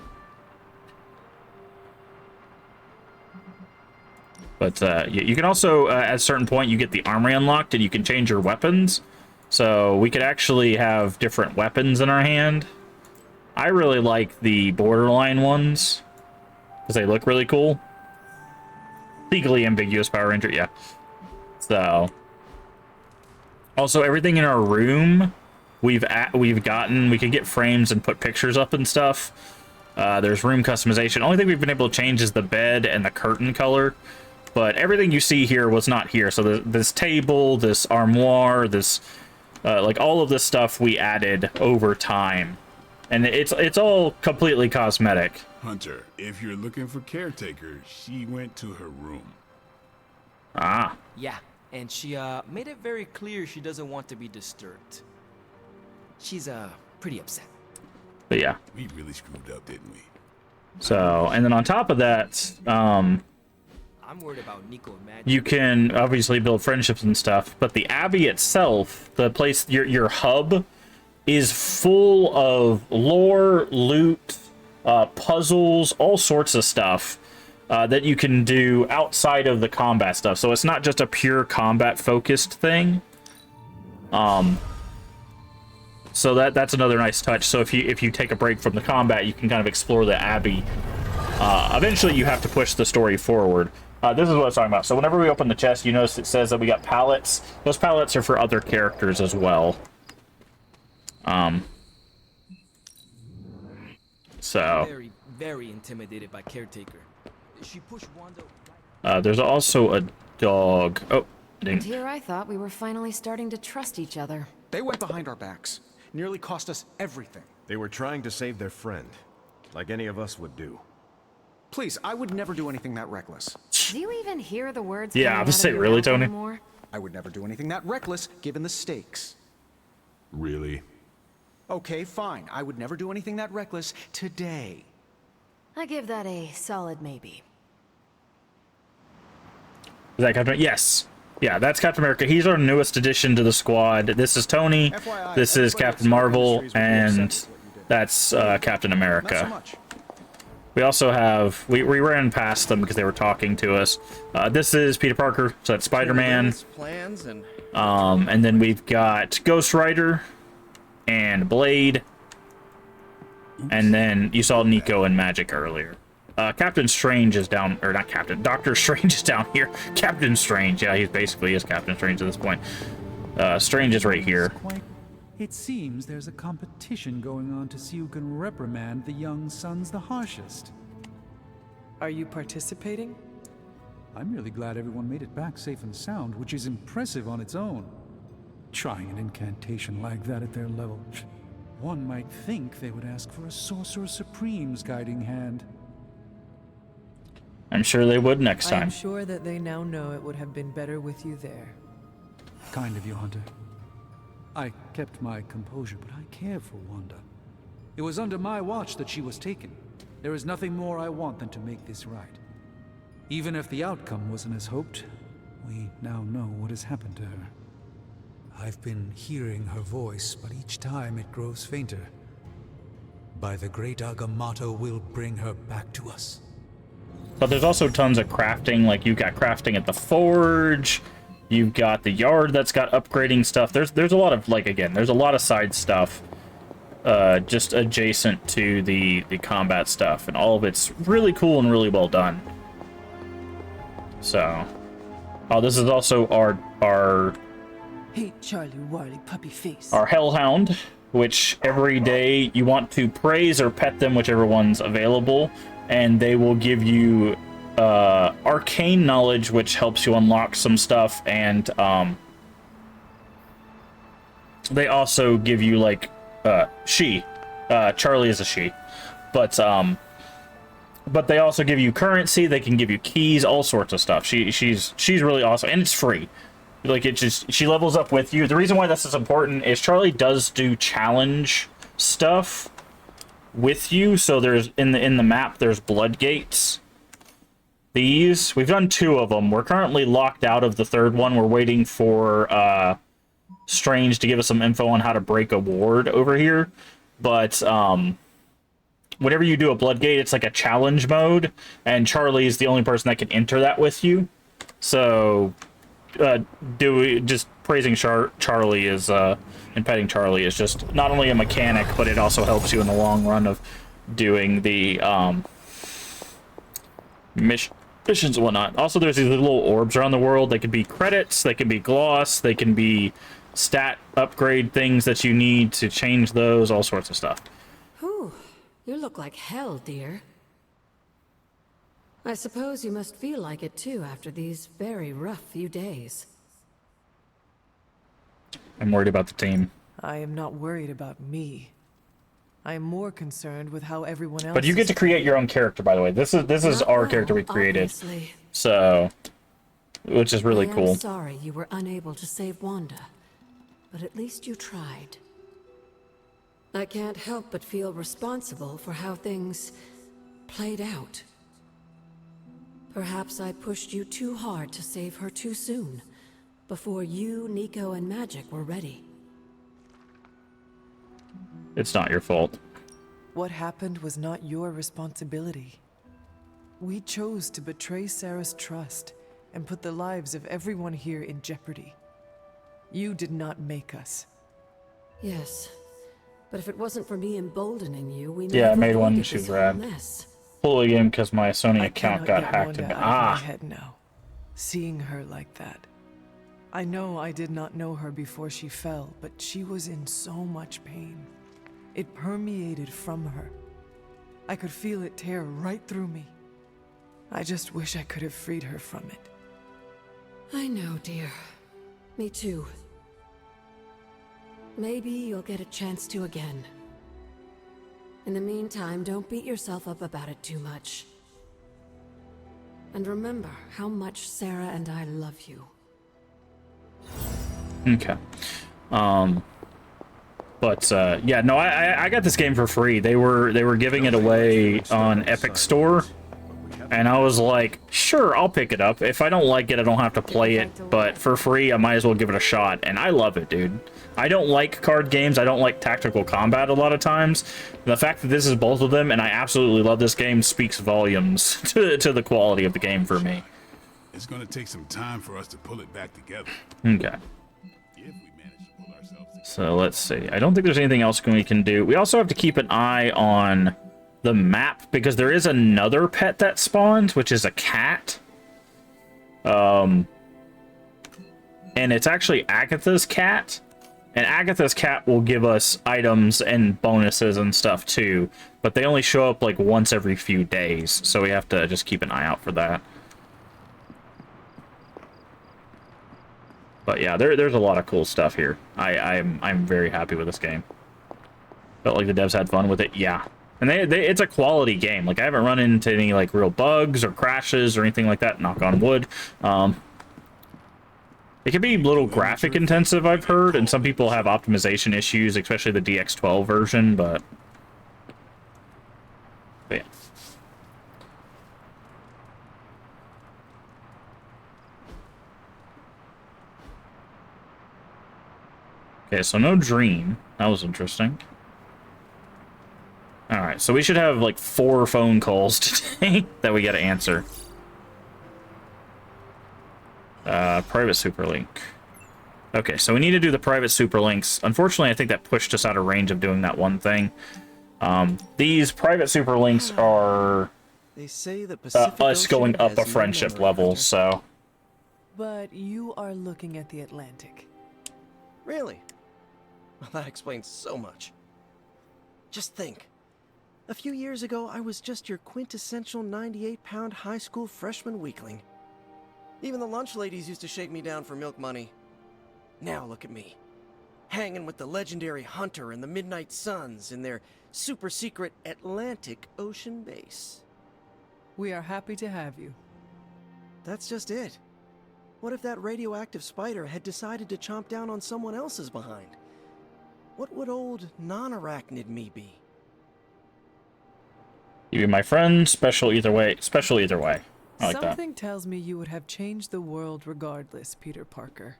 but you can also at a certain point you get the armory unlocked and you can change your weapons. So we could actually have different weapons in our hand. I really like the borderline ones because they look really cool. Legally ambiguous Power Ranger, yeah. So, also everything in our room we can get frames and put pictures up and stuff. There's room customization. Only thing we've been able to change is the bed and the curtain color, but everything you see here was not here. So this table, this armoire, this like all of this stuff we added over time, and it's all completely cosmetic. Hunter, if you're looking for caretaker, she went to her room. Ah. Yeah, and she made it very clear she doesn't want to be disturbed. She's pretty upset. But yeah. We really screwed up, didn't we? So, and then on top of that, I'm worried about Nico and Magic. you can obviously build friendships and stuff, but the Abbey itself, the place, your hub, is full of lore, loot, puzzles, all sorts of stuff that you can do outside of the combat stuff. So it's not just a pure combat focused thing. So that's another nice touch. So if you take a break from the combat, you can kind of explore the Abbey. Eventually you have to push the story forward. This is what I was talking about. So whenever we open the chest, you notice it says that we got pallets. Those pallets are for other characters as well. So Very, very intimidated by caretaker. She pushed Wanda. there's also a dog. Oh, And here I thought we were finally starting to trust each other. They went behind our backs. Nearly cost us everything. They were trying to save their friend, like any of us would do. Please, I would never do anything that reckless. Do you even hear the words? Yeah, coming I was out of saying, your really, mouth Tony? anymore? I would never do anything that reckless, given the stakes. Really? Okay, fine. I would never do anything that reckless today. I give that a solid maybe. Is that Captain? Yes. Yeah, that's Captain America. He's our newest addition to the squad. This is Tony. FYI, This is Captain Marvel, Industries would be and upset with what you did. that's Captain Not so America. much. We also have we ran past them because they were talking to us. This is Peter Parker, so that's Spider-Man. Plans and And then we've got Ghost Rider and Blade. And then you saw Nico and Magic earlier. Captain Strange is down, or not Captain, Doctor Strange is down here. Captain Strange, yeah, he basically is Captain Strange at this point. Strange is right here. It seems there's a competition going on to see who can reprimand the young sons the harshest. Are you participating? I'm really glad everyone made it back safe and sound, which is impressive on its own. Trying an incantation like that at their level. One might think they would ask for a Sorcerer Supreme's guiding hand. I'm sure they would next time. I'm sure that they now know it would have been better with you there. Kind of you, Hunter. I kept my composure, but I care for Wanda. It was under my watch that she was taken. There is nothing more I want than to make this right. Even if the outcome wasn't as hoped, we now know what has happened to her. I've been hearing her voice, but each time it grows fainter. By the great Agamotto will bring her back to us. But there's also tons of crafting, like you've got crafting at the forge, you've got the yard that's got upgrading stuff. There's a lot of, like, again, there's a lot of side stuff just adjacent to the combat stuff, and all of it's really cool and really well done. So, oh, this is also our Hey, Charlie Warly puppy face. Our Hellhound, which every day you want to praise or pet them, whichever one's available, and they will give you arcane knowledge, which helps you unlock some stuff, and they also give you, like, Charlie is a she, but they also give you currency, they can give you keys, all sorts of stuff. She's really awesome, and it's free. Like, it just, she levels up with you. The reason why this is important is Charlie does do challenge stuff with you. So there's, in the map, there's blood gates. These, we've done 2 of them. We're currently locked out of the 3rd one. We're waiting for Strange to give us some info on how to break a ward over here. But whenever you do a blood gate, it's like a challenge mode, and Charlie is the only person that can enter that with you. So just praising Charlie is and petting Charlie is just not only a mechanic, but it also helps you in the long run of doing the missions and whatnot. Also, there's these little orbs around the world. They could be credits, they can be gloss, they can be stat upgrade things that you need to change those, all sorts of stuff. Whew, you look like hell, dear. I suppose you must feel like it too after these very rough few days. I'm worried about the team. I am not worried about me. I am more concerned with how everyone else. But you get to create your own character, by the way. This is our character we created. Obviously. So, which is really cool. I'm sorry you were unable to save Wanda, but at least you tried. I can't help but feel responsible for how things played out. Perhaps I pushed you too hard to save her too soon, before you, Nico, and Magic were ready. It's not your fault. What happened was not your responsibility. We chose to betray Sarah's trust and put the lives of everyone here in jeopardy. You did not make us. Yes, but if it wasn't for me emboldening you, we I made one. this She's whole rad. mess. Fully again because my Sony account got hacked. Wanda out of my head now. Seeing her like that. I know I did not know her before she fell, but she was in so much pain. It permeated from her. I could feel it tear right through me. I just wish I could have freed her from it. I know, dear. Me too. Maybe you'll get a chance to again. In the meantime, don't beat yourself up about it too much. And remember how much Sarah and I love you. Okay. But yeah, no, I got this game for free. They were giving it away on Epic Store, and I was like, sure, I'll pick it up. If I don't like it, I don't have to play it, but for free, I might as well give it a shot, and I love it, dude. I don't like card games, I don't like tactical combat a lot of times. The fact that this is both of them, and I absolutely love this game, speaks volumes to the quality of the game for me. It's gonna take some time for us to pull it back together. Okay. So let's see. I don't think there's anything else we can do. We also have to keep an eye on the map because there is another pet that spawns, which is a cat. And it's actually Agatha's cat. And Agatha's cat will give us items and bonuses and stuff too. But they only show up like once every few days. So we have to just keep an eye out for that. But yeah, there's a lot of cool stuff here. I'm very happy with this game. Felt like the devs had fun with it. Yeah. And it's a quality game. Like, I haven't run into any, like, real bugs or crashes or anything like that, knock on wood. It can be a little graphic intensive, I've heard, and some people have optimization issues, especially the DX12 version, but yeah. Okay, so no dream. That was interesting. Alright, so we should have like 4 phone calls today that we gotta answer. Private superlink. Okay, so we need to do the private superlinks. Unfortunately, I think that pushed us out of range of doing that one thing. These private superlinks are They say the us going up a friendship level, so... But you are looking at the Atlantic. Really? Well, that explains so much. Just think. A few years ago, I was just your quintessential 98-pound high school freshman weakling. Even the lunch ladies used to shake me down for milk money. Now look at me. Hanging with the legendary Hunter and the Midnight Suns in their super-secret Atlantic Ocean base. We are happy to have you. That's just it. What if that radioactive spider had decided to chomp down on someone else's behind? What would old non-arachnid me be? You be my friend, special either way. Special either way. I like that. Something tells me you would have changed the world regardless, Peter Parker.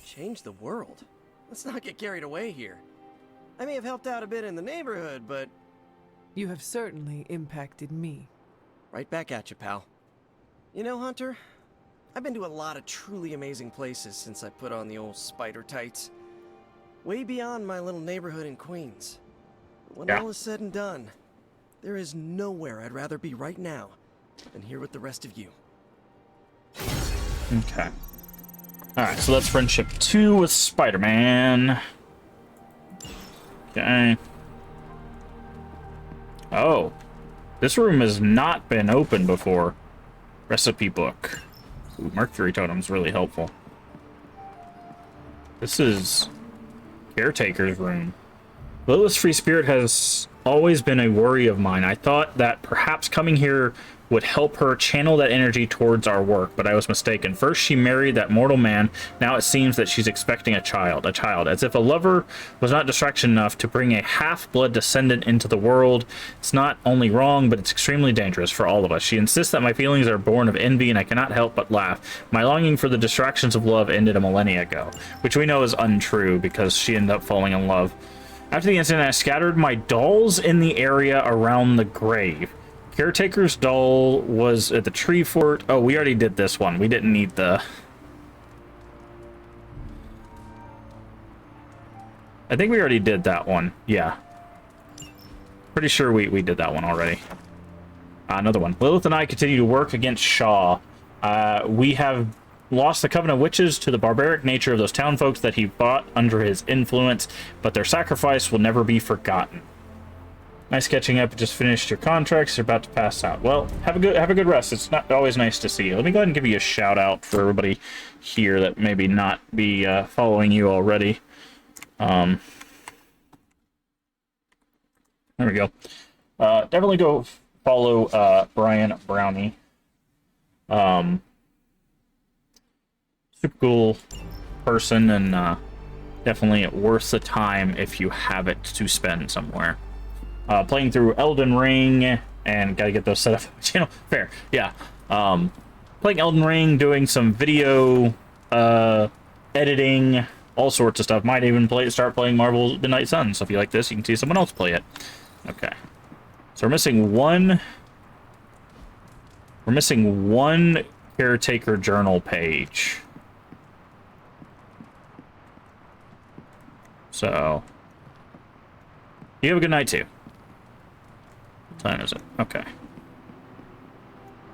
Change the world? Let's not get carried away here. I may have helped out a bit in the neighborhood, but... You have certainly impacted me. Right back at you, pal. You know, Hunter, I've been to a lot of truly amazing places since I put on the old spider tights. Way beyond my little neighborhood in Queens. But when all is said and done, there is nowhere I'd rather be right now than here with the rest of you. Okay. Alright, so that's Friendship 2 with Spider-Man. Okay. Oh. This room has not been opened before. Recipe book. Ooh, Mercury Totem's really helpful. This is Caretaker's room. Lilith's free spirit has always been a worry of mine. I thought that perhaps coming here would help her channel that energy towards our work, but I was mistaken. First, she married that mortal man. Now it seems that she's expecting a child. As if a lover was not distraction enough to bring a half-blood descendant into the world. It's not only wrong, but it's extremely dangerous for all of us. She insists that my feelings are born of envy, and I cannot help but laugh. My longing for the distractions of love ended a millennia ago, which we know is untrue because she ended up falling in love. After the incident, I scattered my dolls in the area around the grave. Caretaker's doll was at the tree fort. Oh, we already did this one. We didn't need the... I think we already did that one. Yeah. Pretty sure we did that one already. Another one. Lilith and I continue to work against Shaw. We have lost the Covenant Witches to the barbaric nature of those townfolks that he fought under his influence, but their sacrifice will never be forgotten. Nice catching up. Just finished your contracts. You're about to pass out. Well, have a good rest. It's not always nice to see you. Let me go ahead and give you a shout out for everybody here that maybe not be following you already. There we go. Definitely go follow Brian Brownie. Super cool person, and definitely worth the time if you have it to spend somewhere. Playing through Elden Ring, and gotta get those set up on the channel. Fair, yeah. Playing Elden Ring, doing some video editing, all sorts of stuff. Might even start playing Marvel's Midnight Suns. So if you like this, you can see someone else play it. Okay. So we're missing one. We're missing one Caretaker journal page. So you have a good night too. What time is it? Okay.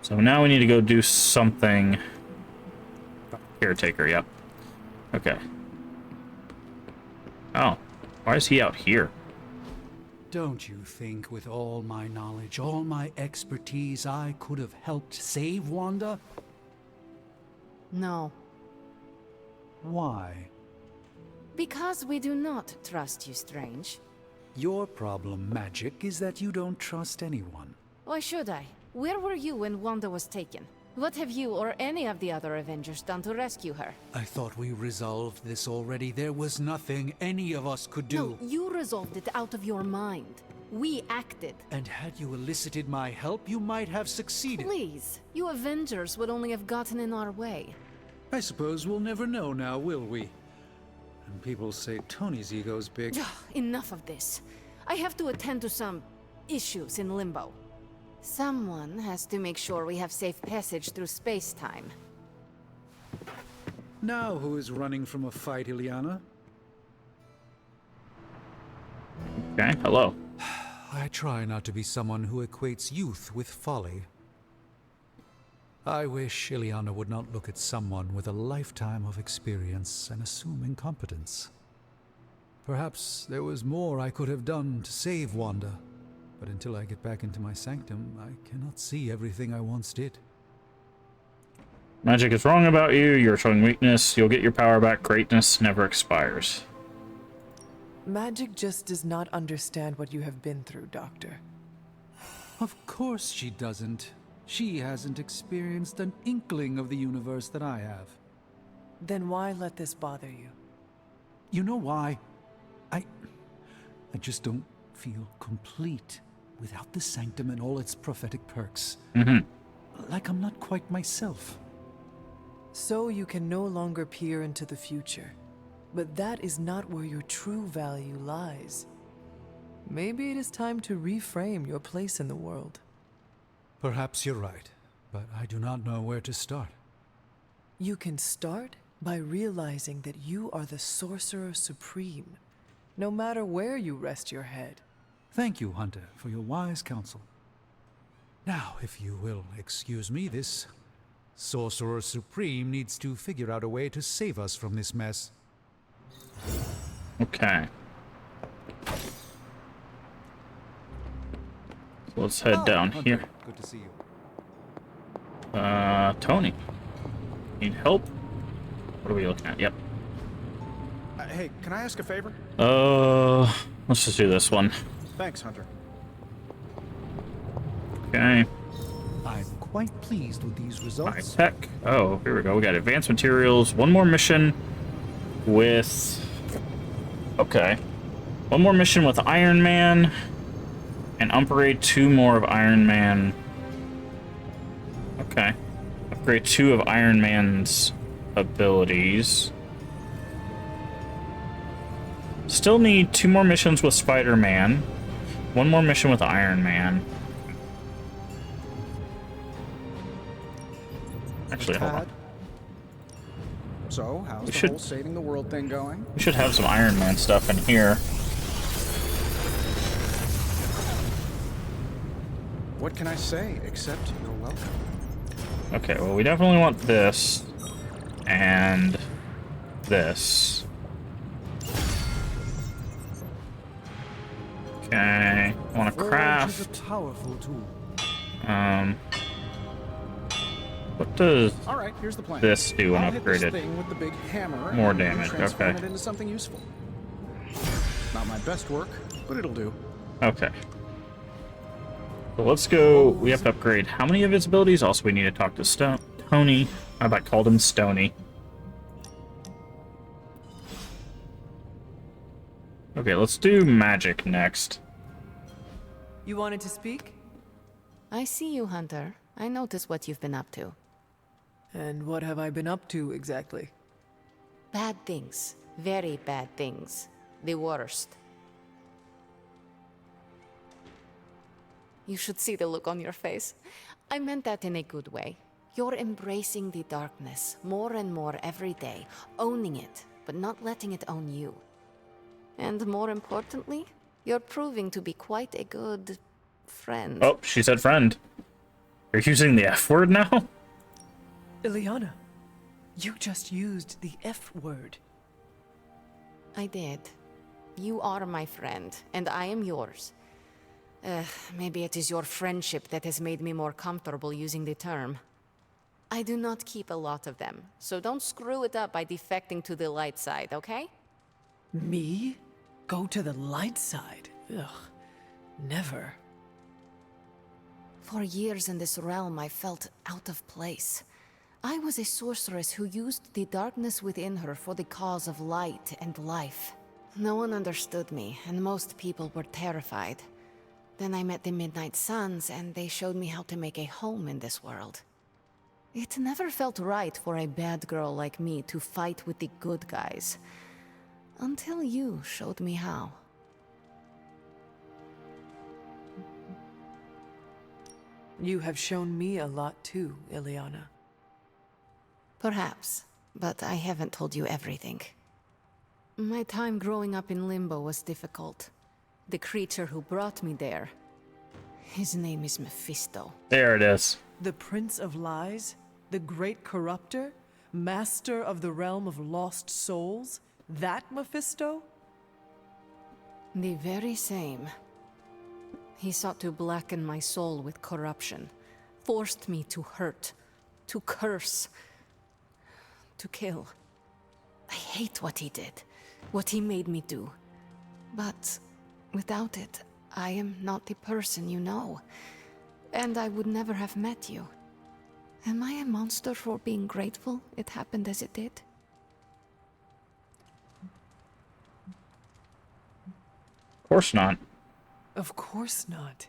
So now we need to go do something. Caretaker, yep. Okay. Oh, why is he out here? Don't you think with all my knowledge, all my expertise, I could have helped save Wanda? No. Why? Because we do not trust you, Strange. Your problem, Magic, is that you don't trust anyone. Why should I? Where were you when Wanda was taken? What have you or any of the other Avengers done to rescue her? I thought we resolved this already. There was nothing any of us could do. No, you resolved it out of your mind. We acted. And had you elicited my help, you might have succeeded. Please, you Avengers would only have gotten in our way. I suppose we'll never know now, will we? And people say Tony's ego's big. Enough of this. I have to attend to some issues in Limbo. Someone has to make sure we have safe passage through space-time. Now who is running from a fight, Ileana? Okay, hello. I try not to be someone who equates youth with folly. I wish Ileana would not look at someone with a lifetime of experience and assume incompetence. Perhaps there was more I could have done to save Wanda, but until I get back into my sanctum, I cannot see everything I once did. Magic is wrong about you. You're showing weakness. You'll get your power back. Greatness never expires. Magic just does not understand what you have been through, Doctor. Of course she doesn't. She hasn't experienced an inkling of the universe that I have. Then why let this bother you? You know why? I just don't feel complete without the sanctum and all its prophetic perks. Like I'm not quite myself. So you can no longer peer into the future. But that is not where your true value lies. Maybe it is time to reframe your place in the world. Perhaps you're right, but I do not know where to start. You can start by realizing that you are the Sorcerer Supreme, no matter where you rest your head. Thank you, Hunter, for your wise counsel. Now, if you will excuse me, this Sorcerer Supreme needs to figure out a way to save us from this mess. Okay. So let's head down Hunter, here. good to see you. Tony. Need help? What are we looking at? Yep. Hey, can I ask a favor? Let's just do this one. Thanks, Hunter. Okay. I'm quite pleased with these results. High tech. Oh, here we go. We got advanced materials. One more mission with... Okay. One more mission with Iron Man. And upgrade 2 more of Iron Man. Okay. Upgrade 2 of Iron Man's abilities. Still need 2 more missions with Spider-Man. 1 more mission with Iron Man. Actually, hold on. So, how's We the should- whole saving the world thing going? We should have some Iron Man stuff in here. What can I say except you're welcome? Okay, well, we definitely want this. And this. Okay, I want to Forge craft. is a powerful tool. What does All right, here's the plan. this do when I'll hit this upgraded? thing with the big hammer More and damage, transform okay. it into something useful. Not my best work, but it'll do. Okay. So let's go. We have to upgrade how many of his abilities? Also, we need to talk to Tony. I about called him Stony. Okay, let's do magic next. You wanted to speak? I see you, Hunter. I notice what you've been up to. And what have I been up to exactly? Bad things. Very bad things. The worst. You should see the look on your face. I meant that in a good way. You're embracing the darkness more and more every day, owning it, but not letting it own you. And more importantly, you're proving to be quite a good friend. Oh, she said friend. You're using the F word now? Ileana, you just used the F word. I did. You are my friend, and I am yours. Maybe it is your friendship that has made me more comfortable using the term. I do not keep a lot of them, so don't screw it up by defecting to the light side, okay? Me? Go to the light side? Ugh, never. For years in this realm, I felt out of place. I was a sorceress who used the darkness within her for the cause of light and life. No one understood me, and most people were terrified. Then I met the Midnight Suns, and they showed me how to make a home in this world. It never felt right for a bad girl like me to fight with the good guys. Until you showed me how. You have shown me a lot too, Ileana. Perhaps, but I haven't told you everything. My time growing up in Limbo was difficult. The creature who brought me there, his name is Mephisto. There it is. The Prince of Lies? The Great Corruptor? Master of the Realm of Lost Souls? That Mephisto? The very same. He sought to blacken my soul with corruption, forced me to hurt, to curse, to kill. I hate what he did, what he made me do. But without it, I am not the person you know, and I would never have met you. Am I a monster for being grateful it happened as it did? Of course not. Of course not.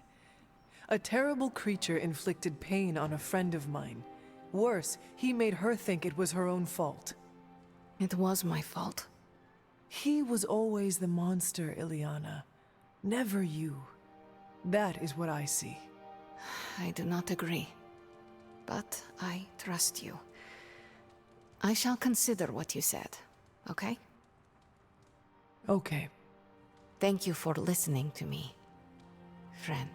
A terrible creature inflicted pain on a friend of mine. Worse, he made her think it was her own fault. It was my fault. He was always the monster, Ileana. Never you. That is what I see. I do not agree. But I trust you. I shall consider what you said, okay? Okay. Thank you for listening to me, friend.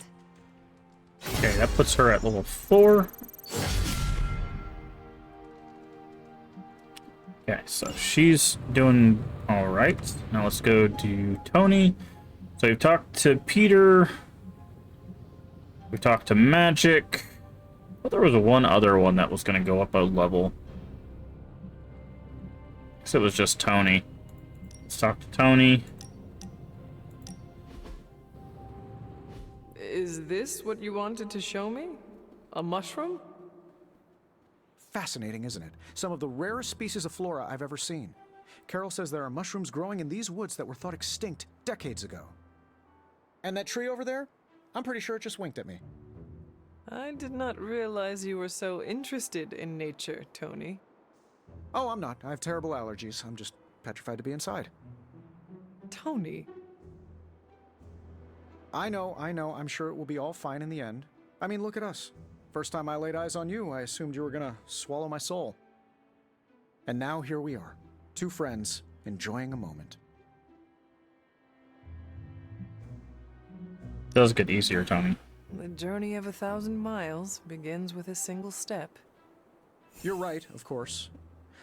Okay, that puts her at level 4. Okay, so she's doing alright. Now let's go to Tony. So we've talked to Peter. We've talked to Magic. But there was one other one that was going to go up a level. I guess it was just Tony. Let's talk to Tony. Is this what you wanted to show me? A mushroom? Fascinating, isn't it? Some of the rarest species of flora I've ever seen. Carol says there are mushrooms growing in these woods that were thought extinct decades ago. And that tree over there? I'm pretty sure it just winked at me. I did not realize you were so interested in nature, Tony. Oh, I'm not. I have terrible allergies. I'm just petrified to be inside. Tony. I know. I'm sure it will be all fine in the end. I mean, look at us. First time I laid eyes on you, I assumed you were gonna swallow my soul. And now here we are. Two friends, enjoying a moment. Does get easier, Tony. The journey of 1,000 miles begins with a single step. You're right, of course.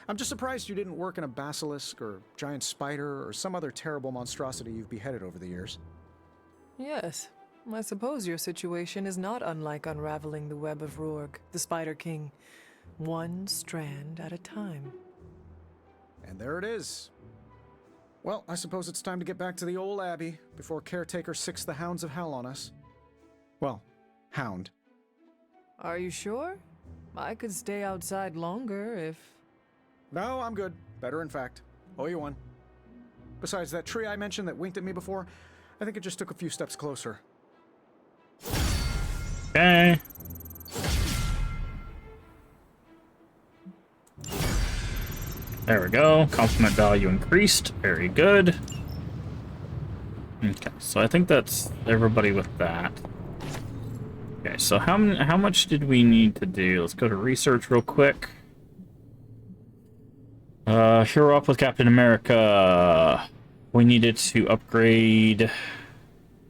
I'm just surprised you didn't work in a basilisk or giant spider or some other terrible monstrosity you've beheaded over the years. Yes, I suppose your situation is not unlike unraveling the web of Rourke, the Spider King, one strand at a time. And there it is. Well, I suppose it's time to get back to the old Abbey before Caretaker sicks the hounds of hell on us. Well, hound. Are you sure? I could stay outside longer if... No, I'm good. Better, in fact. Owe you one. Besides, that tree I mentioned that winked at me before, I think it just took a few steps closer. Okay. There we go. Compliment value increased. Very good. Okay, so I think that's everybody with that. Okay, so how much did we need to do? Let's go to research real quick. Hero up with Captain America. We needed to upgrade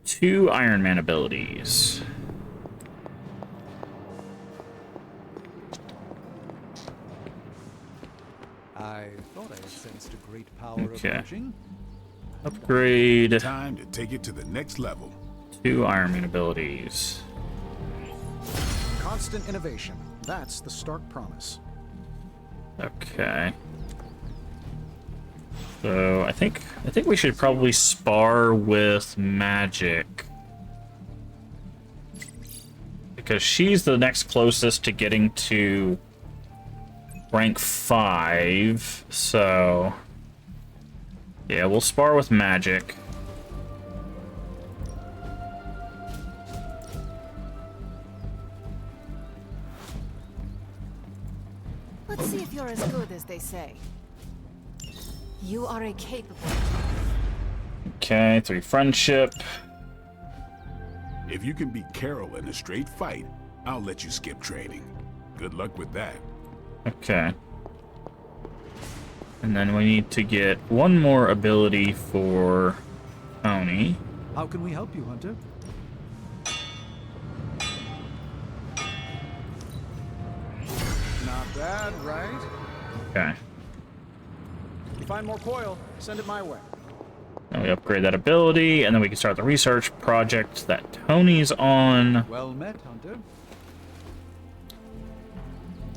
2 Iron Man abilities. I thought I had sensed a great power approaching. Upgrade. Time to take it to the next level. 2 Iron Man abilities. Constant innovation. That's the Stark promise. Okay. So I think we should probably spar with Magic. Because she's the next closest to getting to rank 5. So yeah, we'll spar with Magic. Let's see if you're as good as they say. You are a capable. Okay, 3 friendship. If you can beat Carol in a straight fight, I'll let you skip training. Good luck with that. Okay. And then we need to get 1 more ability for Tony. How can we help you, Hunter? Not bad, right? Okay. You find more coil, send it my way. Then we upgrade that ability, and then we can start the research project that Tony's on. Well met, Hunter.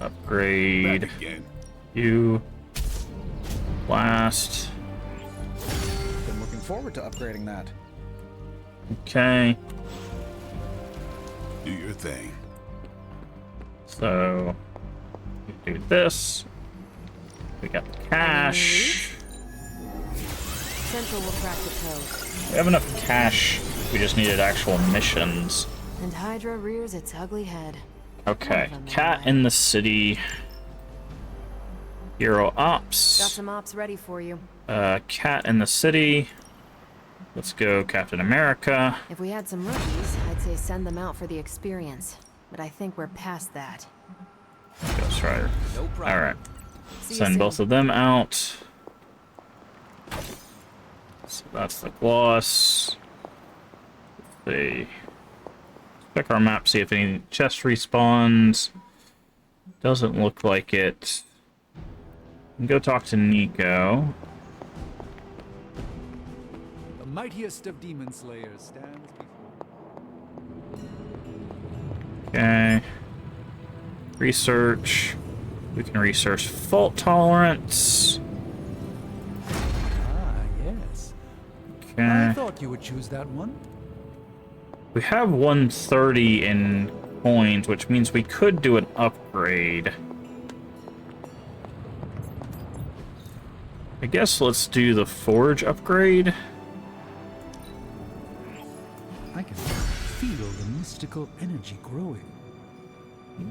Upgrade. Back again. You. Blast. Been looking forward to upgrading that. Okay. Do your thing. So, we do this. We got the cash. Central will crack the code. We have enough cash. We just needed actual missions. And Hydra rears its ugly head. Okay. Cat in the city. Hero ops. Got some ops ready for you. Cat in the city. Let's go Captain America. If we had some rookies, I'd say send them out for the experience. But I think we're past that. Ghost Rider. No problem. Alright. See you Send soon. both of them out. So that's the gloss. They check our map, see if any chest respawns. Doesn't look like it. Go talk to Nico. The mightiest of demon slayers stands before. Okay. Research. We can research fault tolerance. Ah, yes. Okay. I thought you would choose that one. We have 130 in coins, which means we could do an upgrade. I guess let's do the forge upgrade. I can feel the mystical energy growing.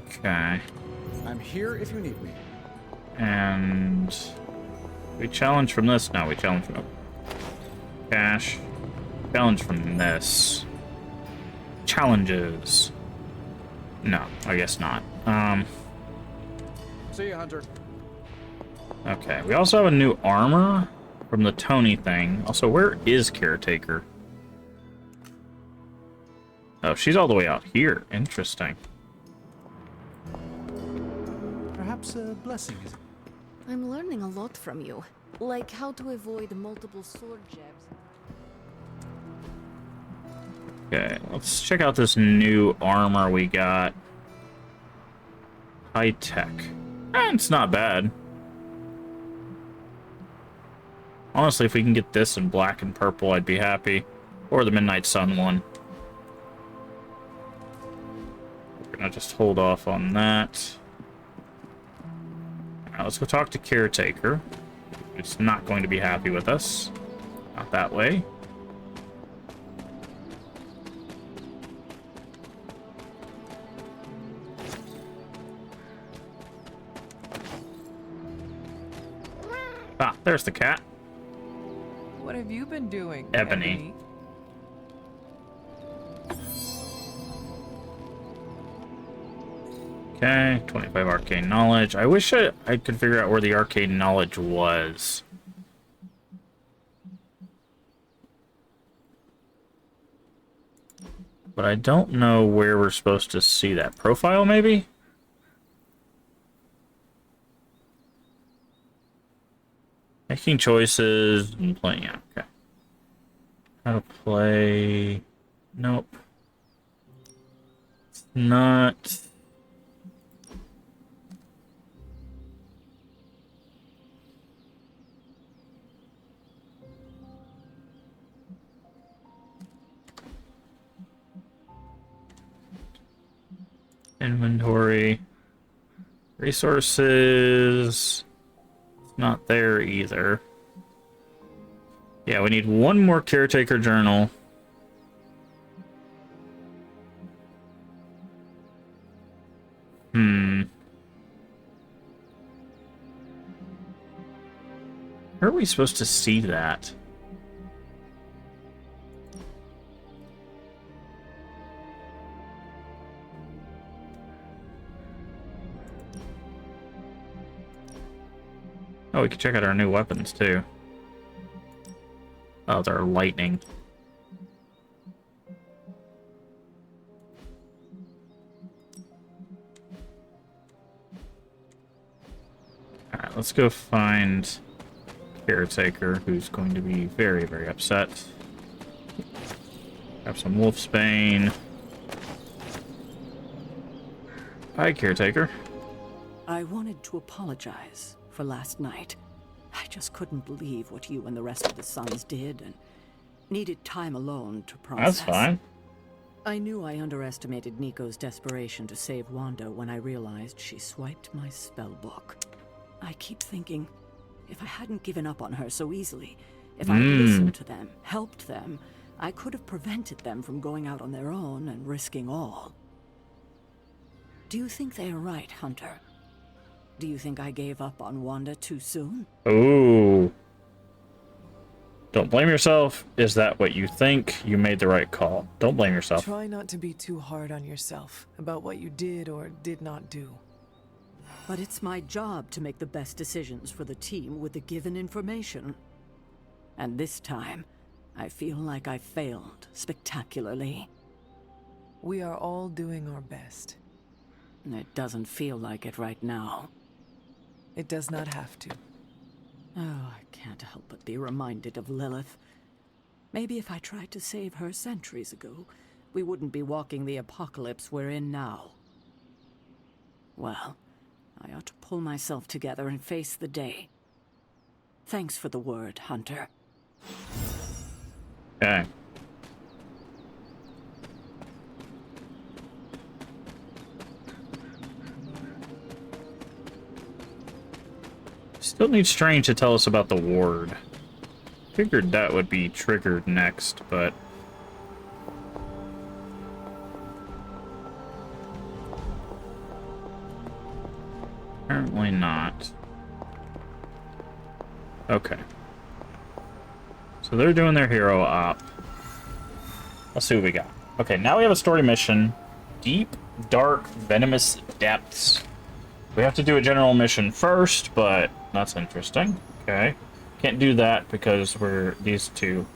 Okay. I'm here if you need me. And we challenge from this. No, we challenge from cash. Challenge from this. Challenges. No, I guess not. See you, Hunter. Okay, we also have a new armor from the Tony thing. Also, where is Caretaker? Oh, she's all the way out here. Interesting. Perhaps a blessing is. I'm learning a lot from you. Like how to avoid multiple sword jabs. Okay, let's check out this new armor we got. High tech. It's not bad. Honestly, if we can get this in black and purple, I'd be happy. Or the Midnight Sun one. We're gonna just hold off on that. Alright, let's go talk to Caretaker. It's not going to be happy with us. Not that way. Ah, there's the cat. What have you been doing, Ebony. Okay, 25 arcane knowledge. I wish I could figure out where the arcane knowledge was. But I don't know where we're supposed to see that. Profile, maybe? Making choices and playing. Yeah, okay. How to play? Nope. It's not. Inventory. Resources. It's not there either. Yeah, we need one more caretaker journal. Where are we supposed to see that? Oh, we can check out our new weapons too. Oh, they're lightning. Alright, let's go find Caretaker, who's going to be very, very upset. Have some Wolfsbane. Hi, Caretaker. I wanted to apologize for last night. I just couldn't believe what you and the rest of the Sons did, and needed time alone to process. That's fine. I knew I underestimated Nico's desperation to save Wanda when I realized she swiped my spell book. I keep thinking, if I hadn't given up on her so easily, if I'd listened to them, helped them, I could have prevented them from going out on their own and risking all. Do you think they are right, Hunter? Do you think I gave up on Wanda too soon? Ooh. Don't blame yourself. Is that what you think? You made the right call. Don't blame yourself. Try not to be too hard on yourself about what you did or did not do. But it's my job to make the best decisions for the team with the given information. And this time, I feel like I failed spectacularly. We are all doing our best. It doesn't feel like it right now. It does not have to. Oh, I can't help but be reminded of Lilith. Maybe if I tried to save her centuries ago, we wouldn't be walking the apocalypse we're in now. Well, I ought to pull myself together and face the day. Thanks for the word, Hunter. Okay. Still need Strange to tell us about the ward. Figured that would be triggered next, but... apparently not. Okay. So they're doing their hero op. Let's see what we got. Okay, now we have a story mission. Deep, dark, venomous depths. We have to do a general mission first, but that's interesting. Okay. Can't do that because we're these two.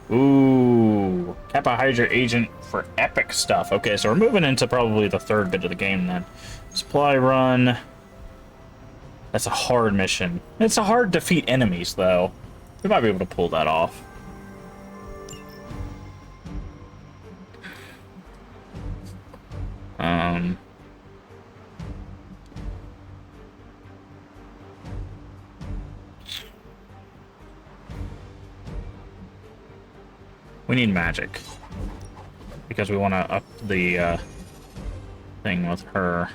Ooh. Kappa Hydra agent for epic stuff. Okay, so we're moving into probably the third bit of the game then. Supply run. That's a hard mission. It's a hard defeat enemies, though. We might be able to pull that off. We need magic. Because we want to up the thing with her.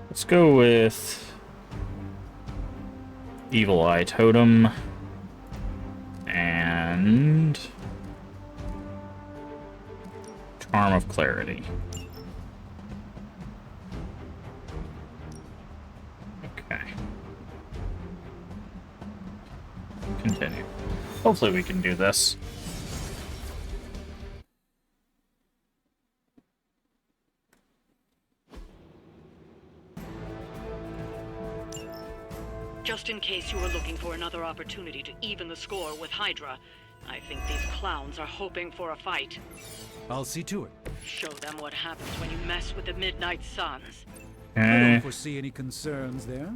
Let's go with Evil Eye Totem and Charm of Clarity. Okay. Continue. Hopefully we can do this. Just in case you were looking for another opportunity to even the score with Hydra, I think these clowns are hoping for a fight. I'll see to it. Show them what happens when you mess with the Midnight Suns. I Okay. don't foresee any concerns there.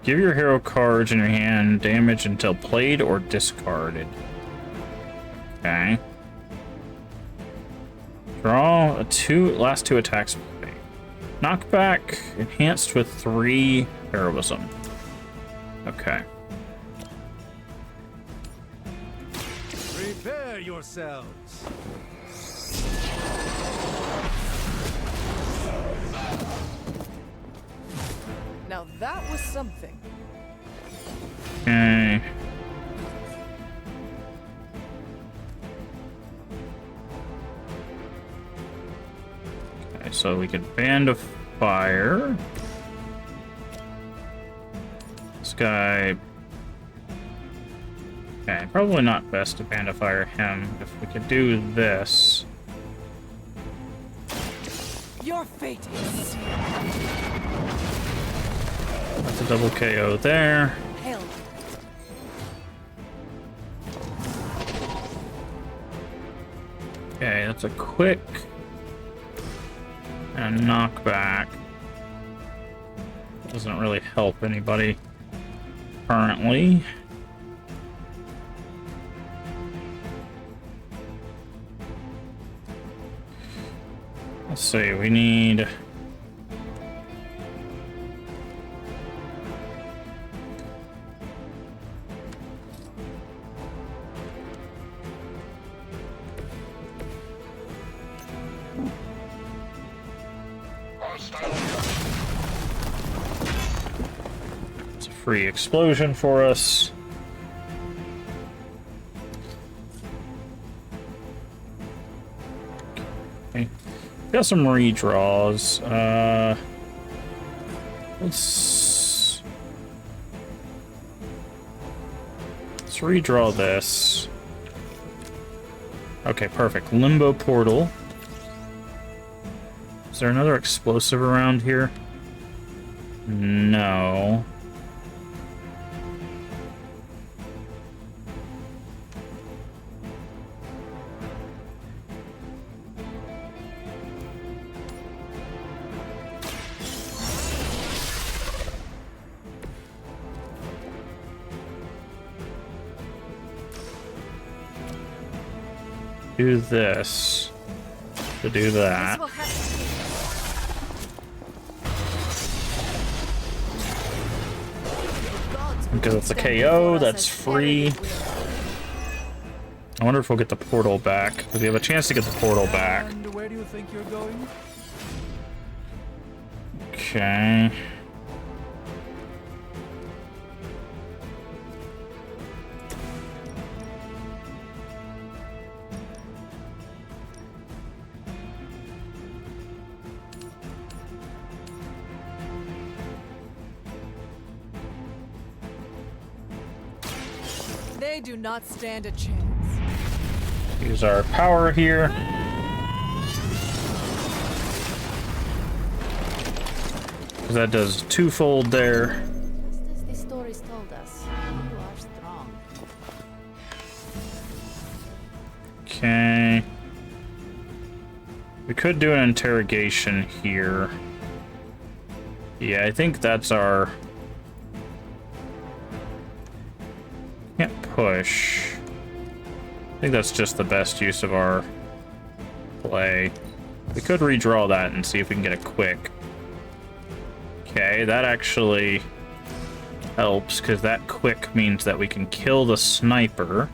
Give your hero cards in your hand damage until played or discarded. Okay. Draw last two attacks. Knockback enhanced with 3 heroism. Okay. Prepare yourselves. Now that was something. Okay. Okay, so we can Band of Fire. This guy. Okay, probably not best to Band of Fire him. If we could do this. Your fate is sealed. That's a double KO there. Hell. Okay, that's a quick and a knockback. Doesn't really help anybody currently. Let's see, we need... It's a free explosion for us. Okay. Got some redraws. Let's redraw this. Okay, perfect. Limbo portal. Is there another explosive around here? No. Do this to do that. Because it's a KO, that's free. I wonder if we'll get the portal back. Because we have a chance to get the portal back. And where do you think you're going? Okay. They do not stand a chance. Use our power here. Because that does twofold there. Just as the stories told us, you are strong. Okay. We could do an interrogation here. Yeah, I think that's our... Can't push. I think that's just the best use of our play. We could redraw that and see if we can get a quick. Okay, that actually helps because that quick means that we can kill the sniper.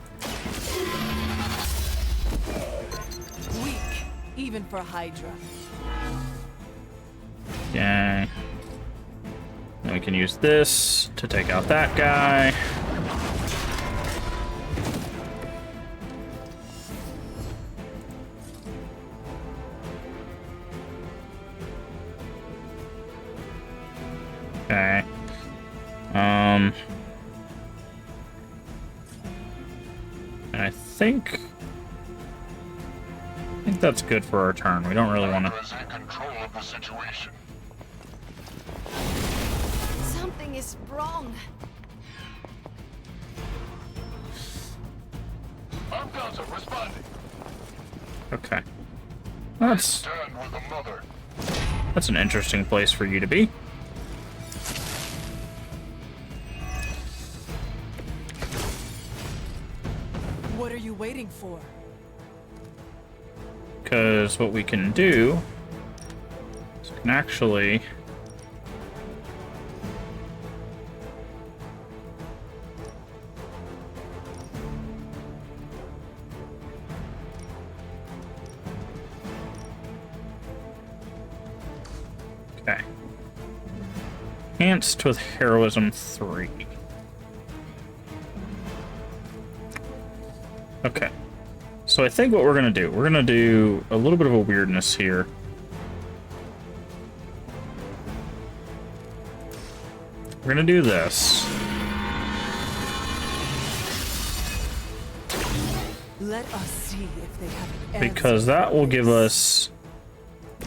Weak, even for Hydra. Okay. Then we can use this to take out that guy. Okay. And I think that's good for our turn. We don't really want to. Something is wrong. Our guns are responding. Okay. That's Stand with the mother. That's an interesting place for you to be. What are you waiting for? Because what we can do is we can actually okay. Enhanced with Heroism 3. Okay. So I think what we're gonna do a little bit of a weirdness here. We're gonna do this. Let us see if they have an Because that will give us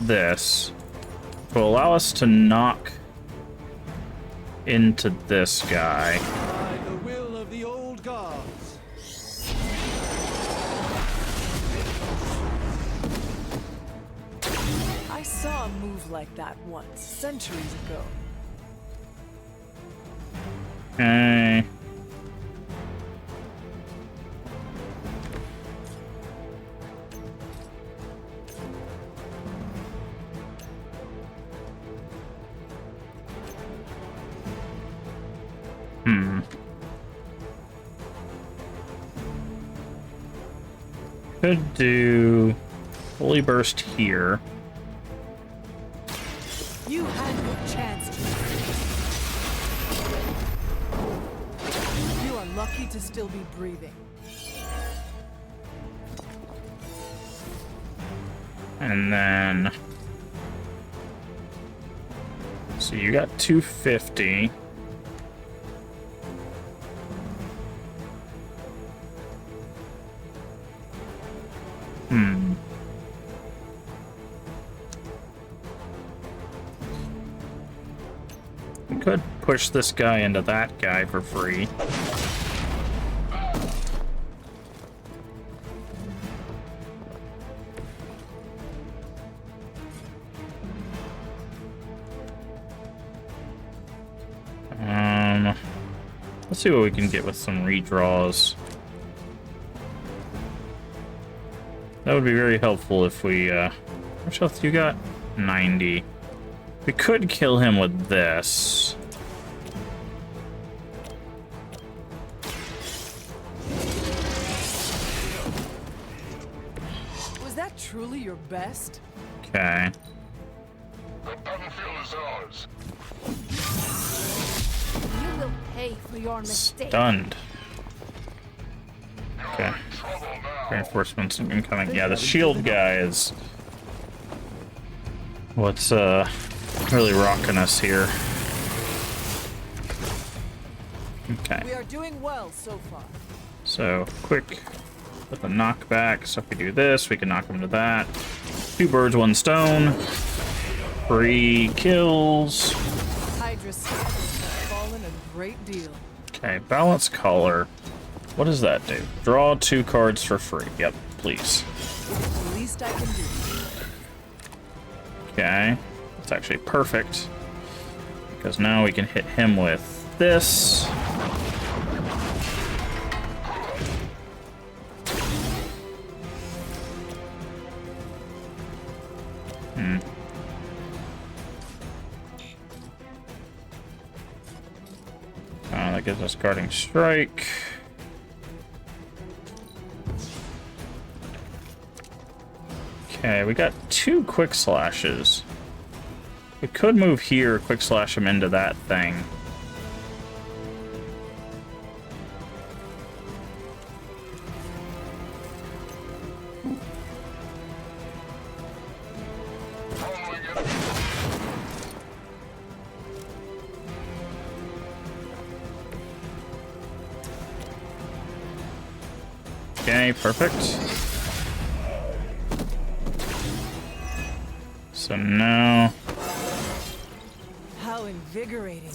this. Will allow us to knock into this guy. By the will of the old gods. I saw a move like that once, centuries ago. Okay. Could do Holy Burst here. You had your chance to. You are lucky to still be breathing. And then... So you got 250. We could push this guy into that guy for free. Let's see what we can get with some redraws. That would be very helpful if we, how much health you got? 90. We could kill him with this. Was that truly your best? Okay. The battlefield is ours. You will pay for your mistake. Stunned. Okay. Reinforcements incoming. Yeah, the shield guy is what's really rocking us here. Okay. We are doing well so far. So quick with a knockback. So if we do this, we can knock him to that. 2 birds, 1 stone. 3 kills. Hydra's standards have fallen a great deal. Okay, balance color. What does that do? Draw 2 cards for free. Yep, please. The least I can do. Okay, that's actually perfect. Because now we can hit him with this. That gives us guarding strike. Okay, we got 2 quick slashes. We could move here, quick slash him into that thing. Okay, perfect. So now... How invigorating.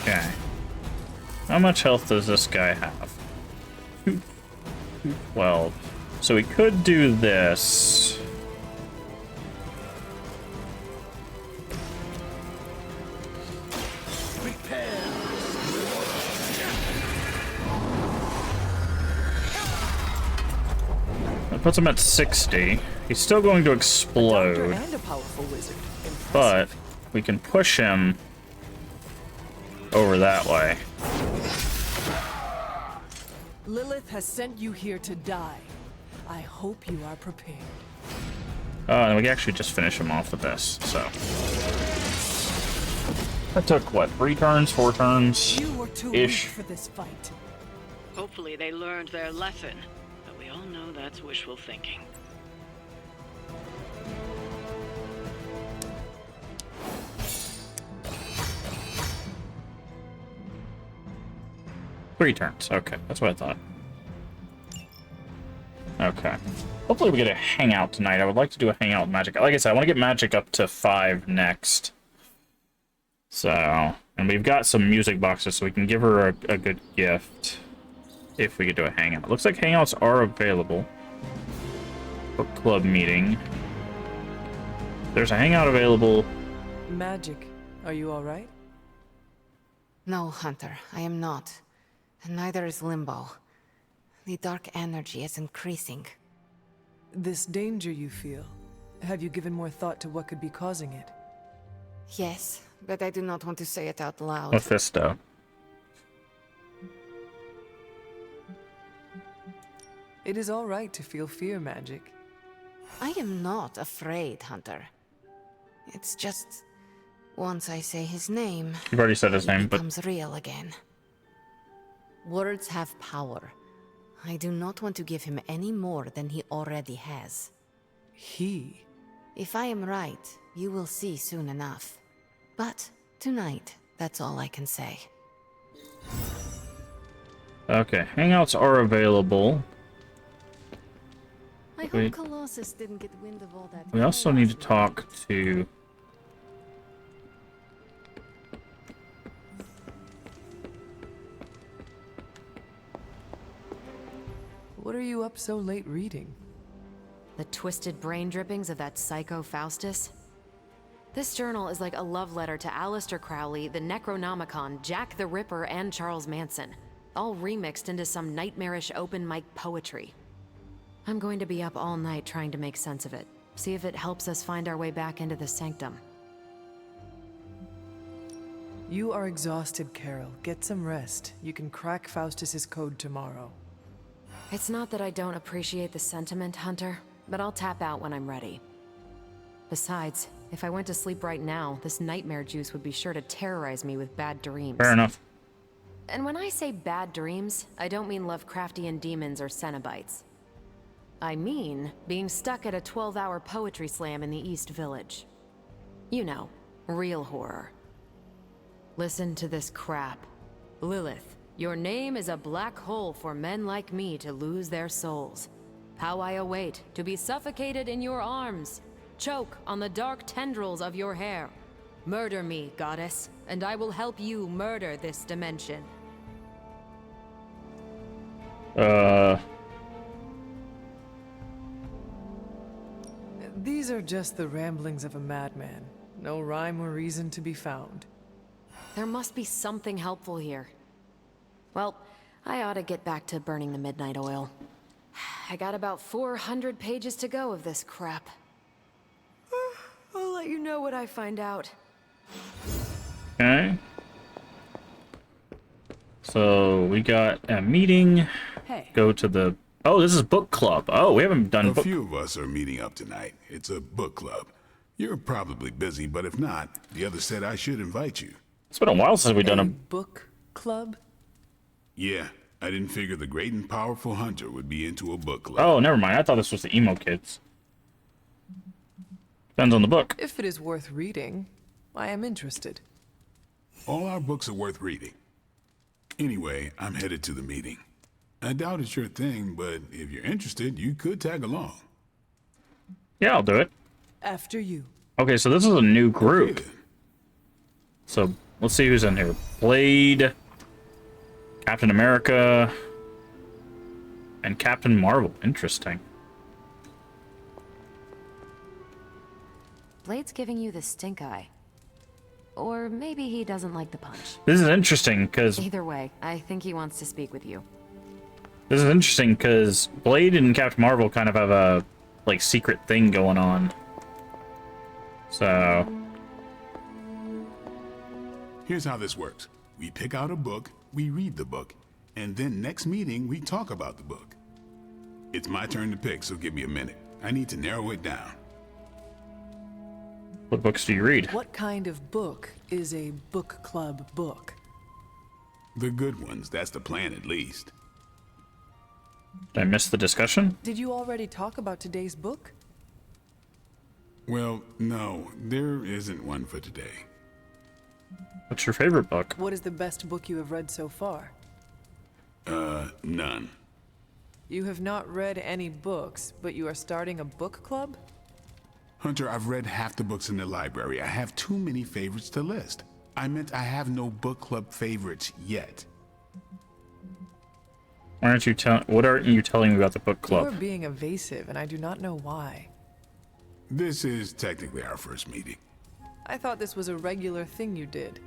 Okay. How much health does this guy have? 12. So we could do this. puts him at 60. He's still going to explode. And a powerful wizard. But we can push him over that way. Lilith has sent you here to die. I hope you are prepared. And we can actually just finish him off with this, so. That took, what, 3 turns, 4 turns? You were too weak for this fight. Hopefully they learned their lesson, but we all know that's wishful thinking. Three turns. Okay, that's what I thought. Okay. Hopefully we get a hangout tonight. I would like to do a hangout with Magic. Like I said, I want to get Magic up to 5 next. So, and we've got some music boxes, so we can give her a good gift if we could do a hangout. Looks like hangouts are available. Book club meeting. There's a hangout available. Magic, are you alright? No, Hunter, I am not. And neither is Limbo. The dark energy is increasing. This danger you feel, have you given more thought to what could be causing it? Yes, but I do not want to say it out loud. Mephisto. It is alright to feel fear, Magic. I am not afraid, Hunter. It's just... once I say his name... You've already said his name, but... it becomes real again. Words have power. I do not want to give him any more than he already has. He? If I am right, you will see soon enough. But tonight, that's all I can say. Okay, hangouts are available. I hope Colossus didn't get wind of all that. We also need to talk to... What are you up so late reading? The twisted brain drippings of that psycho Faustus? This journal is like a love letter to Aleister Crowley, the Necronomicon, Jack the Ripper, and Charles Manson, all remixed into some nightmarish open mic poetry. I'm going to be up all night trying to make sense of it, see if it helps us find our way back into the sanctum. You are exhausted, Carol. Get some rest. You can crack Faustus's code tomorrow. It's not that I don't appreciate the sentiment, Hunter, but I'll tap out when I'm ready. Besides, if I went to sleep right now, this nightmare juice would be sure to terrorize me with bad dreams. Fair enough. And when I say bad dreams, I don't mean Lovecraftian demons or Cenobites. I mean being stuck at a 12-hour poetry slam in the East Village. You know, real horror. Listen to this crap. Lilith, your name is a black hole for men like me to lose their souls. How I await to be suffocated in your arms. Choke on the dark tendrils of your hair. Murder me, goddess, and I will help you murder this dimension. These are just the ramblings of a madman. No rhyme or reason to be found. There must be something helpful here. Well, I ought to get back to burning the midnight oil. I got about 400 pages to go of this crap. I'll let you know what I find out. Okay. So we got a meeting. Hey. Go to the... Oh, this is book club. Oh, we haven't done A book... few of us are meeting up tonight. It's a book club. You're probably busy, but if not, the others said I should invite you. It's been a while since we've done a... book club? Yeah, I didn't figure the great and powerful Hunter would be into a book club. Oh, never mind. I thought this was the emo kids. Depends on the book. If it is worth reading, I am interested. All our books are worth reading. Anyway, I'm headed to the meeting. I doubt it's your thing, but if you're interested, you could tag along. Yeah, I'll do it. After you. Okay, so this is a new group. Okay, so let's see who's in here. Blade, Captain America, and Captain Marvel. Interesting. Blade's giving you the stink eye. Or maybe he doesn't like the punch. This is interesting because... Either way, I think he wants to speak with you. This is interesting because Blade and Captain Marvel kind of have a like secret thing going on. So Here's how this works. We pick out a book, we read the book, and then next meeting we talk about the book. It's my turn to pick, so give me a minute. I need to narrow it down. what books do you read? What kind of book is a book club book? The good ones, that's the plan at least. Did I miss the discussion? Did you already talk about today's book? Well, no, there isn't one for today. What's your favorite book? What is the best book you have read so far? None. You have not read any books, but you are starting a book club? Hunter, I've read half the books in the library. I have too many favorites to list. I meant I have no book club favorites yet. What aren't you telling me about the book You are club? being evasive, and I do not know why. This is technically our first meeting. I thought this was a regular thing you did.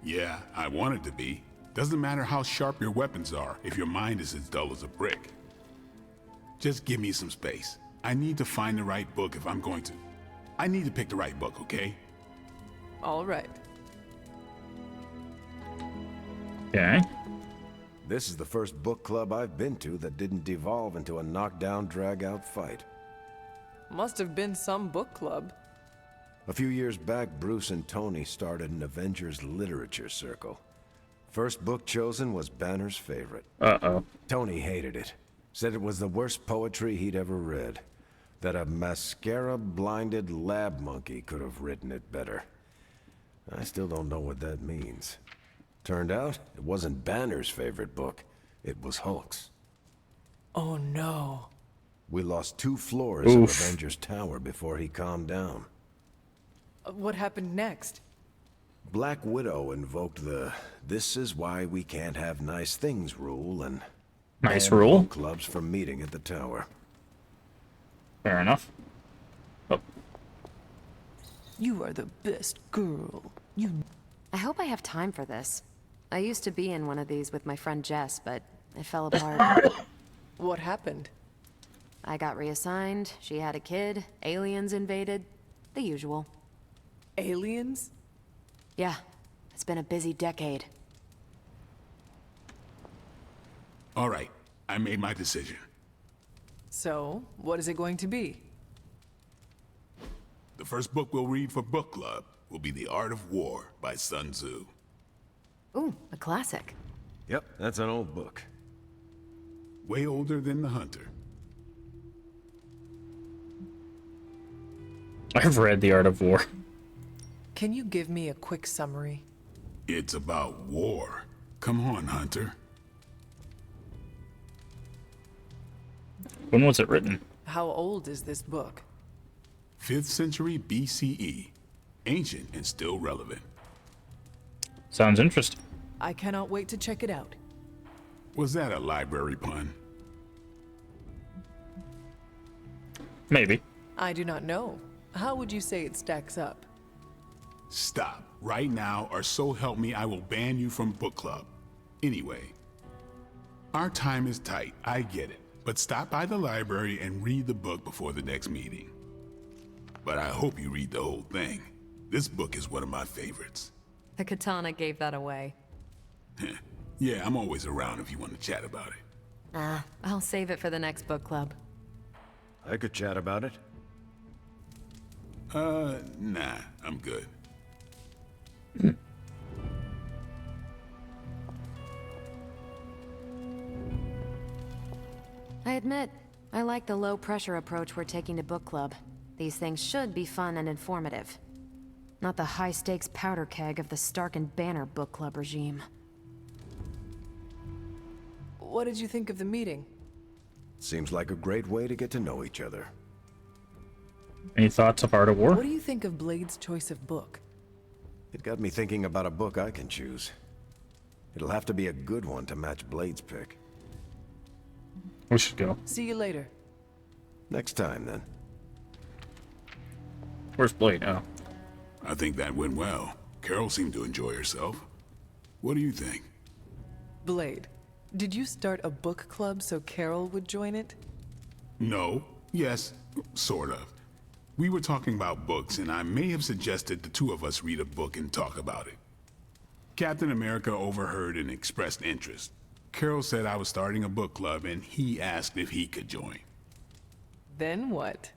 Yeah, I want it to be. Doesn't matter how sharp your weapons are if your mind is as dull as a brick. Just give me some space. I need to find the right book if I'm going to. I need to pick the right book, okay? All right. Okay. This is the first book club I've been to that didn't devolve into a knockdown, drag-out fight. Must have been some book club. A few years back, Bruce and Tony started an Avengers literature circle. First book chosen was Banner's favorite. Uh-oh. Tony hated it. Said it was the worst poetry he'd ever read. That a mascara-blinded lab monkey could have written it better. I still don't know what that means. Turned out, it wasn't Banner's favorite book. It was Hulk's. Oh no. We lost 2 floors of Avengers Tower before he calmed down. What happened next? Black Widow invoked the "this is why we can't have nice things" rule and Nice banned rule? book clubs from meeting at the tower. Fair enough. Oh. You are the best girl. I hope I have time for this. I used to be in one of these with my friend Jess, but it fell apart. What happened? I got reassigned, she had a kid, aliens invaded, the usual. Aliens? Yeah, it's been a busy decade. All right, I made my decision. So, what is it going to be? The first book we'll read for book club will be The Art of War by Sun Tzu. Ooh, a classic. Yep, that's an old book. Way older than The Hunter. I've read The Art of War. Can you give me a quick summary? It's about war. Come on, Hunter. When was it written? How old is this book? 5th century BCE. Ancient and still relevant. Sounds interesting. I cannot wait to check it out. Was that a library pun? Maybe. I do not know. How would you say it stacks up? Stop. Right now, or so help me, I will ban you from book club. Anyway, our time is tight, I get it. But stop by the library and read the book before the next meeting. But I hope you read the whole thing. This book is one of my favorites. The katana gave that away. Yeah, I'm always around if you want to chat about it. I'll save it for the next book club. I could chat about it. Nah, I'm good. I admit, I like the low-pressure approach we're taking to book club. These things should be fun and informative. Not the high-stakes powder keg of the Stark and Banner book club regime. What did you think of the meeting? Seems like a great way to get to know each other. Any thoughts of Art of War? What do you think of Blade's choice of book? It got me thinking about a book I can choose. It'll have to be a good one to match Blade's pick. We should go. See you later. Next time, then. Where's Blade? Oh. I think that went well. Carol seemed to enjoy herself. What do you think? Blade. Did you start a book club so Carol would join it? No. Yes. Sort of. We were talking about books, and I may have suggested the two of us read a book and talk about it. Captain America overheard and expressed interest. Carol said I was starting a book club, and he asked if he could join. Then what?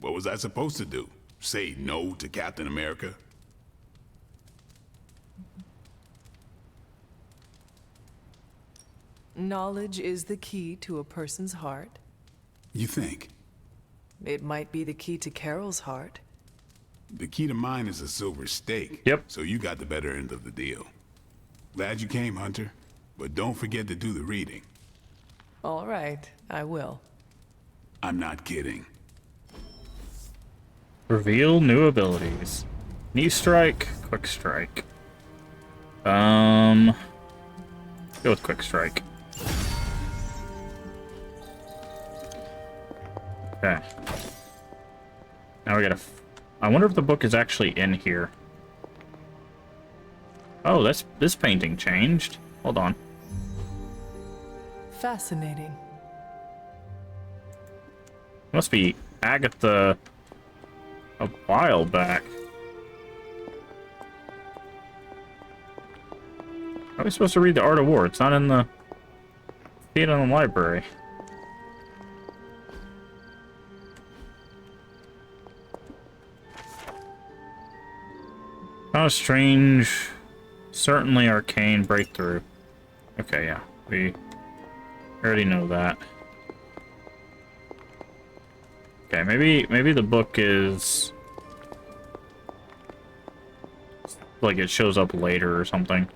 What was I supposed to do? Say no to Captain America? Knowledge is the key to a person's heart. You think? It might be the key to Carol's heart. The key to mine is a silver stake. Yep. So you got the better end of the deal. Glad you came, Hunter. But don't forget to do the reading. All right, I will. I'm not kidding. Reveal new abilities. Knee strike, quick strike. Go with quick strike. Okay. Now we gotta... I wonder if the book is actually in here. Oh, this painting changed. Hold on. Fascinating. Must be Agatha a while back. How are we supposed to read the Art of War? It's not in the... See it in the library. How strange. Certainly arcane breakthrough. Okay, yeah. We already know that. Okay, maybe the book is... like it shows up later or something.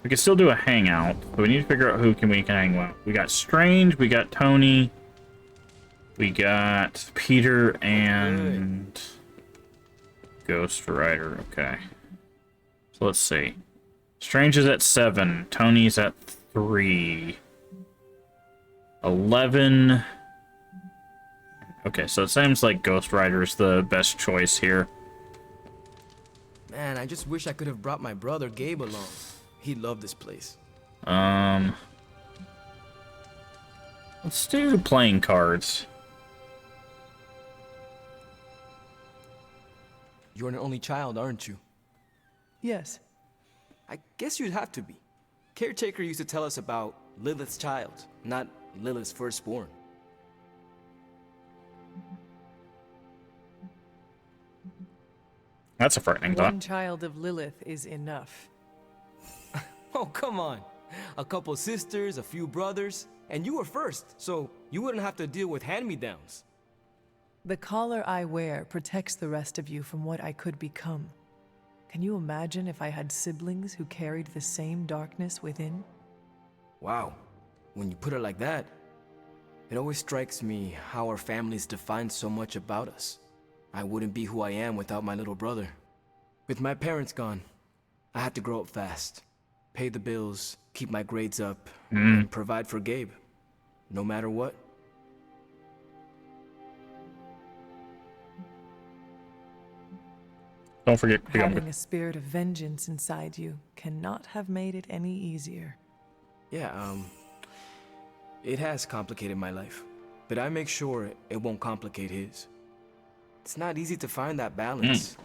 We can still do a hangout, but we need to figure out who we can hang with. We got Strange, we got Tony, we got Peter, and Ghost Rider. Okay. So let's see. Strange is at 7, Tony's at 3. 11. Okay, so it seems like Ghost Rider's the best choice here. Man, I just wish I could have brought my brother Gabe along. He loved this place. Let's do the playing cards. You're an only child, aren't you? Yes. I guess you'd have to be. Caretaker used to tell us about Lilith's child, not Lilith's firstborn. That's a frightening thought. One child of Lilith is enough. Oh, come on. A couple sisters, a few brothers, and you were first, so you wouldn't have to deal with hand-me-downs. The collar I wear protects the rest of you from what I could become. Can you imagine if I had siblings who carried the same darkness within? Wow. When you put it like that, it always strikes me how our families define so much about us. I wouldn't be who I am without my little brother. With my parents gone, I had to grow up fast, pay the bills, keep my grades up, and provide for Gabe, no matter what. Don't forget having a spirit of vengeance inside you cannot have made it any easier. Yeah, it has complicated my life, but I make sure it won't complicate his. It's not easy to find that balance,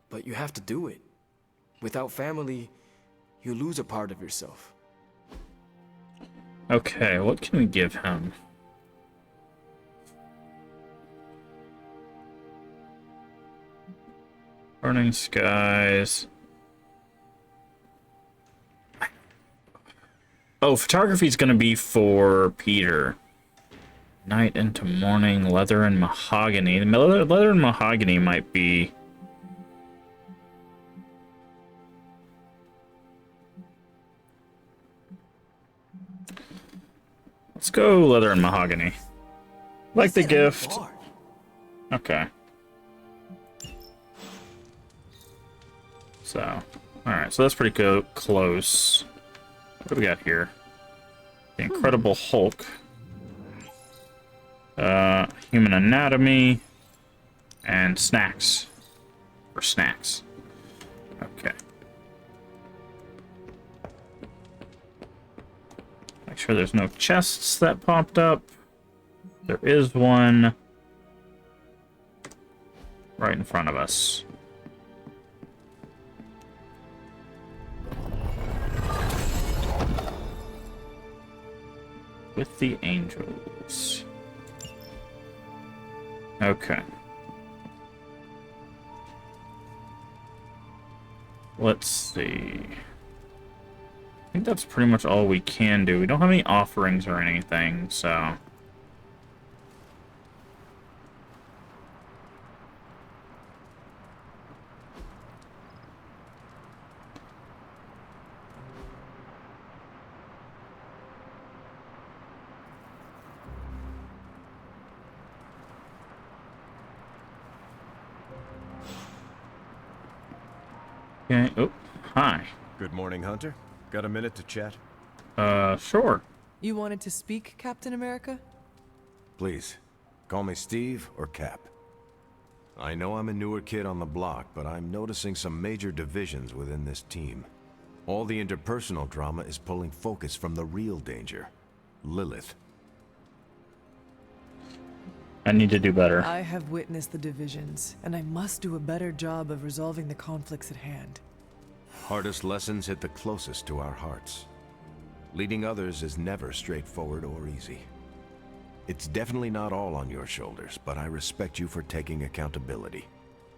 but you have to do it. Without family, you lose a part of yourself. Okay, what can we give him? Burning skies. Oh, photography's gonna be for Peter. Night into morning, leather and mahogany. Leather and mahogany might be... Let's go leather and mahogany. Like the gift. Okay. So, alright, so that's pretty close. What do we got here? The Incredible Hulk. Human Anatomy. And snacks. For snacks. Okay. sure there's no chests that popped up. There is one right in front of us. With the angels. Okay. Let's see. I think that's pretty much all we can do. We don't have any offerings or anything, so... Okay. Oh, hi. Good morning, Hunter. Got a minute to chat? Sure. You wanted to speak, Captain America? Please, call me Steve or Cap. I know I'm a newer kid on the block, but I'm noticing some major divisions within this team. All the interpersonal drama is pulling focus from the real danger, Lilith. I need to do better. I have witnessed the divisions, and I must do a better job of resolving the conflicts at hand. Hardest lessons hit the closest to our hearts. Leading others is never straightforward or easy. It's definitely not all on your shoulders, but I respect you for taking accountability.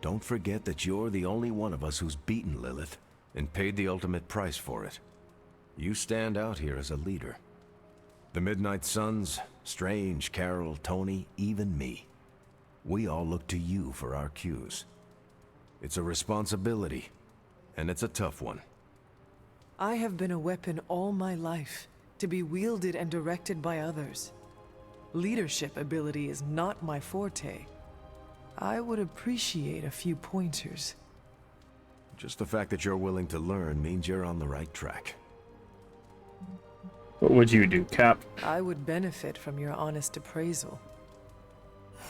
Don't forget that you're the only one of us who's beaten Lilith and paid the ultimate price for it. You stand out here as a leader. The Midnight Suns, Strange, Carol, Tony, even me. We all look to you for our cues. It's a responsibility, and it's a tough one. I have been a weapon all my life, to be wielded and directed by others. Leadership ability is not my forte. I would appreciate a few pointers. Just the fact that you're willing to learn means you're on the right track. What would you do, Cap? I would benefit from your honest appraisal.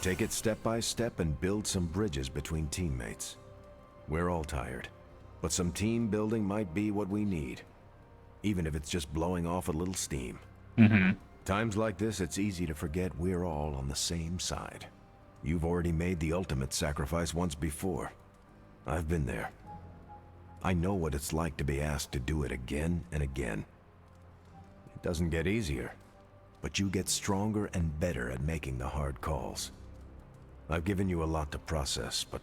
Take it step by step and build some bridges between teammates. We're all tired, but some team building might be what we need, even if it's just blowing off a little steam. Times like this, it's easy to forget we're all on the same side. You've already made the ultimate sacrifice once before. I've been there. I know what it's like to be asked to do it again and again. It doesn't get easier, but you get stronger and better at making the hard calls. I've given you a lot to process, but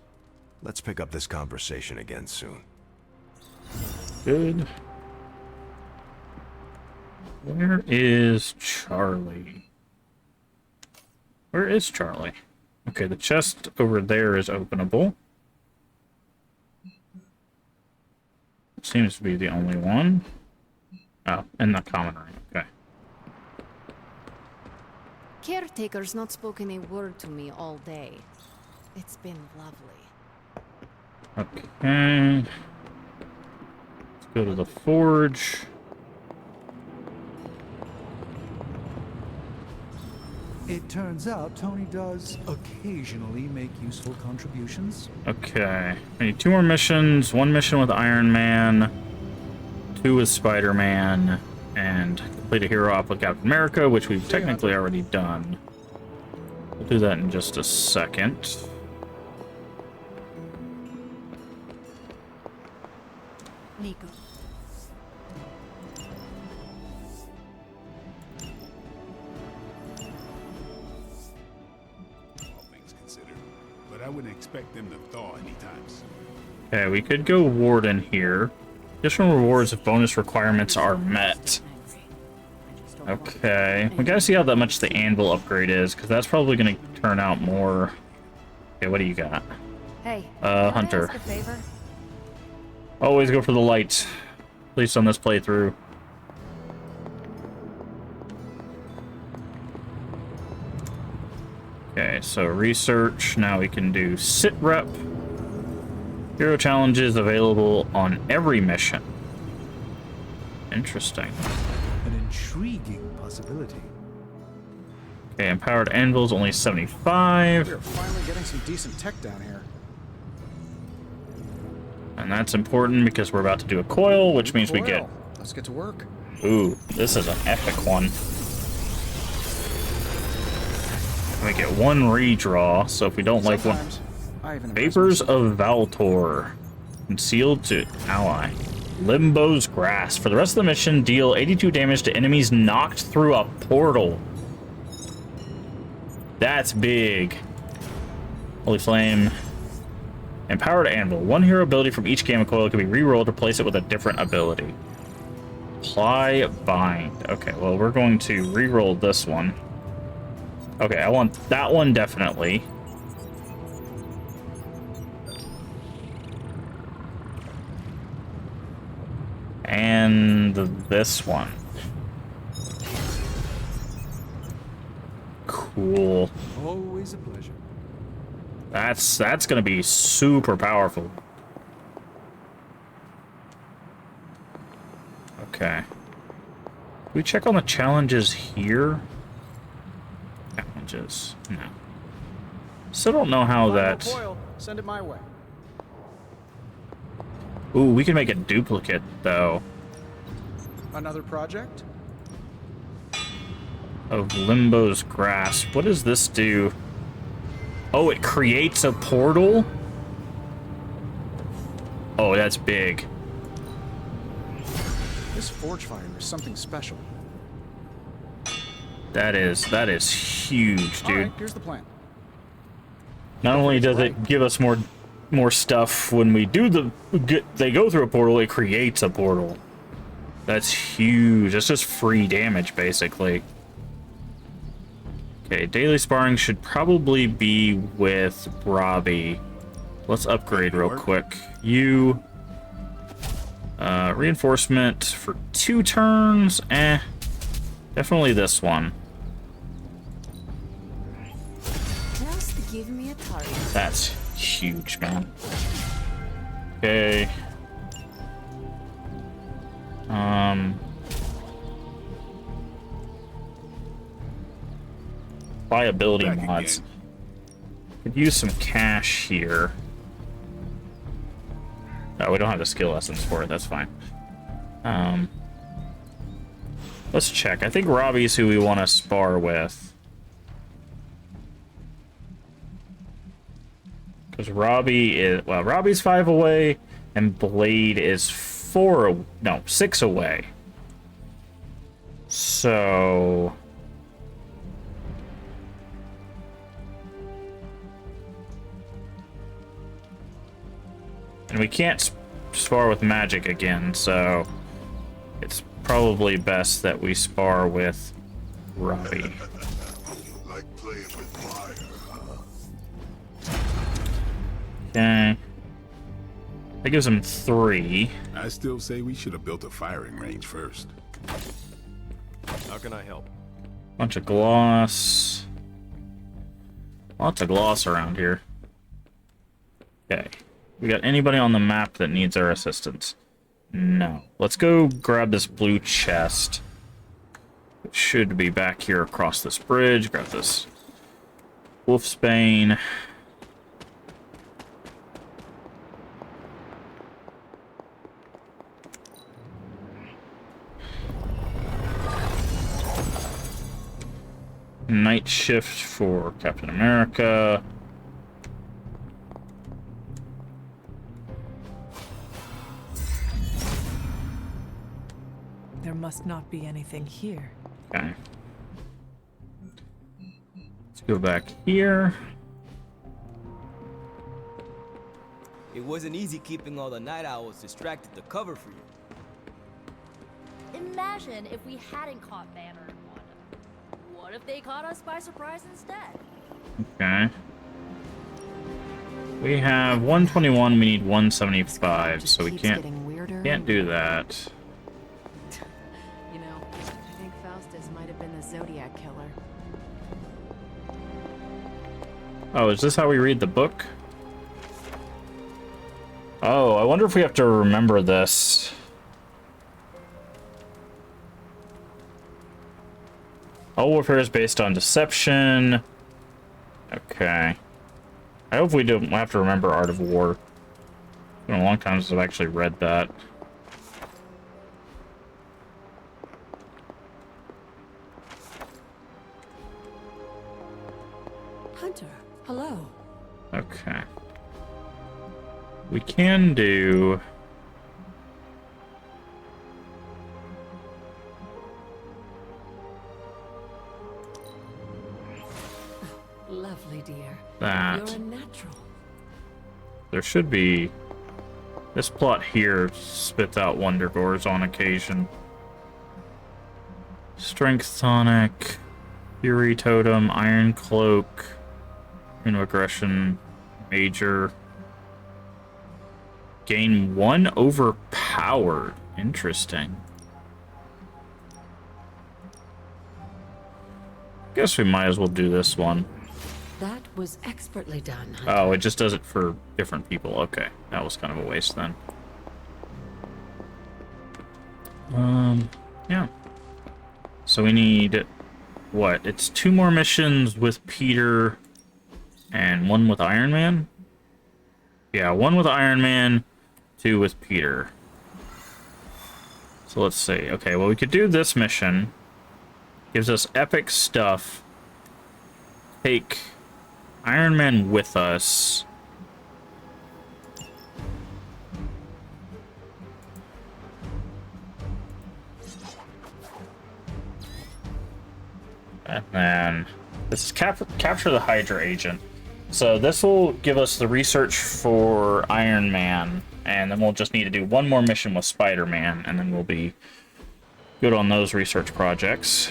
let's pick up this conversation again soon. Good. Where is Charlie? Where is Charlie? Okay, the chest over there is openable. Seems to be the only one. Oh, in the common room. Okay. Caretaker's not spoken a word to me all day. It's been lovely. Okay. Let's go to the forge. It turns out Tony does occasionally make useful contributions. Okay. I need 2 more missions. 1 mission with Iron Man. 2 with Spider-Man. And complete a hero op with Captain America, which we've technically already done. We'll do that in just a second. Nico. But I wouldn't expect them to thaw anytime soon. Okay, we could go Warden here. Additional rewards if bonus requirements are met. Okay, we gotta see how that much the anvil upgrade is, because that's probably gonna turn out more. Okay, what do you got? Hey, Hunter. can I ask a favor? Always go for the light, at least on this playthrough. Okay, so research. Now we can do sit rep. Hero challenges available on every mission. Interesting. An intriguing possibility. Okay, empowered anvils only 75. We're finally getting some decent tech down here. And that's important because we're about to do a coil, which means we get Let's get to work. Ooh, this is an epic one. We get one redraw, so if we don't like one... Vapors of Valtor. Concealed to ally. Limbo's Grasp. For the rest of the mission, deal 82 damage to enemies knocked through a portal. That's big. Holy Flame. Empowered Anvil. One hero ability from each Gamma Coil can be rerolled to replace it with a different ability. Apply Bind. Okay, well, we're going to reroll this one. Okay, I want that one definitely. And this one. Cool. Always a pleasure. That's gonna be super powerful. Okay. Can we check on the challenges here? Challenges. No. Still don't know how that... Coil. Send it my way. Ooh, we can make a duplicate, though. Another project? Of Limbo's Grasp. What does this do? Oh, it creates a portal? Oh, that's big. This forge fire is something special. That is huge, dude. Alright, here's the plan. Not only does it give us more stuff when we do they go through a portal, it creates a portal. That's huge. That's just free damage, basically. Okay, daily sparring should probably be with Robbie. Let's upgrade real quick. You reinforcement for 2 turns. Definitely this one. Just give me a target. That's huge, man. Okay. Buy ability mods. Could use some cash here. No, we don't have the skill essence for it. That's fine. Let's check. I think Robbie's who we want to spar with. Because Robbie is... Well, Robbie's 5 away, and Blade is 6 away. So... And we can't spar with magic again, so... It's probably best that we spar with Robbie. Like playing with fire, huh? Okay. That gives him 3. I still say we should have built a firing range first. How can I help? Bunch of gloss. Lots of gloss around here. Okay. We got anybody on the map that needs our assistance? No. Let's go grab this blue chest. It should be back here across this bridge. Grab this Wolfsbane. Night shift for Captain America. There must not be anything here. Okay. Let's go back here. It wasn't easy keeping all the night owls distracted to cover for you. Imagine if we hadn't caught Banner and Wanda. What if they caught us by surprise instead? Okay. We have 121, we need 175, so we can't do that. You know, I think Faustus might have been the Zodiac killer. Oh, is this how we read the book? Oh, I wonder if we have to remember this. All warfare is based on deception. Okay. I hope we don't have to remember Art of War. It's been a long time since I've actually read that. we can do... Lovely, dear. that. You're a natural. There should be... This plot here spits out Wonder Gores on occasion. Strength Tonic, Fury Totem, Iron Cloak, Rune Aggression, Major. Gain 1 overpowered. Interesting. Guess we might as well do this one. That was expertly done. Oh, it just does it for different people. Okay, that was kind of a waste then. Yeah. So we need, what? It's 2 more missions with Peter and 1 with Iron Man? Yeah, 1 with Iron Man, 2 with Peter. So let's see. Okay, well, we could do this mission. Gives us epic stuff. Take Iron Man with us. And then this is capture the Hydra agent. So this will give us the research for Iron Man, and then we'll just need to do 1 more mission with Spider-Man, and then we'll be good on those research projects.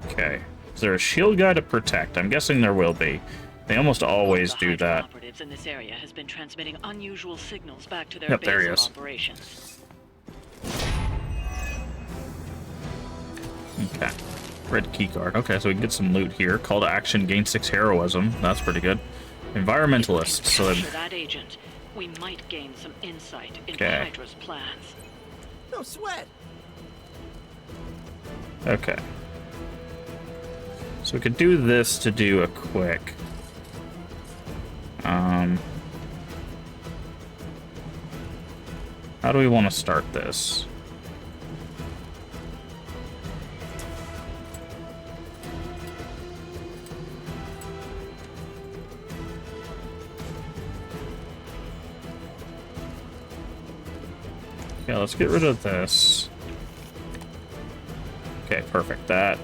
Okay. Is there a shield guy to protect? I'm guessing there will be. They almost always do that. Operatives in this area has been transmitting unusual signals back to their Yep, there he base is. of operations. Okay. Red keycard. Okay, so we can get some loot here. Call to action, gain 6 heroism. That's pretty good. Environmentalist. So then... Capture that agent. We might gain some insight into Okay. Hydra's plans. No sweat. Okay. So we could do this to do a quick. How do we want to start this? Yeah, let's get rid of this. Okay, perfect. That.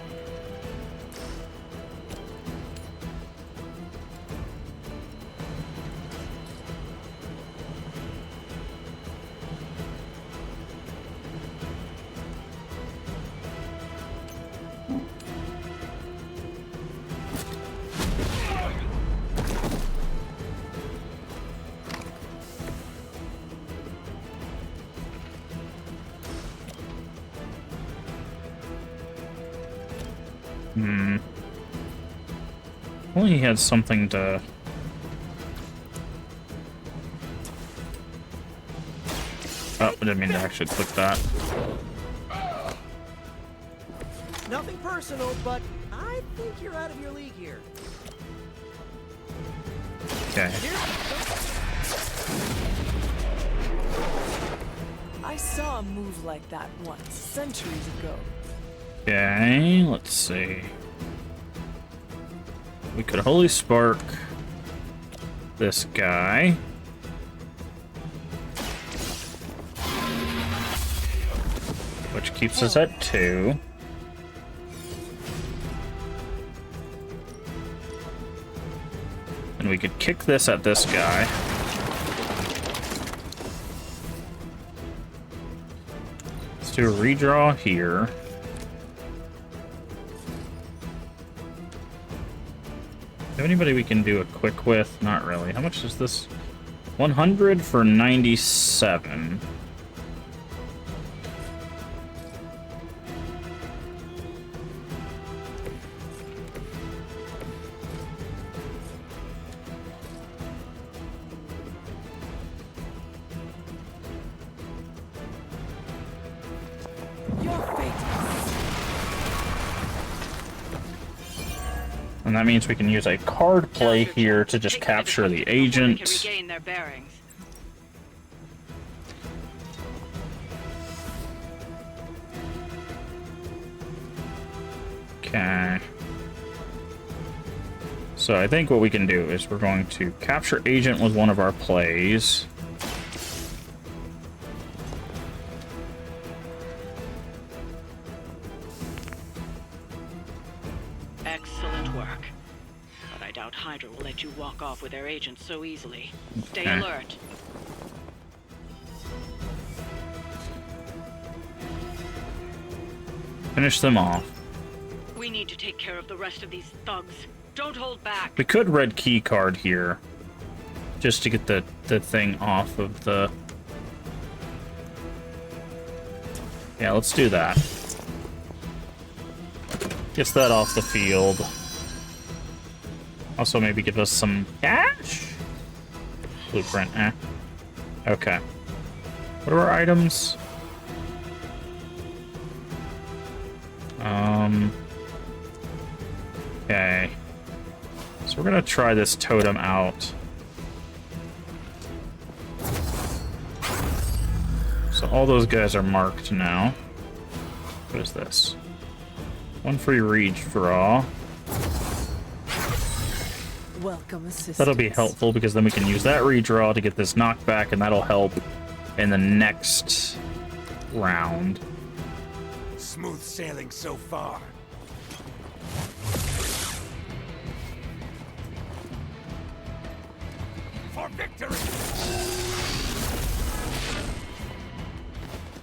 Only he had something to... Oh, I didn't mean to actually click that. Nothing personal, but I think you're out of your league here. Okay. I saw a move like that once, centuries ago. Okay, let's see. We could Holy Spark this guy. Which keeps us at 2. And we could kick this at this guy. Let's do a redraw here. Have anybody we can do a quick with? Not really. How much is this? 100 for 97. And that means we can use a card play here to just capture the agent. Regain their bearings. Okay. So I think what we can do is we're going to capture agent with one of our plays. walk off with their agents so easily. Stay Okay. alert. Finish them off. We need to take care of the rest of these thugs. Don't hold back. We could red key card here, just to get the thing off of the... Yeah, let's do that. Gets that off the field. Also, maybe give us some cash? Blueprint, eh. Okay. What are our items? Okay. So we're gonna try this totem out. So all those guys are marked now. What is this? One free redraw. Welcome, assistance. That'll be helpful because then we can use that redraw to get this knockback, and that'll help in the next round. Smooth sailing so far. For victory!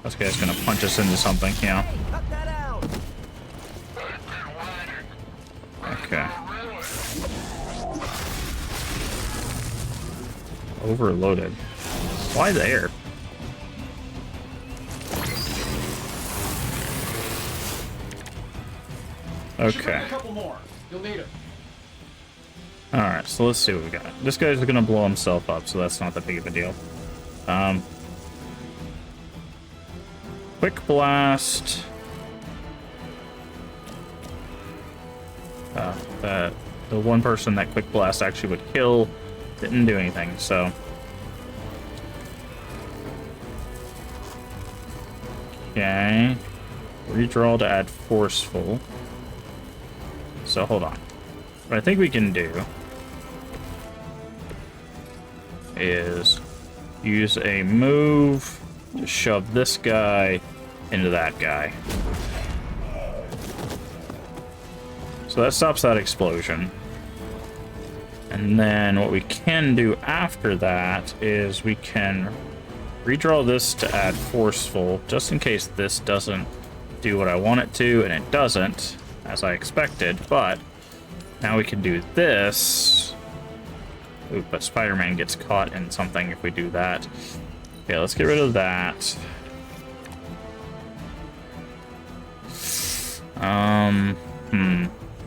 This guy's gonna punch us into something, yeah. Cut that out! Okay. Overloaded. Why there? Okay. A couple more. You'll need it. Alright, so let's see what we got. This guy's gonna blow himself up, so that's not that big of a deal. Quick blast. The one person that quick blast actually would kill didn't do anything, so. Okay. Redraw to add forceful. So hold on. What I think we can do is use a move to shove this guy into that guy. So that stops that explosion. And then what we can do after that is we can redraw this to add forceful, just in case this doesn't do what I want it to, and it doesn't, as I expected, but now we can do this. Ooh, but Spider-Man gets caught in something if we do that. Okay, let's get rid of that.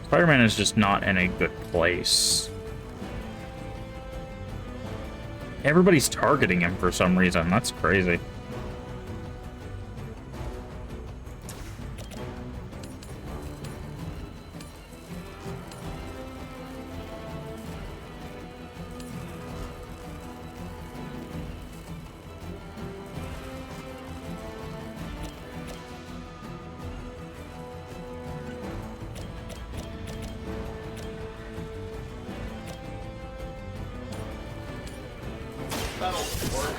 Spider-Man is just not in a good place. Everybody's targeting him for some reason. That's crazy. That'll work.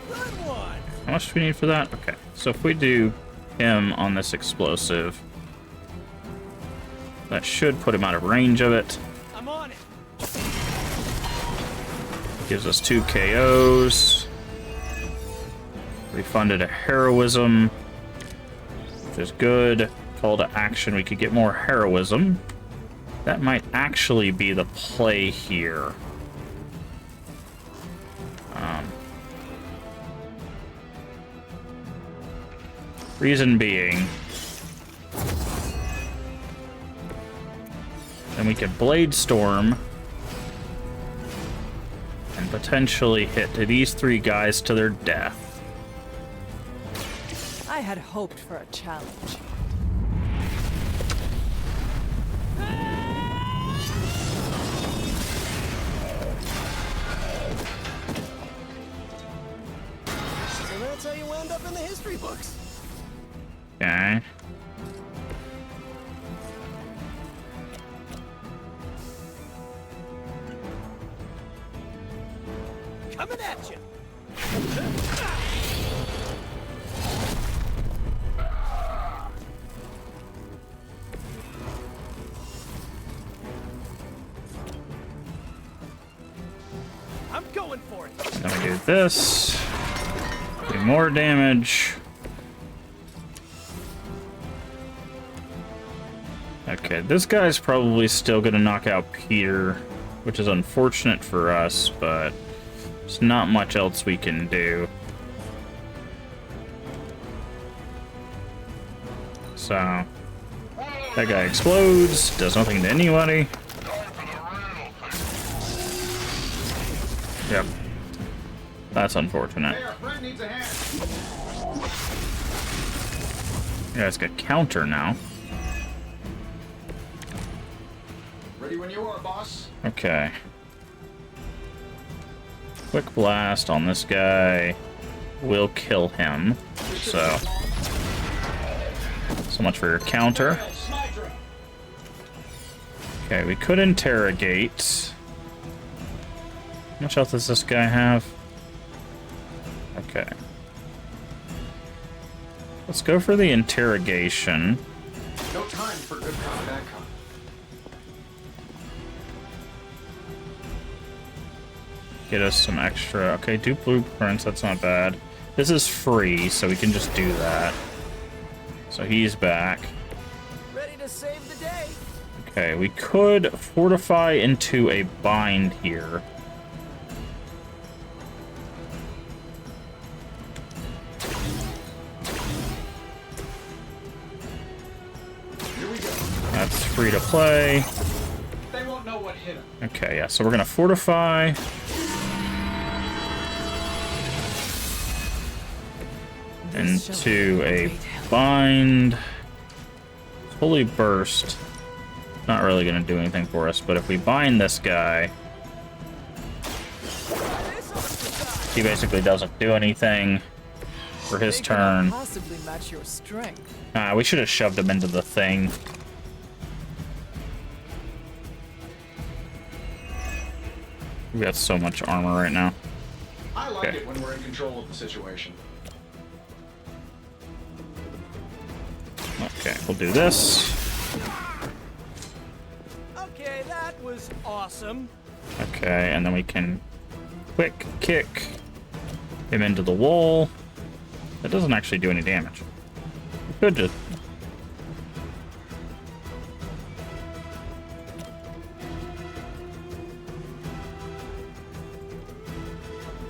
Good one! How much do we need for that? Okay, so if we do him on this explosive, that should put him out of range of it. I'm on it! Gives us 2 KOs. Refunded a heroism, which is good. Call to action, we could get more heroism. That might actually be the play here. Reason being, then we could Blade Storm and potentially hit these 3 guys to their death. I had hoped for a challenge. So that's how you wound up in the history books. Okay. Coming at you. going for it. Then we do this. Do more damage. Okay, this guy's probably still gonna knock out Peter, which is unfortunate for us, but there's not much else we can do. So, that guy explodes, does nothing to anybody. Yep. That's unfortunate. Hey, our friend needs a hand. Yeah, it's got counter now. Ready when you are, boss. Okay. Quick blast on this guy will kill him. So much for your counter. Okay, we could interrogate. How much health does this guy have? Okay. Let's go for the interrogation. No time for good cop, bad cop. Get us some extra. Okay, do blueprints. That's not bad. This is free, so we can just do that. So he's back. Ready to save the day. Okay, we could fortify into a bind here. Here we go. That's free to play. They won't know what hit them. Okay, yeah, so we're gonna fortify. Into a bind. Holy burst. Not really gonna do anything for us, but if we bind this guy, he basically doesn't do anything for his turn. Possibly match your strength. We should have shoved him into the thing. We got so much armor right now. I like Okay. it when we're in control of the situation. Okay, we'll do this. Okay, that was awesome. Okay, and then we can quick kick him into the wall. That doesn't actually do any damage. We could just...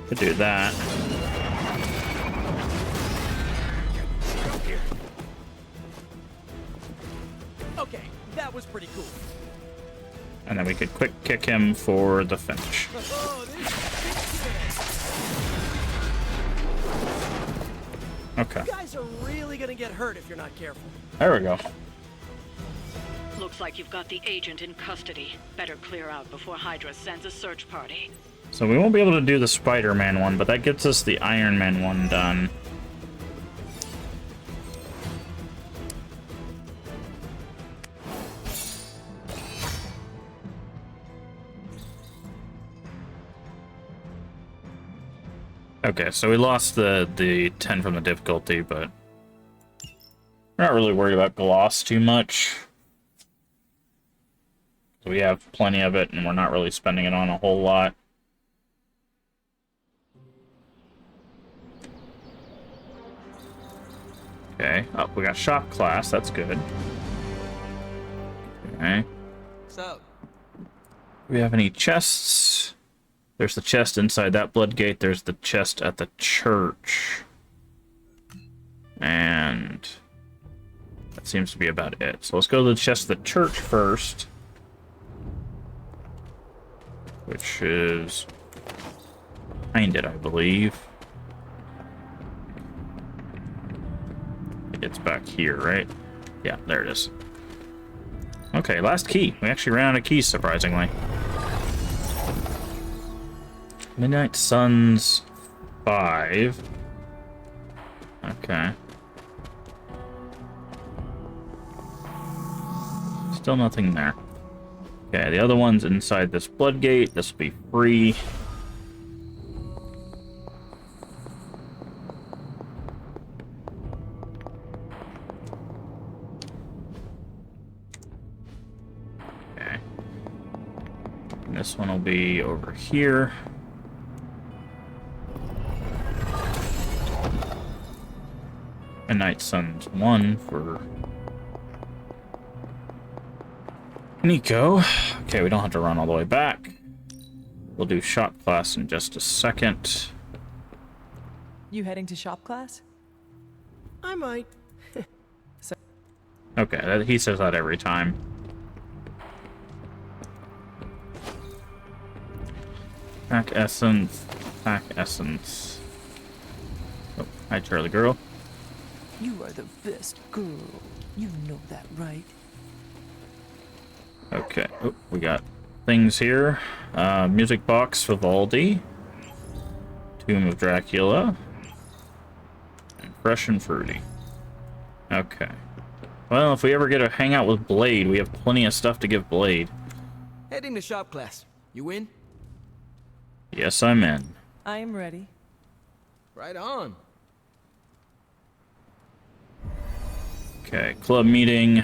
could do that. Okay, that was pretty cool. And then we could quick kick him for the finish. Okay. You guys are really gonna get hurt if you're not careful. There we go. Looks like you've got the agent in custody. Better clear out before Hydra sends a search party. So we won't be able to do the Spider-Man one, but that gets us the Iron Man one done. Okay, so we lost the 10 from the difficulty, but we're not really worried about gloss too much. We have plenty of it, and we're not really spending it on a whole lot. Okay, oh, we got shop class, that's good. Okay. So, Do we have any chests? There's the chest inside that blood gate. There's the chest at the church. And that seems to be about it. So let's go to the chest at the church first. Which is behind it, I believe. It's back here, right? Yeah, there it is. Okay, last key. We actually ran out of keys, surprisingly. Midnight Suns 5. Okay. Still nothing there. Okay, the other one's inside this blood gate. This will be free. Okay. And this one will be over here. Midnight Sun's 1 for Nico. Okay, we don't have to run all the way back. We'll do shop class in just a second. You heading to shop class? I might. Okay, he says that every time. Pack essence. Pack essence. Oh, hi, Charlie girl. You are the best girl. You know that, right? Okay. Oh, we got things here. Music box Vivaldi. Tomb of Dracula. And fresh and fruity. Okay. Well, if we ever get to hang out with Blade, we have plenty of stuff to give Blade. Heading to shop class. You in? Yes, I'm in. I am ready. Right on. Okay, club meeting.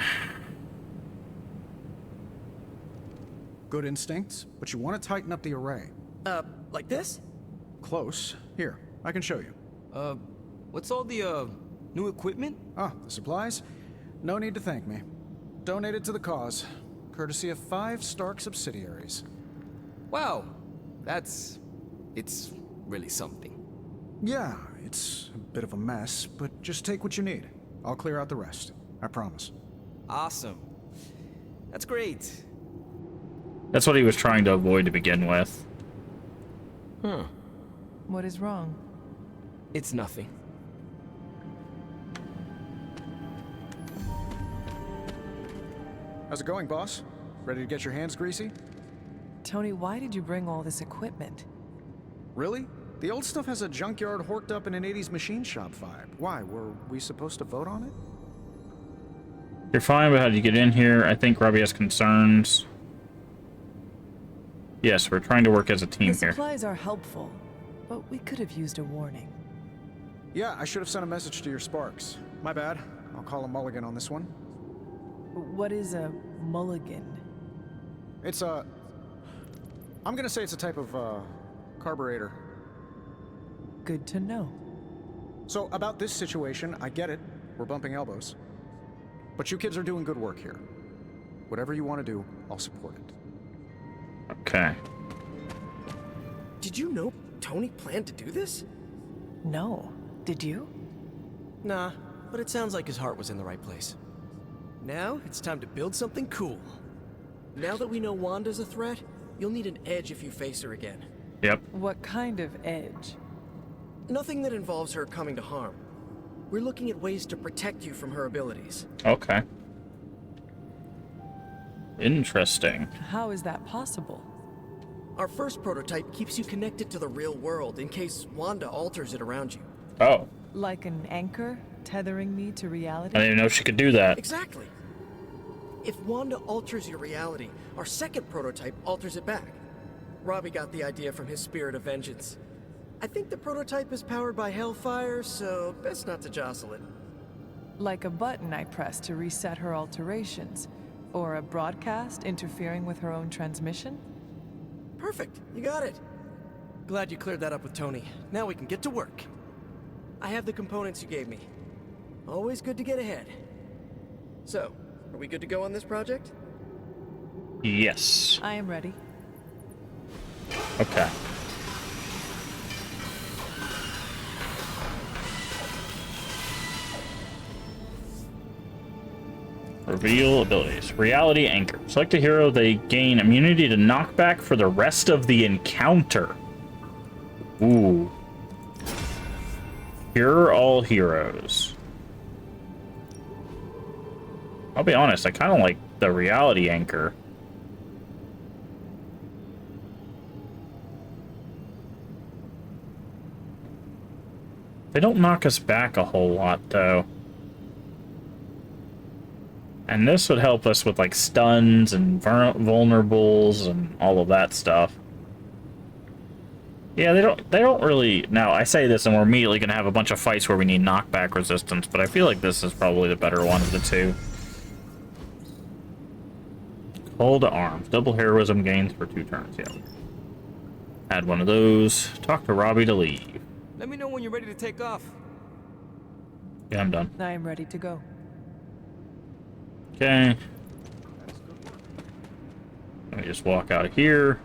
Good instincts, but you want to tighten up the array. Like this? Close. Here, I can show you. What's all the, new equipment? Ah, the supplies? No need to thank me. Donated to the cause, courtesy of 5 Stark subsidiaries. Wow. It's really something. Yeah, it's a bit of a mess, but just take what you need. I'll clear out the rest. I promise. Awesome. That's great. That's what he was trying to avoid to begin with. Huh. What is wrong? It's nothing. How's it going, boss? Ready to get your hands greasy? Tony, why did you bring all this equipment? Really? The old stuff has a junkyard horked up in an 80s machine shop vibe. Why? Were we supposed to vote on it? You're fine, but how did you get in here? I think Robbie has concerns. Yes, we're trying to work as a team The here. supplies are helpful, but we could have used a warning. Yeah, I should have sent a message to your Sparks. My bad. I'll call a mulligan on this one. What is a mulligan? It's a... I'm gonna say it's a type of, carburetor. Good to know. So, about this situation, I get it. We're bumping elbows. But you kids are doing good work here. Whatever you want to do, I'll support it. Okay. Did you know Tony planned to do this? No. Did you? Nah, but it sounds like his heart was in the right place. Now, it's time to build something cool. Now that we know Wanda's a threat, you'll need an edge if you face her again. Yep. What kind of edge? Nothing that involves her coming to harm. We're looking at ways to protect you from her abilities. Okay. Interesting. How is that possible? Our first prototype keeps you connected to the real world in case Wanda alters it around you. Oh. Like an anchor tethering me to reality? I didn't even know she could do that. Exactly. If Wanda alters your reality, our second prototype alters it back. Robbie got the idea from his spirit of vengeance. I think the prototype is powered by Hellfire, so best not to jostle it. Like a button I press to reset her alterations, or a broadcast interfering with her own transmission? Perfect, you got it. Glad you cleared that up with Tony. Now we can get to work. I have the components you gave me. Always good to get ahead. So, are we good to go on this project? Yes. I am ready. Okay. Reveal abilities. Reality Anchor. Select a hero, they gain immunity to knockback for the rest of the encounter. Ooh. Cure all heroes. I'll be honest, I kind of like the Reality Anchor. They don't knock us back a whole lot, though. And this would help us with, like, stuns and vulnerables and all of that stuff. Yeah, they don't really... Now, I say this and we're immediately going to have a bunch of fights where we need knockback resistance, but I feel like this is probably the better one of the two. Call to arms. Double heroism gains for 2 turns, yeah. Add one of those. Talk to Robbie to leave. Let me know when you're ready to take off. Yeah, I'm done. I am ready to go. Okay. Let me just walk out of here.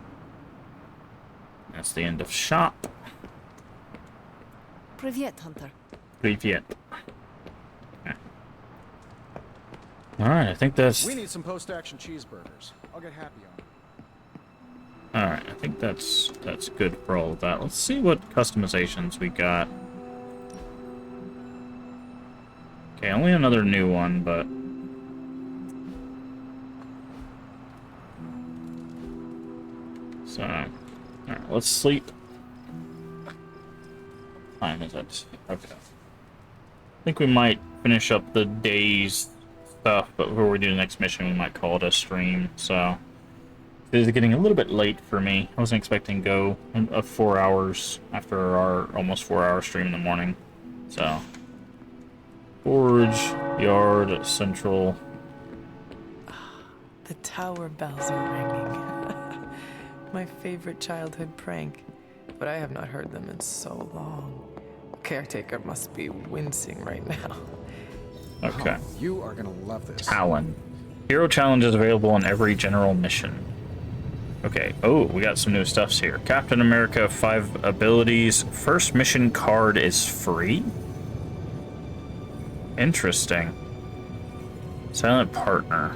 That's the end of shop. Privyet, Hunter. Privyet. Okay. Alright, I think that's... We need some post-action cheeseburgers. I'll get happy on it. Alright, I think that's good for all of that. Let's see what customizations we got. Okay, only another new one, but... So, alright, let's sleep. What time is it? Okay. I think we might finish up the day's stuff, but before we do the next mission, we might call it a stream, so... It is getting a little bit late for me. I wasn't expecting to go 4 hours after our almost 4-hour stream in the morning. So, Forge, Yard, Central. The tower bells are ringing. My favorite childhood prank, but I have not heard them in so long. Caretaker must be wincing right now. Okay. Oh, you are gonna love this. Talon. Hero challenge is available on every general mission. Okay. Oh, we got some new stuffs here. Captain America 5 abilities. First mission card is free? Interesting. Silent partner.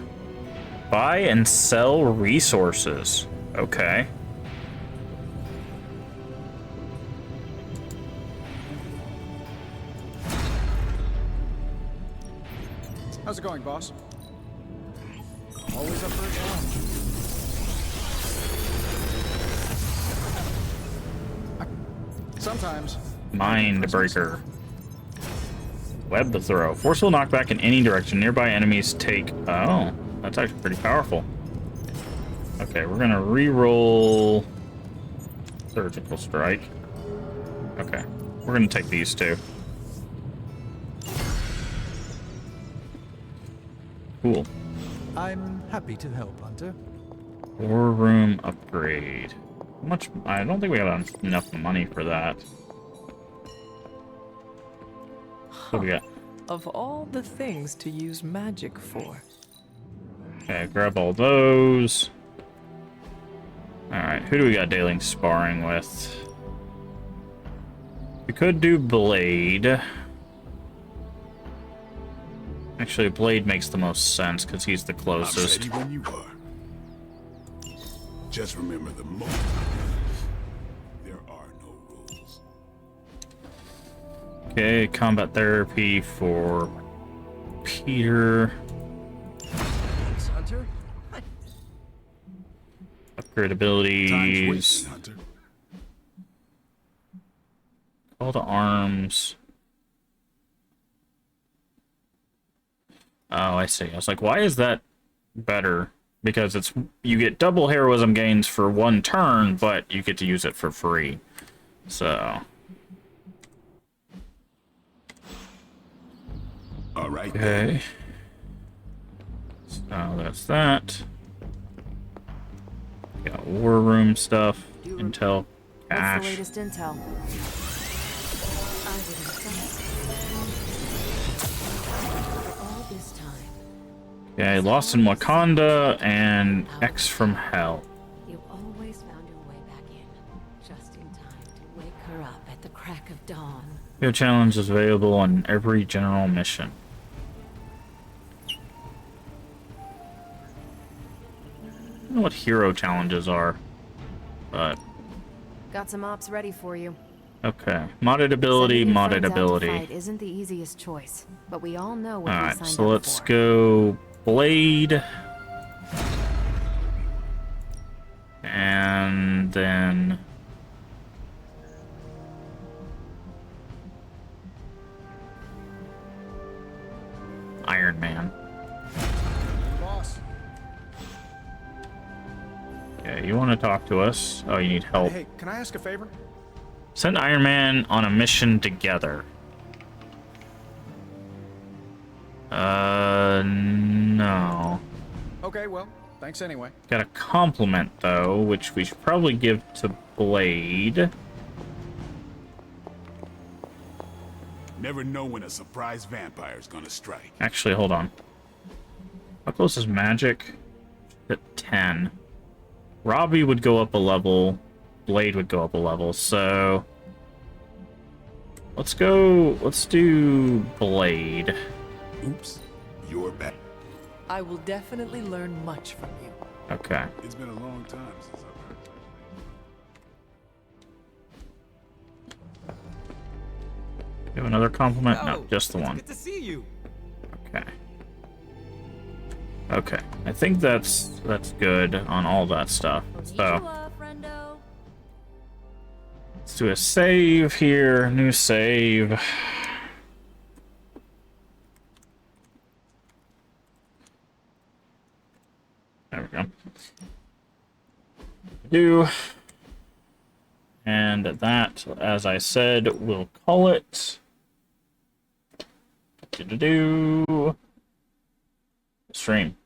Buy and sell resources. Okay. How's it going, boss? Always up for a challenge. Sometimes. Mind breaker. Web throw. Forceful knockback in any direction. Nearby enemies take... Oh, that's actually pretty powerful. Okay, we're gonna re-roll surgical strike. Okay, we're gonna take these two. Cool. I'm happy to help, Hunter. War room upgrade. How much? I don't think we have enough money for that. What do we got? Of all the things to use magic for. Okay, grab all those. Alright, who do we got daily sparring with? We could do Blade. Actually, Blade makes the most sense because he's the closest. I'm ready when you are. Just remember the moment. There are no rules. Okay, combat therapy for Peter. Thanks, Hunter. Upgrade abilities. Time's wasting, Hunter. Call to arms. Oh, I see. I was like, why is that better? Because it's you get double heroism gains for 1 turn, but you get to use it for free. So. All right. Okay. So that's that. Got war room stuff, intel, What's cash. the latest intel? All this time, Okay, Lost in Wakanda and X from Hell. you always found your way back in, just in time to wake her up at the crack of dawn. Hero challenge is available on every general mission. I don't know what hero challenges are, but Got some ops ready for you. okay. Modded ability, Sending your modded friends out to ability. fight isn't the easiest choice, but we all know what we Alright, signed so up let's for. go Blade. And then Iron Man. Boss. Okay, you want to talk to us? Oh, you need help. Hey, can I ask a favor? Send Iron Man on a mission together. No. Okay, well, thanks anyway. Got a compliment, though, which we should probably give to Blade. Never know when a surprise vampire's gonna strike. Actually, hold on. How close is magic? At 10. Robbie would go up a level. Blade would go up a level. So let's do Blade. Oops, you're back. I will definitely learn much from you. Okay. It's been a long time since I've heard. You have another compliment? Yo, No, just the one. Good to see you. Okay. Okay. I think that's good on all that stuff. So let's do a save here. New save. There we go. And that, as I said, we'll call it. Stream.